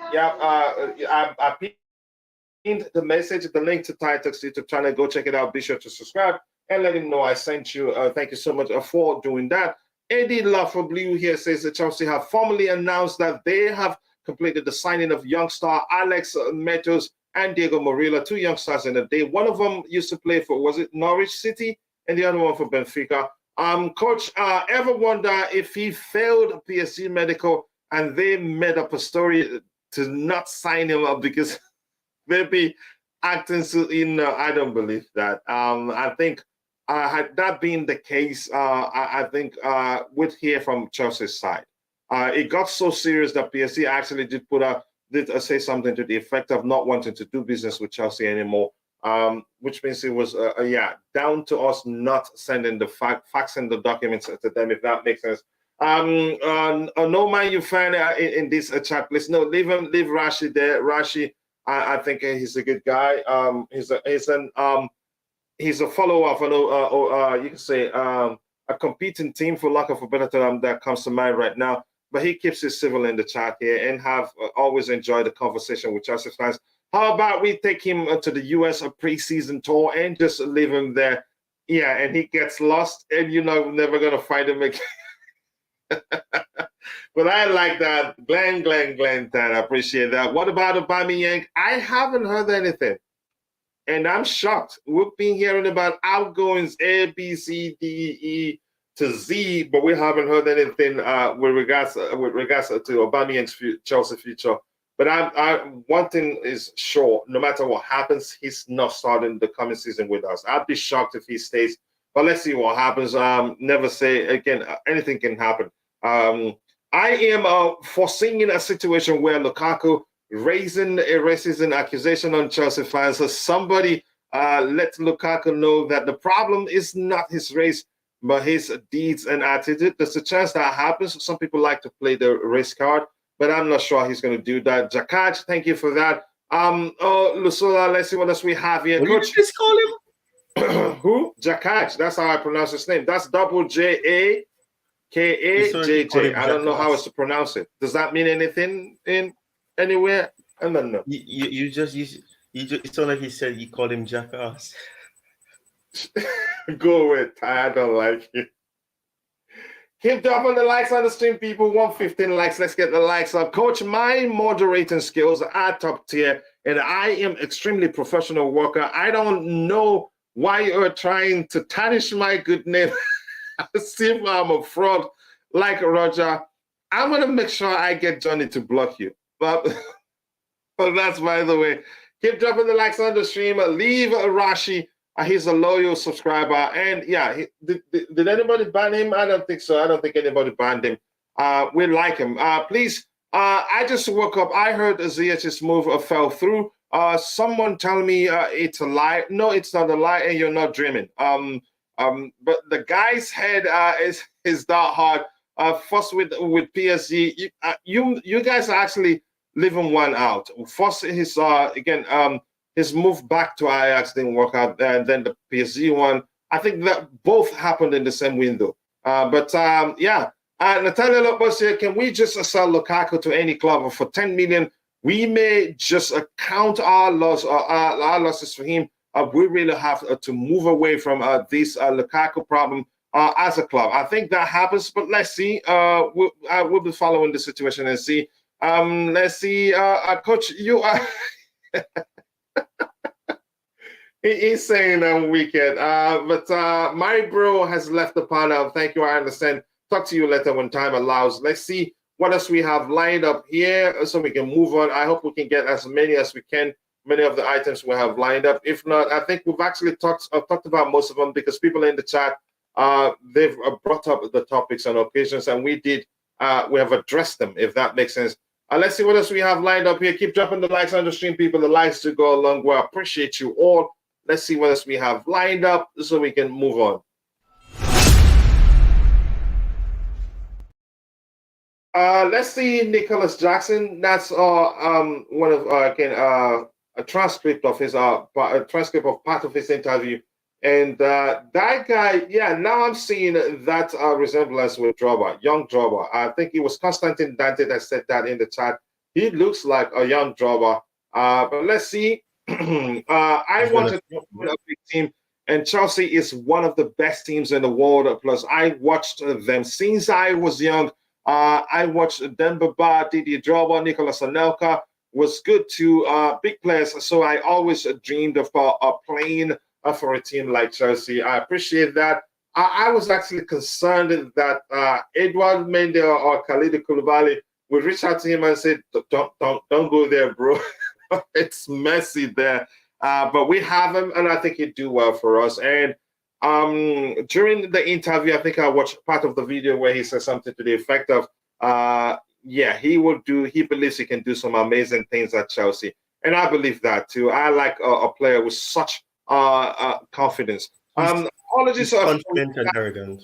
pinned the message, the link to Ty's YouTube channel. Go check it out. Be sure to subscribe. And let him know I sent you. Thank you so much for doing that. Eddie Love for Blue here says that Chelsea have formally announced that they have completed the signing of young star Alex Metos and Diego Morilla, 2 young stars in a day. One of them used to play for, was it Norwich City? And the other one for Benfica. Coach, ever wonder if he failed PSG medical and they made up a story to not sign him up because maybe acting so, I don't believe that. I think had that been the case, I think we'd hear from Chelsea's side. It got so serious that PSG actually did say something to the effect of not wanting to do business with Chelsea anymore, which means it was, down to us not sending the facts and the documents to them, if that makes sense. No Man U fan in this chat, please. No, leave Rashi there. Rashi, I think he's a good guy. He's a follower of you can say a competing team, for lack of a better term, that comes to mind right now. But he keeps it civil in the chat here and have always enjoyed the conversation with Chelsea fans. How about we take him to the US preseason tour and just leave him there? Yeah, and he gets lost and you're never going to find him again. But I like that. Glenn, I appreciate that. What about Aubameyang? I haven't heard anything. And I'm shocked. We've been hearing about outgoings A, B, C, D, E to Z, but we haven't heard anything with regards to Aubameyang's Chelsea future. But one thing is sure: no matter what happens, he's not starting the coming season with us. I'd be shocked if he stays. But let's see what happens. Never say again. Anything can happen. I am foreseeing a situation where Lukaku raising a racism accusation on Chelsea fans. So somebody let Lukaku know that the problem is not his race, but his deeds and attitude. There's a chance that happens. Some people like to play the race card, but I'm not sure he's going to do that. Jakaj, thank you for that. Lusola, let's see what else we have here. What did you just call him? Who? Jakaj. That's how I pronounce his name. That's double JAKAJJ. I don't know how else to pronounce it. Does that mean anything in anywhere? I don't know. You just it's not like he said you called him jackass. Go with I don't like it. Keep dropping the likes on the stream, people. 115 likes. Let's get the likes up. Coach, my moderating skills are top tier, and I am extremely professional worker. I don't know why you're trying to tarnish my good name. See if I'm a fraud like Roger. I'm gonna make sure I get Johnny to block you. But that's by the way. Keep dropping the likes on the stream. Leave Rashi He's a loyal subscriber, and yeah, did anybody ban him? I don't think so. I don't think anybody banned him. We like him. Please, I just woke up. I heard Ziyech's move fell through. Someone tell me it's a lie. No, it's not a lie, and you're not dreaming. But the guy's head is that hard. First with PSG, you guys are actually leaving one out. First, his his move back to Ajax didn't work out, and then the PSG one. I think that both happened in the same window. Yeah. Natalia Lopez here, can we just sell Lukaku to any club for 10 million? We may just count our losses for him. We really have to move away from this Lukaku problem as a club. I think that happens, but let's see. We'll be following the situation and see. Let's see, Coach, you are. He's saying I'm wicked. But my bro has left the panel. Thank you. I understand. Talk to you later when time allows. Let's see what else we have lined up here so we can move on. I hope we can get as many as we can, many of the items we have lined up. If not, I think we've actually talked about most of them because people in the chat, they've brought up the topics on occasions, and we have addressed them, if that makes sense. Let's see what else we have lined up here. Keep dropping the likes on the stream, people. The likes to go a long way. I appreciate you all. Let's see what else we have lined up so we can move on. Let's see Nicholas Jackson. That's one of a transcript of his transcript of part of his interview, and that guy. Yeah, now I'm seeing that resemblance with Drogba, young Drogba. I think it was Constantine Dante that said that in the chat. He looks like a young Drogba. But let's see. I wanted to win a big team, and Chelsea is one of the best teams in the world. Plus, I watched them since I was young. I watched Dembaba, Didier Drogba, Nicolas Anelka was good to big players. So I always dreamed of playing for a team like Chelsea. I appreciate that. I was actually concerned that Edouard Mendy or Khalid Koulibaly would reach out to him and say, "Don't go there, bro." It's messy there. But we have him, and I think he'd do well for us. And during the interview, I think I watched part of the video where he said something to the effect of, yeah, he believes he can do some amazing things at Chelsea. And I believe that too. I like a player with such confidence. Apologies, confident and arrogant.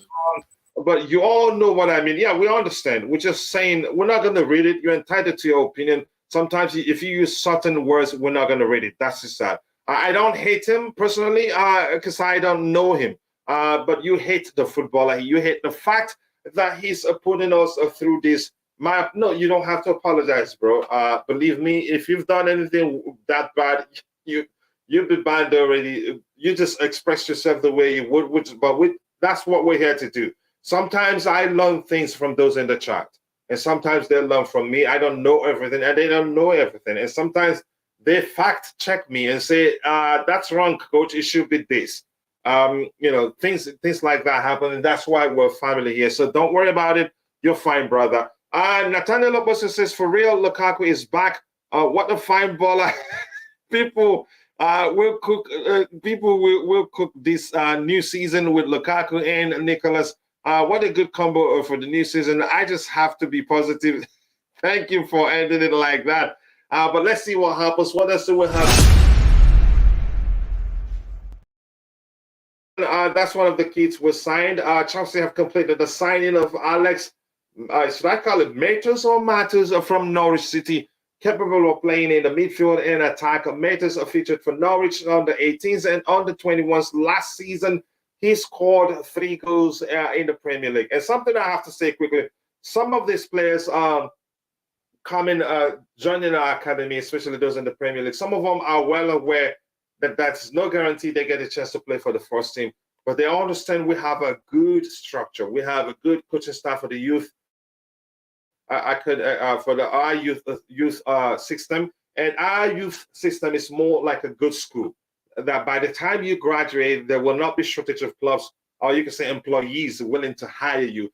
But you all know what I mean. Yeah, we understand. We're just saying we're not going to read it. You're entitled to your opinion. Sometimes if you use certain words, we're not going to read it. That's just that. I don't hate him personally because I don't know him. But you hate the footballer. You hate the fact that he's putting us through this. No, you don't have to apologize, bro. Believe me, if you've done anything that bad, you've been banned already. You just express yourself the way you would. That's what we're here to do. Sometimes I learn things from those in the chat, and sometimes they learn from me. I don't know everything, and they don't know everything. And sometimes they fact check me and say, "That's wrong, coach. It should be this." Things like that happen, and that's why we're family here. So don't worry about it. You're fine, brother. Nathaniel Lopez says, "For real, Lukaku is back. What a fine baller." People will cook. People will cook this new season with Lukaku and Nicholas. What a good combo for the new season. I just have to be positive. Thank you for ending it like that. But let's see what happens. What else do we have? That's one of the kids was signed. Chelsea have completed the signing of Alex, should I call it Matos or Matos from Norwich City, capable of playing in the midfield and attack. Matos featured for Norwich on the 18s and on the 21s last season. He scored 3 goals in the Premier League. And something I have to say quickly, some of these players joining our academy, especially those in the Premier League, some of them are well aware that that's no guarantee they get a chance to play for the first team. But they understand we have a good structure. We have a good coaching staff for the youth. Our youth system. And our youth system is more like a good school. That by the time you graduate, there will not be shortage of clubs, or you can say employees willing to hire you.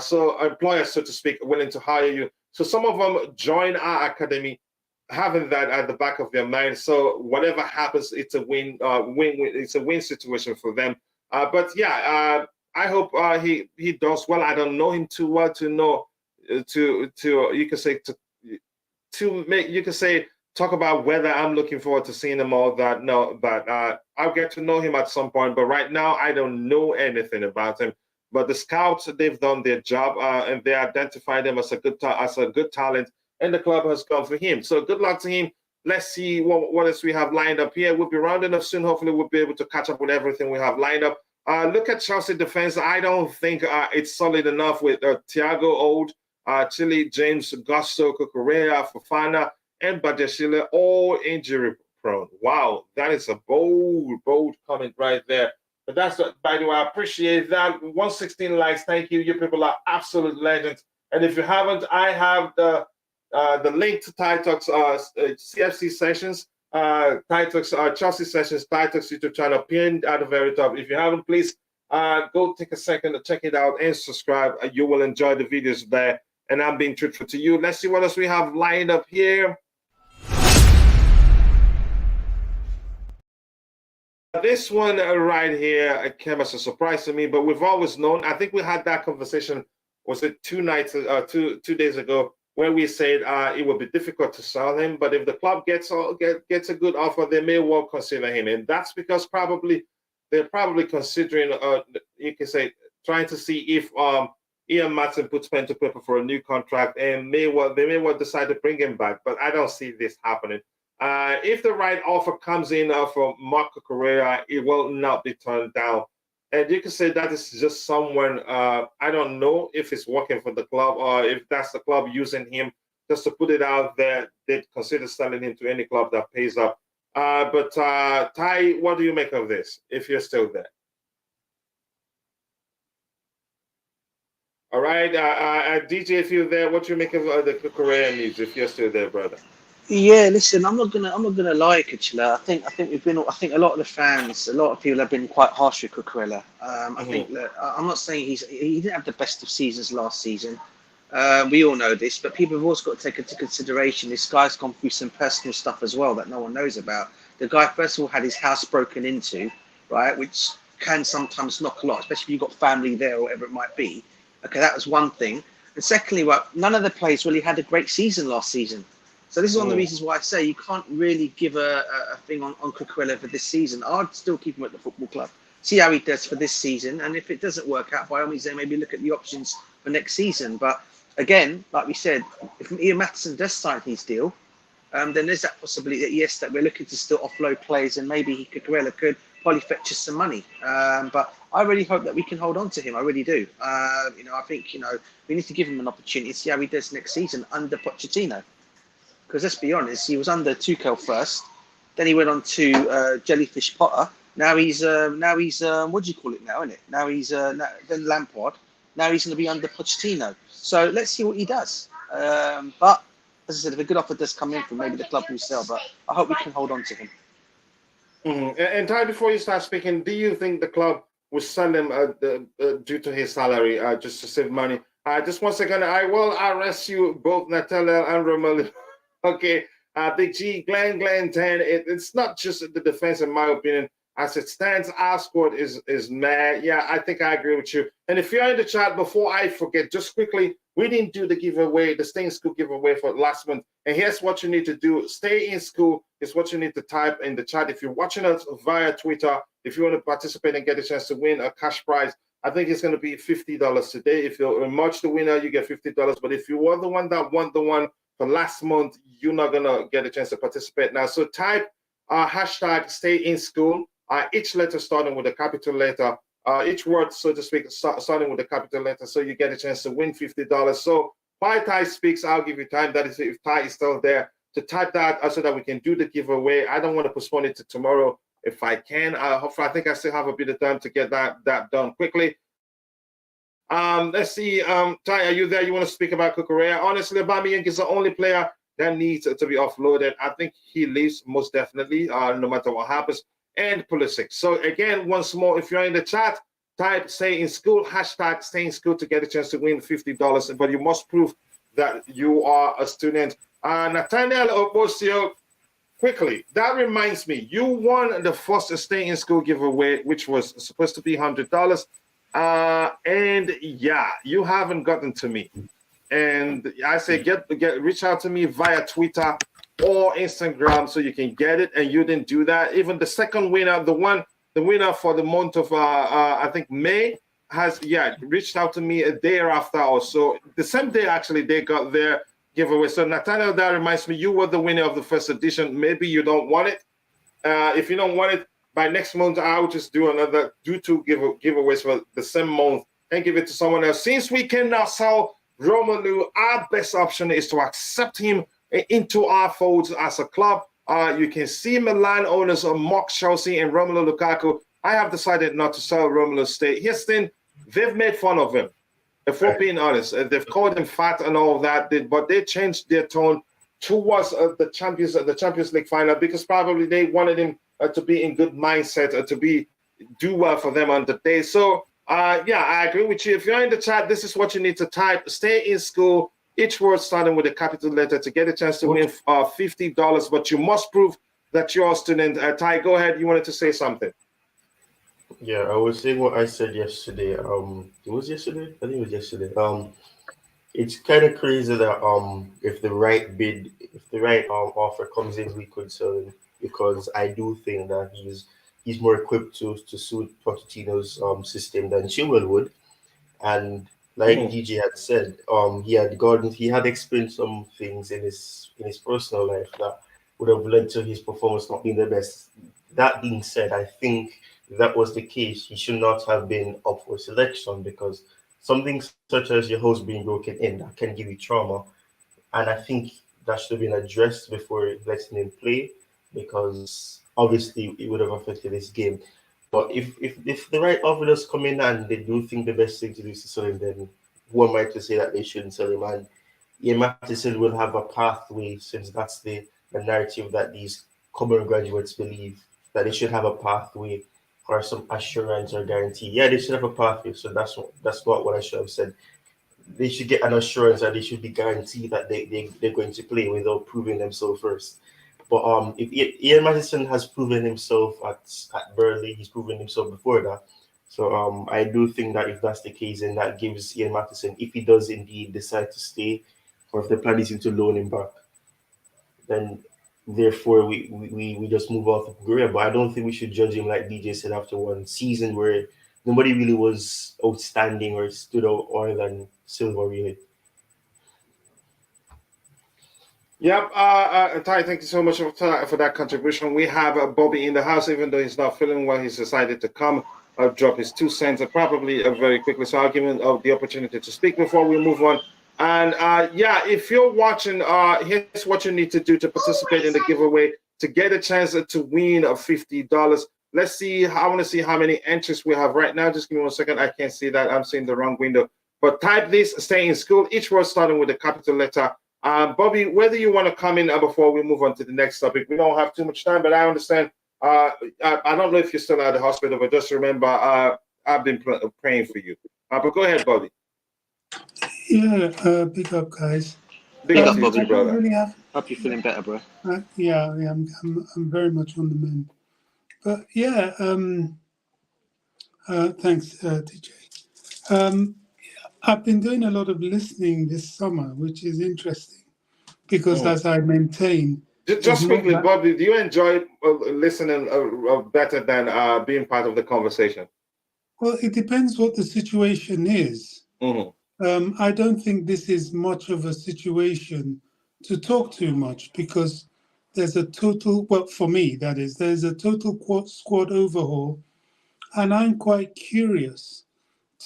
So employers, so to speak, willing to hire you. So some of them join our academy having that at the back of their mind. So whatever happens, it's a win. It's a win situation for them. But yeah, I hope he does well. I don't know him too well to know to you can say to make you can say talk about whether I'm looking forward to seeing him or that. No, but I'll get to know him at some point. But right now, I don't know anything about him. But the scouts, they've done their job and they identified him as a good talent, and the club has gone for him. So good luck to him. Let's see what else we have lined up here. We'll be rounding up soon. Hopefully, we'll be able to catch up with everything we have lined up. Look at Chelsea defense. I don't think it's solid enough with Thiago Old, Chile, James, Gusto, Cucurella, Fofana, and Badiashile, all injury prone. Wow, that is a bold comment right there. But that's, by the way, I appreciate that. 116 likes. Thank you. You people are absolute legends. And if you haven't, I have the link to Tytalks CFC sessions, Tytalks Chelsea sessions, Tytalks YouTube channel pinned at the very top. If you haven't, please go take a second to check it out and subscribe. You will enjoy the videos there. And I'm being truthful to you. Let's see what else we have lined up here. This one right here came as a surprise to me, but we've always known. I think we had that conversation. Was it 2 days ago, where we said it would be difficult to sell him, but if the club gets a good offer, they may well consider him, and that's because they're probably considering. You can say trying to see if Ian Matson puts pen to paper for a new contract, and they may well decide to bring him back. But I don't see this happening. If the right offer comes in from Marc Cucurella, it will not be turned down. And you can say that is just someone, I don't know if it's working for the club or if that's the club using him just to put it out there. They'd consider selling him to any club that pays up. But Ty, what do you make of this, if you're still there? All right, DJ, if you're there, what do you make of the Cucurella news, if you're still there, brother? Yeah, listen, I'm not gonna lie, Kachila. I think a lot of the fans, a lot of people have been quite harsh with Cucurella. I think that I'm not saying he didn't have the best of seasons last season. We all know this, but people have also got to take into consideration this guy's gone through some personal stuff as well that no one knows about. The guy, first of all, had his house broken into, right, which can sometimes knock a lot, especially if you've got family there or whatever it might be. Okay, that was one thing. And secondly, well, none of the players really had a great season last season. So this is one of the reasons why I say you can't really give a thing on Cucurella for this season. I'd still keep him at the football club, see how he does for this season, and if it doesn't work out, by all means, then maybe look at the options for next season. But again, like we said, if Ian Matheson does sign his deal, then there's that possibility that yes, that we're looking to still offload players, and maybe Cucurella could probably fetch us some money. But I really hope that we can hold on to him. I really do. I think we need to give him an opportunity to see how he does next season under Pochettino. Because let's be honest, he was under Tuchel first, then he went on to Jellyfish Potter. Now he's what do you call it now, isn't it? Now he's then Lampard. Now he's going to be under Pochettino. So let's see what he does. But as I said, if a good offer does come in from maybe the club will sell, but I hope we can hold on to him. And Ty, before you start speaking, do you think the club will sell him due to his salary just to save money? Just 1 second, I will arrest you both, Natalia and Romelu. Okay, Big G, Glenn 10. It's not just the defense, in my opinion. As it stands, our squad is mad. Yeah, I think I agree with you. And if you're in the chat, before I forget, just quickly, we didn't do the giveaway, the Stay in School giveaway for last month. And here's what you need to do. Stay in school is what you need to type in the chat. If you're watching us via Twitter, if you want to participate and get a chance to win a cash prize, I think it's going to be $50 today. If you merge the winner, you get $50. But if you were the one that won the one for last month, you're not going to get a chance to participate now. So type hashtag stay in school. Each letter starting with a capital letter. Each word, so to speak, starting with a capital letter. So you get a chance to win $50. So while Ty speaks, I'll give you time. That is if Ty is still there to type that so that we can do the giveaway. I don't want to postpone it to tomorrow if I can. Hopefully, I think I still have a bit of time to get that done quickly. Let's see. Ty, are you there? You want to speak about Cucurella? Honestly, Aubameyang is the only player that needs to be offloaded. I think he leaves most definitely, no matter what happens. And Pulisic. So again, once more, if you're in the chat, type stay in school, hashtag stay in school to get a chance to win $50. But you must prove that you are a student Nathaniel Obosio, quickly, that reminds me, you won the first Stay in School giveaway, which was supposed to be $100. And yeah, you haven't gotten to me. And I say, reach out to me via Twitter or Instagram so you can get it. And you didn't do that. Even the second winner, the winner for the month of, I think May, has reached out to me a day after or so. The same day, actually, they got their giveaway. So Nathaniel, that reminds me, you were the winner of the first edition. Maybe you don't want it. If you don't want it, by next month, I'll just do two giveaways for the same month and give it to someone else. Since we can now sell Romelu, our best option is to accept him into our fold as a club. You can see Milan owners mock Chelsea and Romelu Lukaku. I have decided not to sell Romelu. Here's the thing. They've made fun of him. If we're being honest, they've called him fat and all of that, but they changed their tone towards the Champions League final because probably they wanted him to be in good mindset, to do well for them on the day. So, I agree with you. If you're in the chat, this is what you need to type. Stay in school. Each word starting with a capital letter to get a chance to win $50, but you must prove that you're a student. Ty, go ahead. You wanted to say something. Yeah, I was saying what I said yesterday. It was yesterday? I think it was yesterday. It's kind of crazy that if the right offer comes in, we could sell him, because I do think that he's more equipped to suit Pochettino's system than Chilwell would. And like DJ had said, he had experienced some things in his personal life that would have led to his performance not being the best. That being said, I think if that was the case, he should not have been up for selection, because something such as your host being broken in, that can give you trauma. And I think that should have been addressed before letting him play, because obviously it would have affected his game. But if the right offer does come in and they do think the best thing to do is to sell him, then who am I to say that they shouldn't sell him? And Ian Matheson will have a pathway, since that's the narrative that these Colwill graduates believe, that they should have a pathway or some assurance or guarantee. Yeah, they should have a pathway. So that's not what I should have said. They should get an assurance that they should be guaranteed that they're going to play without proving themselves first. But if Ian Matheson has proven himself at Burnley, he's proven himself before that. So I do think that if that's the case, then that gives Ian Matheson, if he does indeed decide to stay, or if the plan is to loan him back, then therefore we just move off of Guerrero. But I don't think we should judge him like DJ said after one season where nobody really was outstanding or stood out other than Silva really. Yep, Ty, thank you so much for that contribution. We have Bobby in the house, even though he's not feeling well. He's decided to come drop his 2 cents, probably very quickly. So I'll give him the opportunity to speak before we move on. And if you're watching, here's what you need to do to participate in the giveaway to get a chance to win $50. Let's see. I want to see how many entries we have right now. Just give me 1 second. I can't see that. I'm seeing the wrong window. But type this, stay in school. Each word starting with a capital letter. Bobby, whether you want to come in before we move on to the next topic, we don't have too much time, but I understand. I don't know if you're still at the hospital, but just remember, I've been praying for you. But go ahead, Bobby. Yeah, big up, guys. Big up, Bobby, brother. Really hope you're feeling better, bro. I'm very much on the mend. But thanks, DJ. I've been doing a lot of listening this summer, which is interesting, because as I maintain... Just quickly, Bobby, do you enjoy listening better than being part of the conversation? Well, it depends what the situation is. Mm-hmm. I don't think this is much of a situation to talk too much, because there's a total, well, for me, that is, there's a total squad overhaul, and I'm quite curious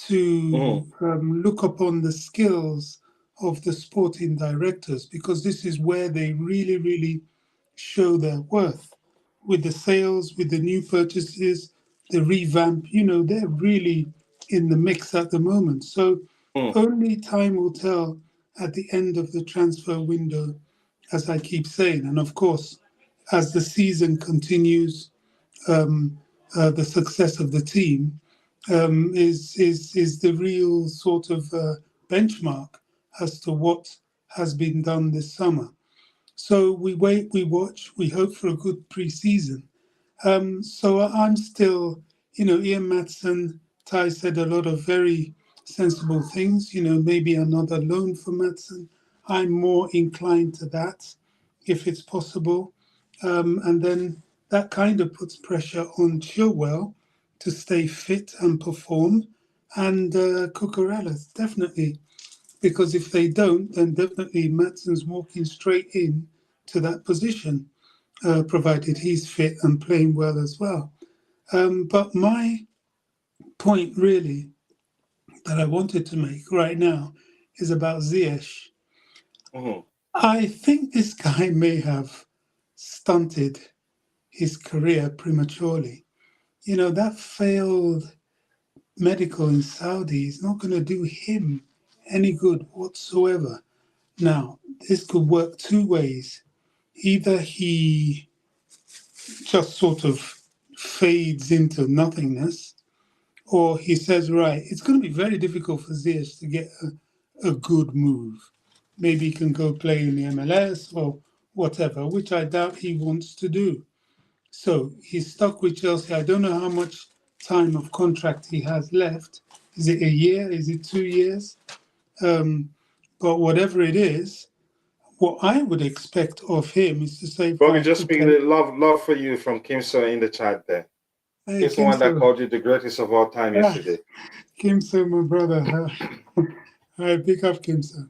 to look upon the skills of the sporting directors, because this is where they really, really show their worth with the sales, with the new purchases, the revamp. They're really in the mix at the moment. So only time will tell at the end of the transfer window, as I keep saying. And of course, as the season continues, the success of the team is the real sort of benchmark as to what has been done this summer. So we wait, we watch, we hope for a good pre-season. So I'm still, Ian Maatsen, Ty said a lot of very sensible things, maybe another loan for Maatsen. I'm more inclined to that, if it's possible. And then that kind of puts pressure on Chilwell to stay fit and perform, and Cucurella, definitely. Because if they don't, then definitely Maatsen's walking straight in to that position, provided he's fit and playing well as well. But my point really that I wanted to make right now is about Ziyech. Mm-hmm. I think this guy may have stunted his career prematurely. That failed medical in Saudi is not going to do him any good whatsoever. Now, this could work two ways. Either he just sort of fades into nothingness, or he says, right, it's going to be very difficult for Ziyech to get a good move. Maybe he can go play in the MLS or whatever, which I doubt he wants to do. So he's stuck with Chelsea. I don't know how much time of contract he has left. Is it a year? Is it 2 years? But whatever it is, what I would expect of him is to say, Bobby, just speaking of love for you from Kimso in the chat there. Hey, He's the one that called you the greatest of all time yesterday. Kimso, my brother. I pick up Kimso.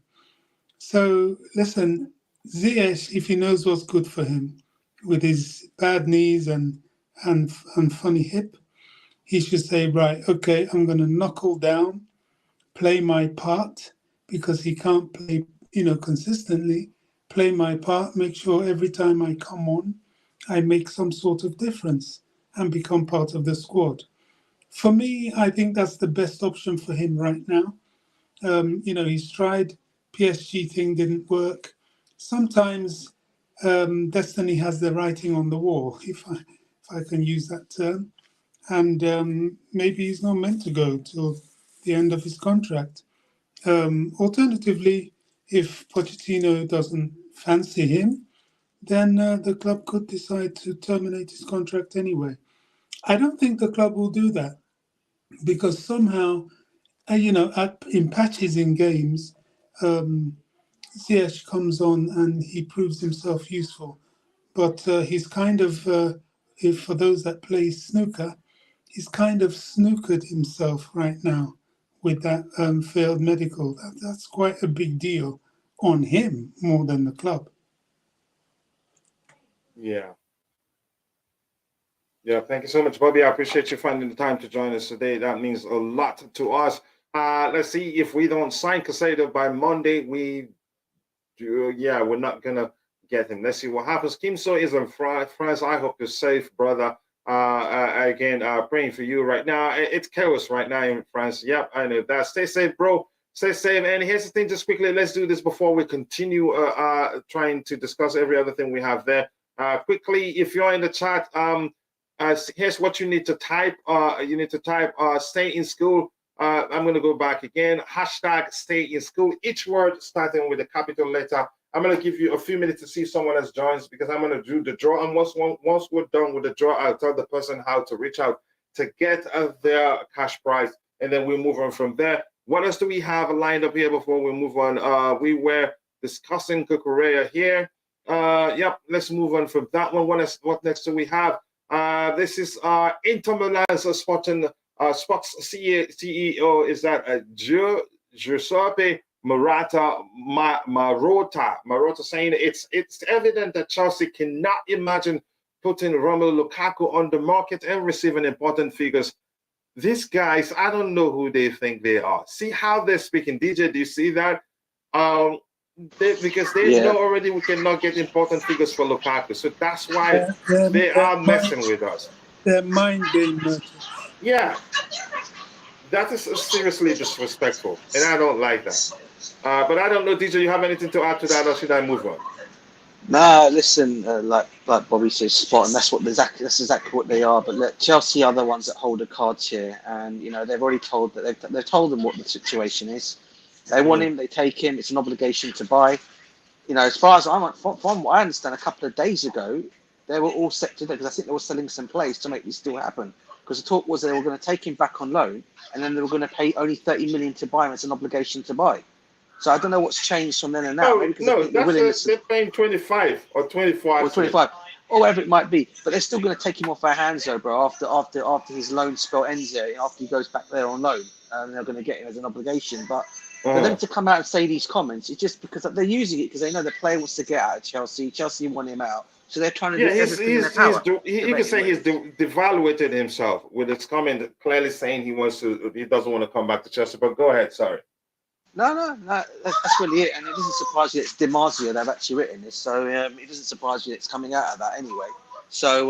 So listen, Ziyech, if he knows what's good for him, with his bad knees and funny hip, he should say, right, okay, I'm going to knuckle down, play my part, because he can't play, consistently. Play my part, make sure every time I come on, I make some sort of difference and become part of the squad. For me, I think that's the best option for him right now. He's tried PSG thing, didn't work. Sometimes destiny has the writing on the wall, if I can use that term. And maybe he's not meant to go till the end of his contract. Alternatively, if Pochettino doesn't fancy him, then the club could decide to terminate his contract anyway. I don't think the club will do that, because somehow, in patches in games, Ziyech comes on and he proves himself useful. But he's kind of, for those that play snooker, he's kind of snookered himself right now with that failed medical. That's quite a big deal on him more than the club. Yeah. Yeah, thank you so much, Bobby. I appreciate you finding the time to join us today. That means a lot to us. Let's see, if we don't sign Caicedo by Monday, we're not going to get him. Let's see what happens. Kimso is in France. I hope you're safe, brother. Again, praying for you right now. It's chaos right now in France. Yep, I know that. Stay safe, bro. Stay safe. And here's the thing, just quickly, let's do this before we continue trying to discuss every other thing we have there. Quickly, if you're in the chat, here's what you need to type. You need to type stay in school. I'm going to go back again. Hashtag stay in school. Each word starting with a capital letter. I'm going to give you a few minutes to see if someone else joins, because I'm going to do the draw. And once we're done with the draw, I'll tell the person how to reach out to get their cash prize. And then we'll move on from there. What else do we have lined up here before we move on? We were discussing Cucurella here. Yep, let's move on from that one. What next do we have? This is Inter Milan's sports CEO is that Giuseppe Marotta saying it's evident that Chelsea cannot imagine putting Romelu Lukaku on the market and receiving important figures. These guys, I don't know who they think they are. See how they're speaking. DJ, do you see that? Because they know already we cannot get important figures for Lukaku. So that's why they are messing with us. Their mind being nurtured. Yeah. That is seriously disrespectful. And I don't like that. But I don't know, DJ, you have anything to add to that, or should I move on? Nah, listen, like Bobby says, spot on. That's exactly what they are. But Chelsea are the ones that hold the cards here, and they've already told they've told them what the situation is. They want him, they take him. It's an obligation to buy. as far as from what I understand, a couple of days ago, they were all set to do, because I think they were selling some players to make this still happen. Because the talk was they were going to take him back on loan, and then they were going to pay only 30 million to buy him as an obligation to buy. So I don't know what's changed from then and now. They're paying 25 or 24 or 25, or whatever it might be. But they're still going to take him off our hands, though, bro. After his loan spell ends there, after he goes back there on loan, they're going to get him as an obligation. But for them to come out and say these comments, it's just because they're using it because they know the player wants to get out of Chelsea. Chelsea want him out, so they're trying to do everything in their power. You can say he's devaluated himself with his comment clearly saying he doesn't want to come back to Chelsea. But go ahead, sorry. No, that's really it. And it doesn't surprise you that it's DiMarzio they've actually written this. So it doesn't surprise you that it's coming out of that anyway. So,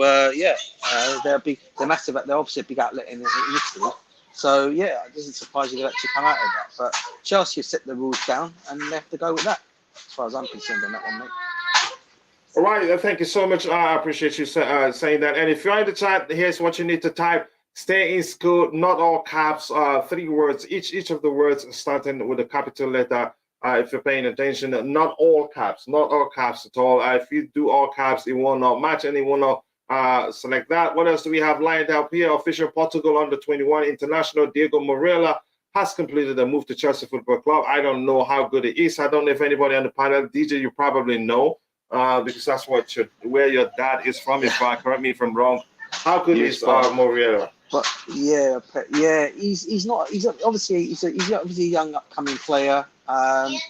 they're massive. They're obviously a big outlet in Italy. So, it doesn't surprise you they've actually come out of that. But Chelsea have set the rules down and they have to go with that, as far as I'm concerned on that one, mate. All right, thank you so much. I appreciate you saying that. And if you're in the chat, here's what you need to type. Stay in school, not all caps, 3 words, each of the words starting with a capital letter. If you're paying attention, not all caps at all. If you do all caps, it will not match and it will not select that. What else do we have lined up here? Official Portugal under-21 international Diego Moreira has completed a move to Chelsea Football Club. I don't know how good it is. I don't know if anybody on the panel, DJ, you probably know, because that's where your dad is from. Correct me if I'm wrong. How good is Moreira? But he's obviously a young upcoming player.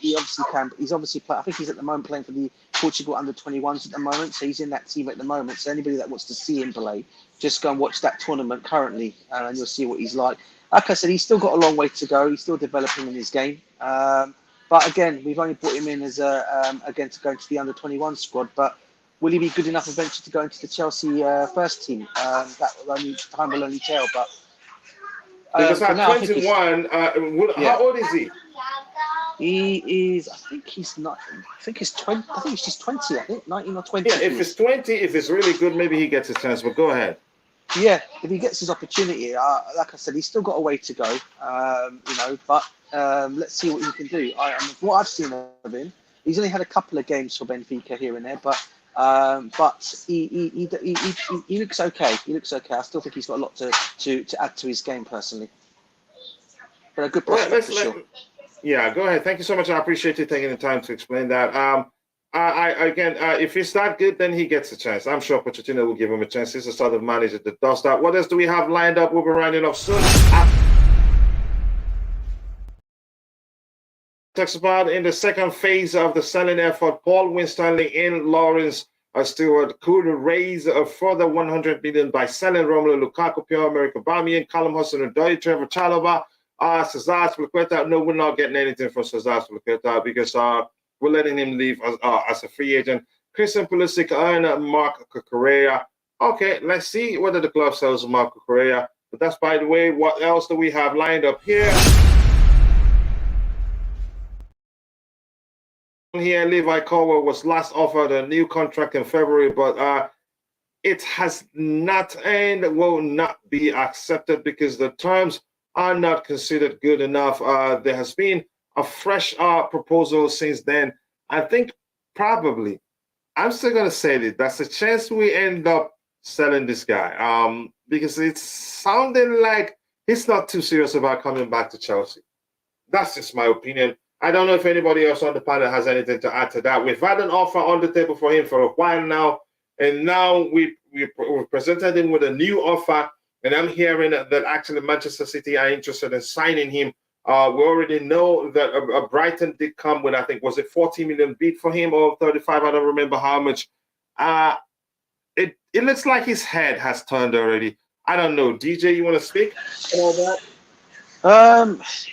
He obviously can. He's obviously I think he's at the moment playing for the Portugal under-21s at the moment. So he's in that team at the moment. So anybody that wants to see him play, just go and watch that tournament currently, and you'll see what he's like. Like I said, he's still got a long way to go. He's still developing in his game. But again, we've only brought him in as again to go into the under-21 squad. But will he be good enough eventually to go into the Chelsea first team? Time will only tell. But because at 21, how old is he? He is. I think he's not. I think he's 20. I think he's just 20. I think 19 or 20. Yeah, if it's 20, if it's really good, maybe he gets a chance. But go ahead. Yeah, if he gets his opportunity, like I said, he's still got a way to go. But let's see what he can do. From what I've seen of him, he's only had a couple of games for Benfica here and there, but he looks okay. He looks okay. I still think he's got a lot to add to his game personally. But a good prospect for sure. Yeah, go ahead. Thank you so much. I appreciate you taking the time to explain that. If he's that good, then he gets a chance. I'm sure Pochettino will give him a chance. He's the sort of manager that does that. What else do we have lined up? We'll be rounding off soon. Talks about in the second phase of the selling effort, Paul Winstanley in Lawrence Stewart could raise a further 100 million by selling Romelu Lukaku, Pierre-Emerick Aubameyang, Callum Hudson-Odoi, Trevor Chalobah, Cesar Azpilicueta. No, we're not getting anything from Cesar Azpilicueta because we're letting him leave as a free agent. Christian Pulisic and Marc Cucurella. Okay, let's see whether the club sells Marc Cucurella. But that's, by the way, what else do we have lined up here? Here, Levi Colwill was last offered a new contract in February, but it has not and will not be accepted because the terms are not considered good enough. There has been a fresh proposal since then. I think probably, I'm still going to say this, that's a chance we end up selling this guy because it's sounding like he's not too serious about coming back to Chelsea. That's just my opinion. I don't know if anybody else on the panel has anything to add to that. We've had an offer on the table for him for a while now, and now we presented him with a new offer, and I'm hearing that actually Manchester City are interested in signing him. We already know that Brighton did come with, I think, was it 40 million bid for him or 35? I don't remember how much. It looks like his head has turned already. I don't know. DJ, you want to speak about that?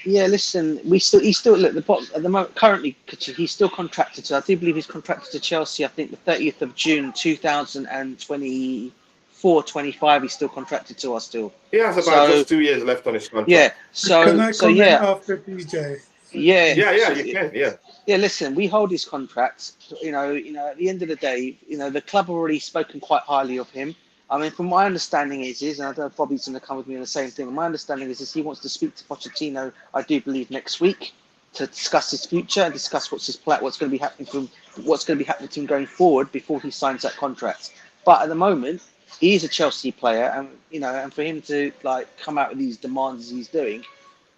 Yeah, listen, he's still at the bottom at the moment. Currently, he's still contracted to. I do believe he's contracted to Chelsea. I think the 30th of June 2024-25. He's still contracted to us still. He has about just 2 years left on his contract. Yeah. Can I comment after DJ? Yeah. You can. Yeah. Yeah. Listen, we hold his contract. You know. At the end of the day, the club have already spoken quite highly of him. I mean, from my understanding is, and I don't know if Bobby's going to come with me on the same thing. My understanding is he wants to speak to Pochettino, I do believe, next week. to discuss his future and discuss what's going to be happening to him going forward before he signs that contract. But at the moment, he is a Chelsea player, and and for him to come out with these demands as he's doing,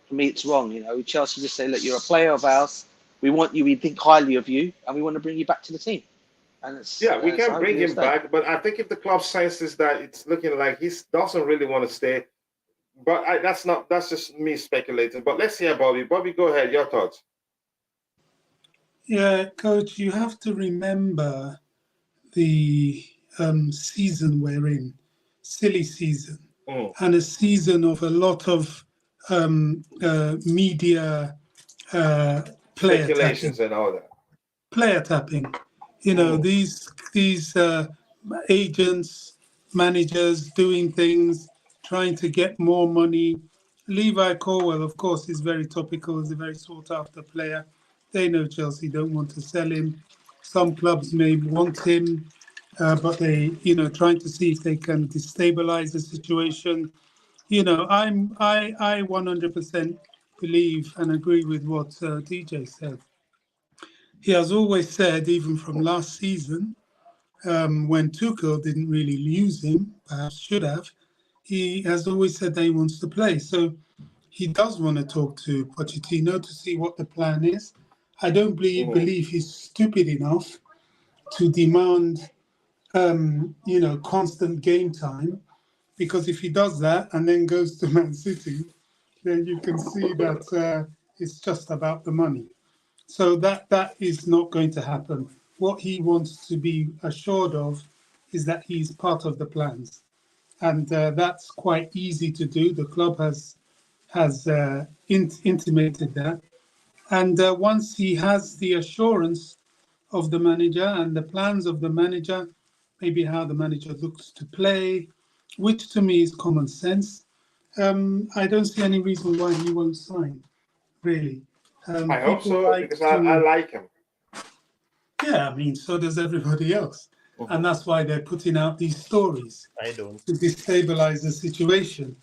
for me, it's wrong. Chelsea just say, look, you're a player of ours. We want you. We think highly of you, and we want to bring you back to the team. And we can bring him back, but I think if the club senses that it's looking like he doesn't really want to stay, but that's just me speculating. But let's hear Bobby. Bobby, go ahead. Your thoughts. Yeah, Coach, you have to remember the season we're in, silly season, and a season of a lot of media player speculations tapping. And all that. Player tapping. These agents, managers doing things, trying to get more money. Levi Colwill, of course, is very topical, is a very sought-after player. They know Chelsea don't want to sell him. Some clubs may want him, but they, trying to see if they can destabilize the situation. I 100% believe and agree with what DJ said. He has always said, even from last season, when Tuchel didn't really use him, perhaps should have, he has always said that he wants to play. So he does want to talk to Pochettino to see what the plan is. I don't believe he's stupid enough to demand, constant game time, because if he does that and then goes to Man City, then you can see that it's just about the money. So that is not going to happen. What he wants to be assured of is that he's part of the plans, and that's quite easy to do. The club has intimated that, and once he has the assurance of the manager and the plans of the manager, maybe how the manager looks to play, which to me is common sense, I don't see any reason why he won't sign, really. I hope so, because I like him. Yeah, I mean, so does everybody else. And that's why they're putting out these stories. I don't. To destabilize the situation.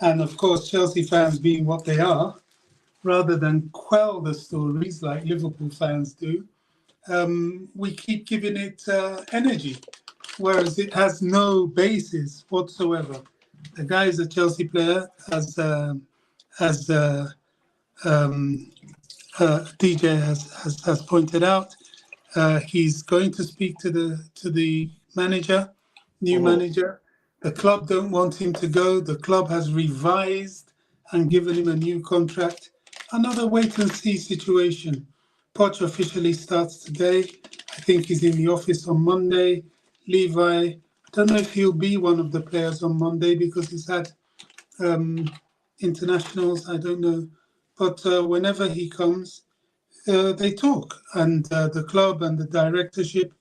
And of course, Chelsea fans being what they are, rather than quell the stories like Liverpool fans do, we keep giving it energy, whereas it has no basis whatsoever. The guy is a Chelsea player, as DJ has pointed out. He's going to speak to the manager, new manager. The club don't want him to go. The club has revised and given him a new contract. Another wait-and-see situation. Poch officially starts today. I think he's in the office on Monday. Levi, I don't know if he'll be one of the players on Monday because he's had internationals. I don't know. But whenever he comes, they talk. And the club and the directorship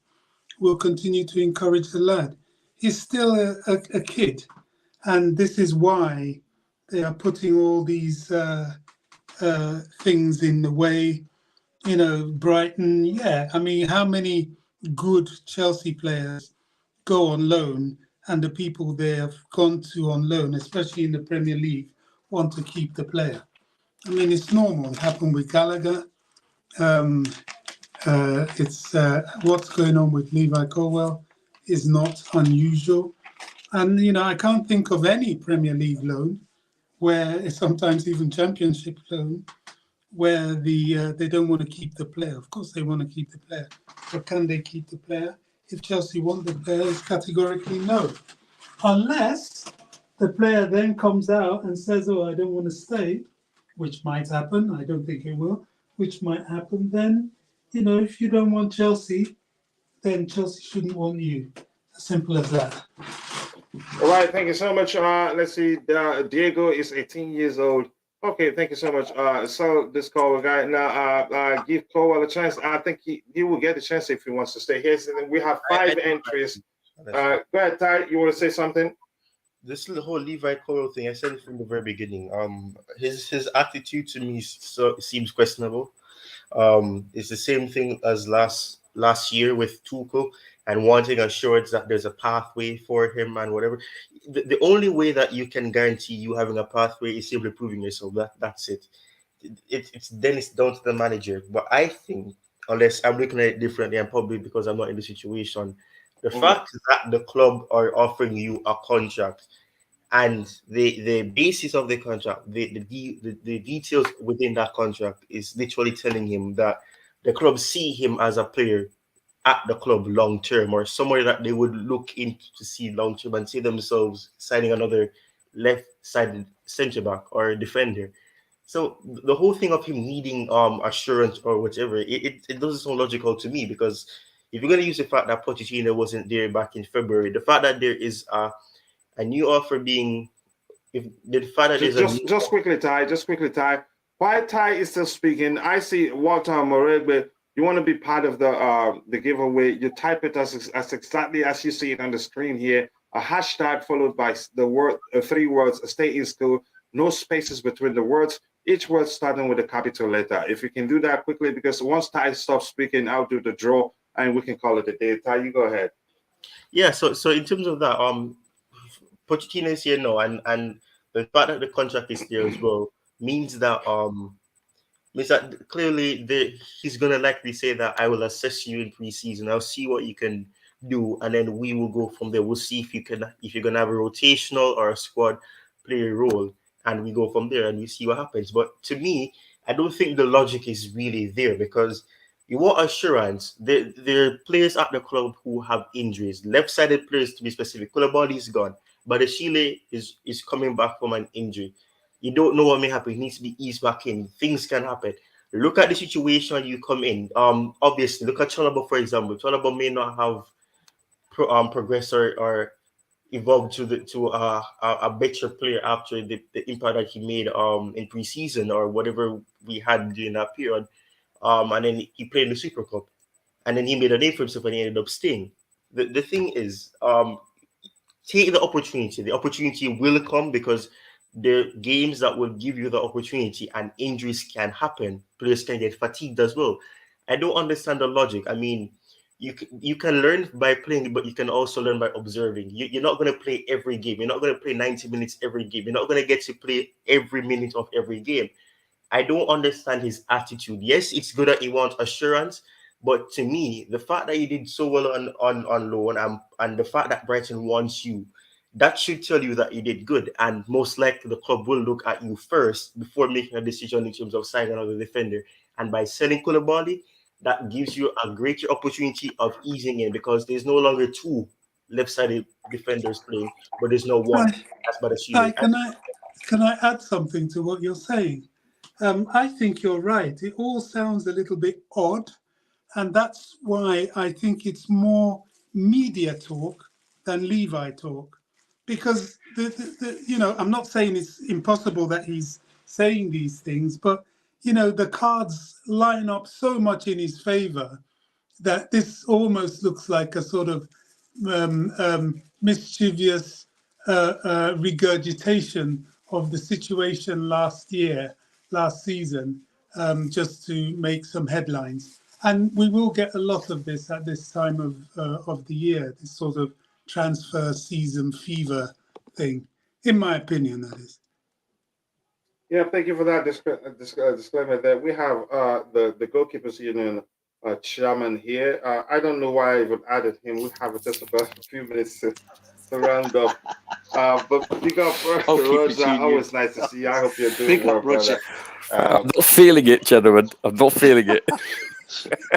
will continue to encourage the lad. He's still a kid. And this is why they are putting all these things in the way. Brighton, yeah. I mean, how many good Chelsea players go on loan, and the people they have gone to on loan, especially in the Premier League, want to keep the player? I mean, it's normal. It happened with Gallagher. It's what's going on with Levi Colwill is not unusual. And, I can't think of any Premier League loan where, sometimes even Championship loan, where they don't want to keep the player. Of course they want to keep the player. But can they keep the player? If Chelsea want the player, it's categorically no. Unless the player then comes out and says, oh, I don't want to stay, which might happen. I don't think it will, which might happen. Then, if you don't want Chelsea, then Chelsea shouldn't want you. As simple as that. All right, thank you so much. Let's see. Diego is 18 years old. Okay, thank you so much. So this Colwill guy now, give Colwill a chance. I think he will get a chance if he wants to stay here. So we have 5 entries. Go ahead, Ty. You want to say something? This whole Levi Colwill thing, I said it from the very beginning. His attitude to me seems questionable. It's the same thing as last year with Tuchel and wanting assurance that there's a pathway for him and whatever. The only way that you can guarantee you having a pathway is simply proving yourself. That's it. it's then it's down to the manager. But I think, unless I'm looking at it differently, and probably because I'm not in the situation, the fact that the club are offering you a contract and the basis of the contract, the details within that contract is literally telling him that the club see him as a player at the club long term, or somewhere that they would look into to see long term and see themselves signing another left-sided centre back or defender. So the whole thing of him needing assurance or whatever, it doesn't sound logical to me, because if you're gonna use the fact that Pochettino wasn't there back in February, the fact that there is a new offer being, if the fact that there's a new Just quickly, Ty. While Ty is still speaking, I see Walter Moregbe. You want to be part of the giveaway? You type it as exactly as you see it on the screen here. A hashtag followed by the word, 3 words. Stay in school. No spaces between the words. Each word starting with a capital letter. If you can do that quickly, because once Ty stops speaking, I'll do the draw and we can call it a day. Ty, you go ahead. Yeah. So in terms of that, Pochettino is here now, and the fact that the contract is there as well means that clearly he's gonna likely say that I will assess you in preseason. I'll see what you can do, and then we will go from there. We'll see if you're gonna have a rotational or a squad player role, and we go from there and we see what happens. But to me, I don't think the logic is really there, because you want assurance. There are players at the club who have injuries, left-sided players to be specific. Koulibaly is gone, but the Chile is coming back from an injury. You don't know what may happen. He needs to be eased back in. Things can happen. Look at the situation you come in. Obviously, look at Chalobah, for example. Chalobah may not have progressed or evolved to a better player after the impact that he made in preseason or whatever we had during that period. And then he played in the Super Cup, and then he made a name for himself and he ended up staying. The thing is, take the opportunity. The opportunity will come, because there are games that will give you the opportunity, and injuries can happen. Players can get fatigued as well. I don't understand the logic. I mean, you can learn by playing, but you can also learn by observing. You're not going to play every game. You're not going to play 90 minutes every game. You're not going to get to play every minute of every game. I don't understand his attitude. Yes, it's good that he wants assurance, but to me, the fact that you did so well on loan, and the fact that Brighton wants you, that should tell you that you did good. And most likely the club will look at you first before making a decision in terms of signing another defender. And by selling Koulibaly, that gives you a greater opportunity of easing in, because there's no longer 2 left-sided defenders playing, but there's no one. That's by the Chile. Can I add something to what you're saying? I think you're right. It all sounds a little bit odd, and that's why I think it's more media talk than Levi talk. Because I'm not saying it's impossible that he's saying these things, but the cards line up so much in his favor that this almost looks like a sort of mischievous regurgitation of the situation last season, just to make some headlines. And we will get a lot of this at this time of the year, this sort of transfer season fever thing, in my opinion, that is. Yeah, thank you for that disclaimer there. We have the Goalkeepers Union chairman here. I don't know why I even added him. We have just about a few minutes to round up. But big up, Roger. Always nice to see you. I hope you're doing big well, up, Roger. brother. I'm not feeling it, gentlemen. I'm not feeling it.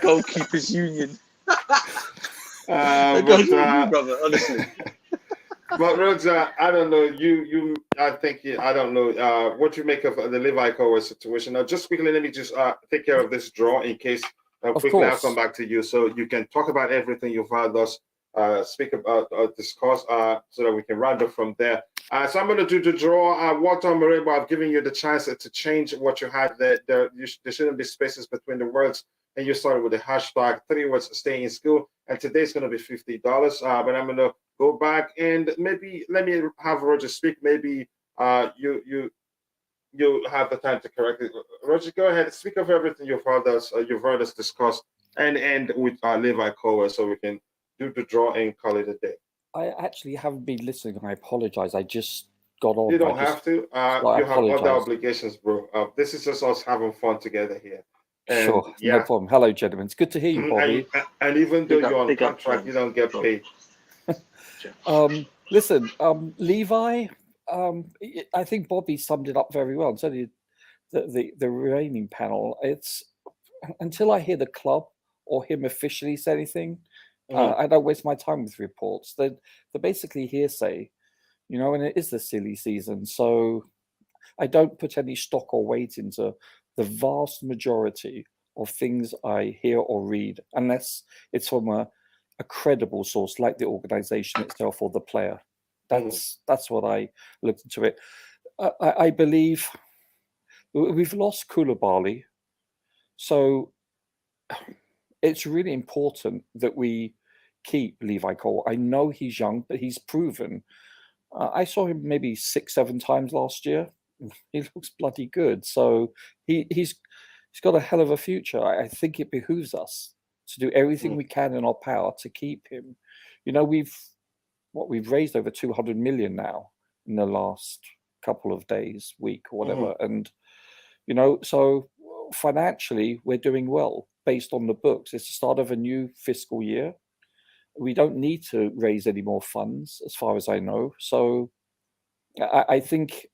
Goalkeepers Union. Brother, honestly. But Roger, I don't know. I don't know what you make of the Levi Colwill situation. Now, just quickly, let me just take care of this draw in case quickly I'll come back to you, so you can talk about everything you've heard us speak about, discuss, so that we can round up from there. So I'm going to do the draw. Walter Morebo, I've given you the chance to change what you had there. There shouldn't be spaces between the words, and you started with the hashtag 3 words, stay in school, and today's going to be $50. But I'm going to go back and maybe let me have Roger speak. Maybe you have the time to correct it. Roger, go ahead. Speak of everything you've heard us discuss, and end with Levi Colwill, so we can do the draw and call it a day. I actually haven't been listening, and I apologise. I just gone on. You don't have to. I You have other apologise. obligations, bro. This is just us having fun together here. And Sure, no problem. Hello, gentlemen. It's good to hear you, Bobby. And even though Big up- you're on big up, contract, you don't get paid. Listen, Levi, I think Bobby summed it up very well. So the remaining panel, it's until I hear the club or him officially say anything, I don't waste my time with reports. They're basically hearsay, you know, and it is the silly season. So I don't put any stock or weight into the vast majority of things I hear or read, unless it's from a credible source like the organization itself or the player. That's what I looked into it. I believe we've lost Koulibaly, so it's really important that we keep Levi Cole. I know he's young, but he's proven. I saw him maybe 6-7 times last year. He looks bloody good. So he's got a hell of a future. I think it behooves us to do everything we can in our power to keep him. You know, we've raised over 200 million now in the last couple of days, week, or whatever. And, you know, so financially, we're doing well based on the books. It's the start of a new fiscal year. We don't need to raise any more funds, as far as I know. So I think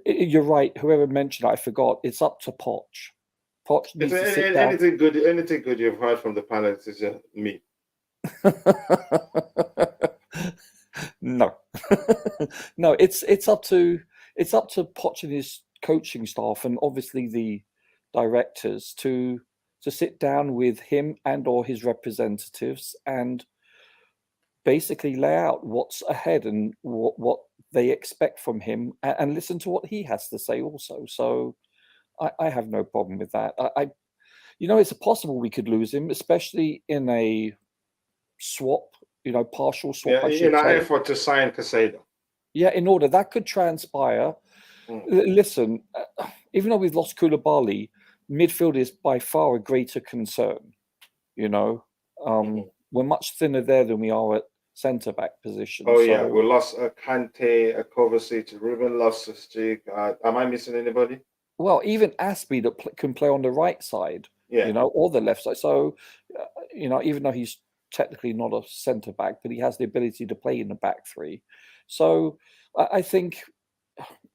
you're right. Whoever mentioned it, I forgot. It's up to Poch. Poch needs to sit down. Anything good you've heard from the panelists is just me. No, no. It's up to Poch and his coaching staff, and obviously the directors to sit down with him and or his representatives and basically lay out what's ahead and what they expect from him, and listen to what he has to say also. So I have no problem with that. You know, it's possible we could lose him, especially in a swap, you know, partial swap. Yeah, in our effort to sign Caicedo. Yeah, in order that could transpire. Listen, even though we've lost Koulibaly, midfield is by far a greater concern. You know, we're much thinner there than we are at centre back position. Oh yeah, we lost Kante, Kovacic, Ruben Loftus-Cheek. Am I missing anybody? Well, even Aspie that can play on the right side, you know, or the left side. So, you know, even though he's technically not a centre back, but he has the ability to play in the back three. So, I think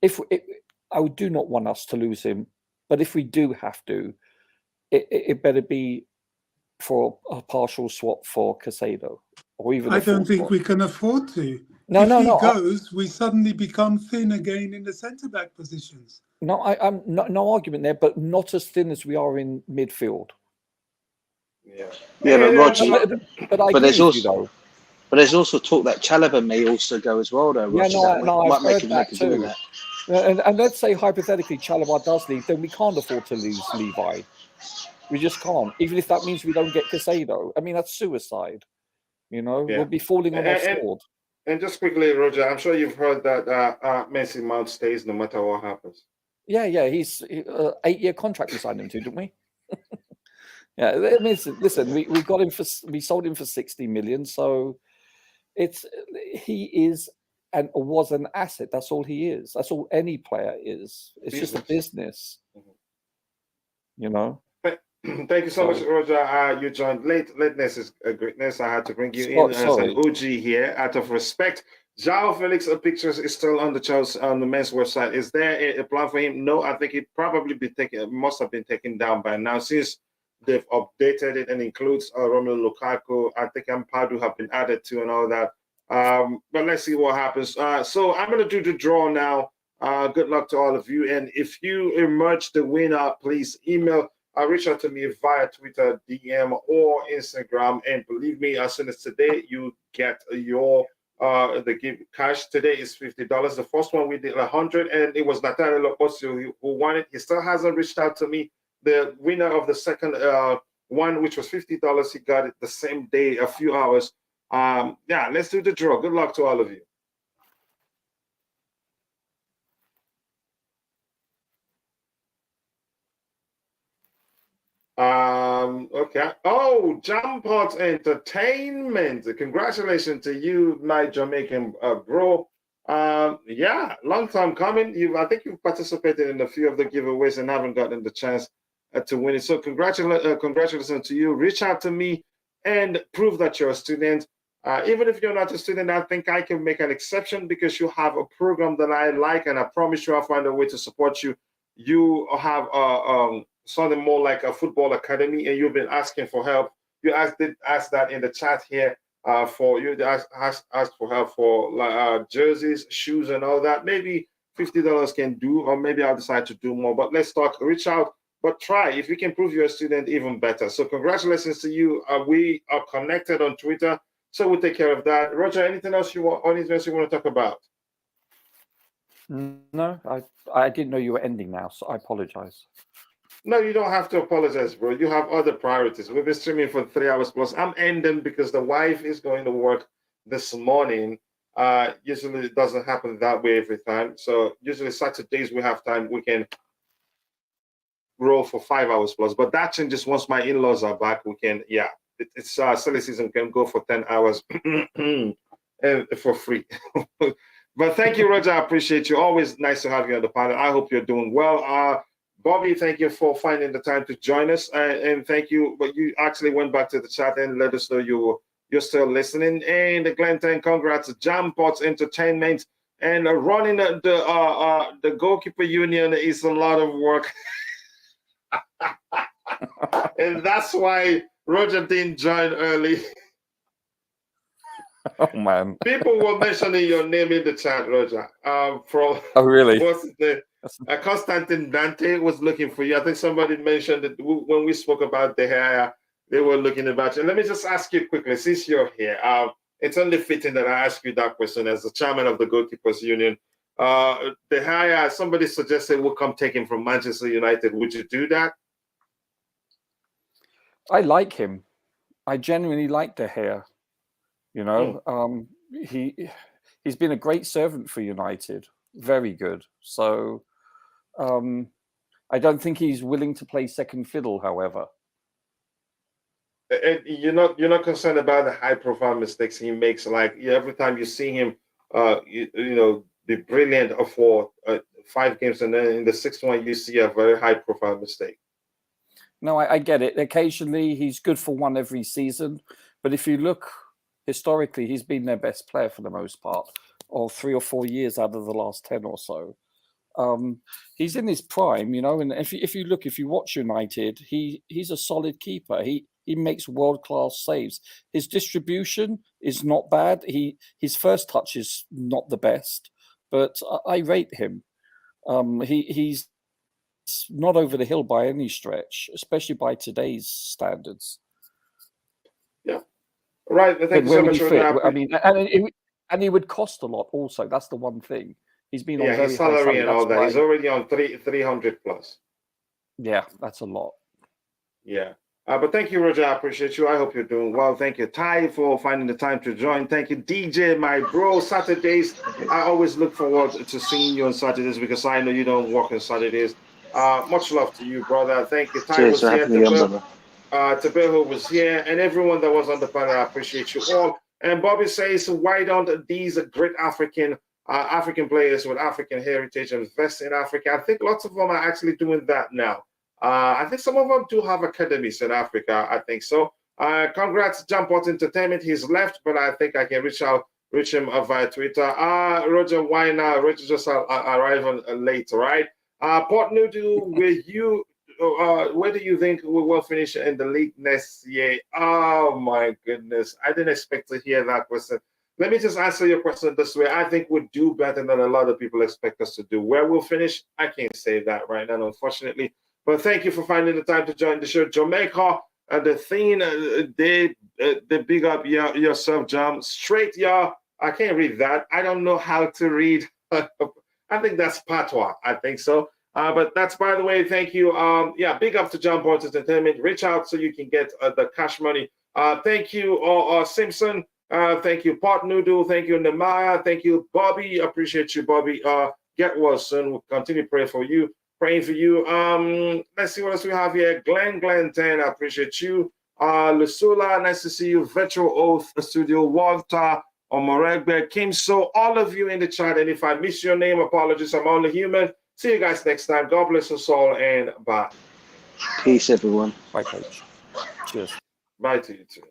I do not want us to lose him, but if we do have to, it better be for a partial swap for Caicedo, or even. I don't think we can afford to. No, if no, he no. goes, we suddenly become thin again in the centre back positions. No, I'm no argument there, but not as thin as we are in midfield. But Roger, but there's also there's also talk that Chalobah may also go as well, though. Yeah, Roger, I've heard that too. And let's say hypothetically Chalobah does leave, then we can't afford to lose Levi. We just can't, even if that means we don't get Caicedo. I mean, that's suicide. You know, we'll be falling on our sword. And just quickly, Roger, I'm sure you've heard that Mason Mount stays no matter what happens. Yeah, he's 8-year contract we signed him to, didn't we? Yeah, I mean, listen, we got him we sold him for 60 million, so he is and was an asset. That's all he is. That's all any player is. It's just a business. You know. Thank you so much, Roger. You joined late. Lateness is a greatness. I had to bring you in as an OG here out of respect. Joao Felix pictures is still on the men's website. Is there a plan for him? No, I think it probably must have been taken down by now since they've updated it and includes Romelu Lukaku. I think Ampadu have been added to and all that. But let's see what happens. So I'm going to do the draw now. Good luck to all of you. And if you emerge the winner, please email. Reach out to me via Twitter, DM, or Instagram. And believe me, as soon as today, you get your the give cash. Today is $50. The first one we did 100, and it was Natalia Loposio who won it. He still hasn't reached out to me. The winner of the second one, which was $50, he got it the same day, a few hours. Yeah, let's do the draw. Good luck to all of you. Okay. Oh, Jampot Entertainment. Congratulations to you, my Jamaican bro. Yeah, long time coming. I think you've participated in a few of the giveaways and haven't gotten the chance to win it. So congratulations to you. Reach out to me and prove that you're a student. Even if you're not a student, I think I can make an exception because you have a program that I like, and I promise you I'll find a way to support you. You have something more like a football academy, and you've been asking for help. You asked that in the chat here for you to ask for help for jerseys, shoes, and all that. Maybe $50 can do, or maybe I'll decide to do more. But let's talk. Reach out. But try. If we can prove you're a student, even better. So congratulations to you. We are connected on Twitter, so we'll take care of that. Roger, anything else you want to talk about? No, I didn't know you were ending now, so I apologize. No, you don't have to apologize, bro. You have other priorities. We've been streaming for 3 hours plus. I'm ending because the wife is going to work this morning. Usually it doesn't happen that way every time. So usually Saturdays we have time. We can roll for 5 hours plus, but that changes once my in-laws are back. We can, yeah, it's silly season, can go for 10 hours and for free. But thank you, Roger. I appreciate you. Always nice to have you on the panel. I hope you're doing well. Bobby, thank you for finding the time to join us, and thank you. But you actually went back to the chat and let us know you're still listening. And Glenn, congrats, Jam Pots Entertainment, and running the Goalkeeper Union is a lot of work. And that's why Roger didn't join early. Oh man! People were mentioning your name in the chat, Roger. From oh really? What's his name? Constantine Dante was looking for you. I think somebody mentioned that when we spoke about the hair, they were looking about you. Let me just ask you quickly, since you're here, it's only fitting that I ask you that question as the chairman of the Goalkeepers Union. The hair, somebody suggested we'll come take him from Manchester United. Would you do that? I like him. I genuinely like De Gea. You know, he's been a great servant for United. Very good. So I don't think he's willing to play second fiddle, however. And you're not concerned about the high-profile mistakes he makes. Like every time you see him, be brilliant for 5 games, and then in the 6th one you see a very high-profile mistake. No, I get it. Occasionally he's good for one every season, but if you look historically, he's been their best player for the most part, or 3 or 4 years out of the last 10 or so. He's in his prime, you know, and if you watch United, he's a solid keeper. He makes world-class saves. His distribution is not bad. His first touch is not the best, but I rate him. He's not over the hill by any stretch, especially by today's standards. Yeah, right. Thank you so much for that. I mean, and he would cost a lot. Also, that's the one thing. He's been on very his salary high salary and all that. He's already on 300 plus. Yeah, that's a lot. Yeah. But thank you, Roger. I appreciate you. I hope you're doing well. Thank you, Ty, for finding the time to join. Thank you, DJ, my bro. Saturdays, I always look forward to seeing you on Saturdays because I know you don't work on Saturdays. Much love to you, brother. Thank you. Ty was here. Tabeho was here, and everyone that was on the panel, I appreciate you all. And Bobby says, why don't these great African players with African heritage invest in Africa? I think lots of them are actually doing that now. I think some of them do have academies in Africa. I think so. Congrats, Jampot Entertainment. He's left, but I think I can reach him via Twitter. Roger, why now? Roger just arrived late, right? Port Noodle, where do you think we will finish in the league next year? Oh my goodness, I didn't expect to hear that question. Let me just answer your question this way. I think we'll do better than a lot of people expect us to do. Where we'll finish, I can't say that right now, unfortunately. But thank you for finding the time to join the show. Jamaica and the thing, they big up yourself, Jam. Straight, y'all. I can't read that. I don't know how to read. I think that's patois. I think so. But that's, by the way, thank you. Big up to Jam Point Entertainment. Reach out so you can get the cash money. Thank you, Simpson. Thank you, Pot Noodle. Thank you, Nemaya. Thank you, Bobby. Appreciate you, Bobby. Get well soon. We'll continue praying for you. Let's see what else we have here. Glenn 10. I appreciate you. Lusula, nice to see you. Virtual Oath Studio. Walter Omoregbe, Kim, so all of you in the chat. And if I miss your name, apologies. I'm only human. See you guys next time. God bless us all, and bye. Peace, everyone. Bye, coach. Cheers. Bye to you too.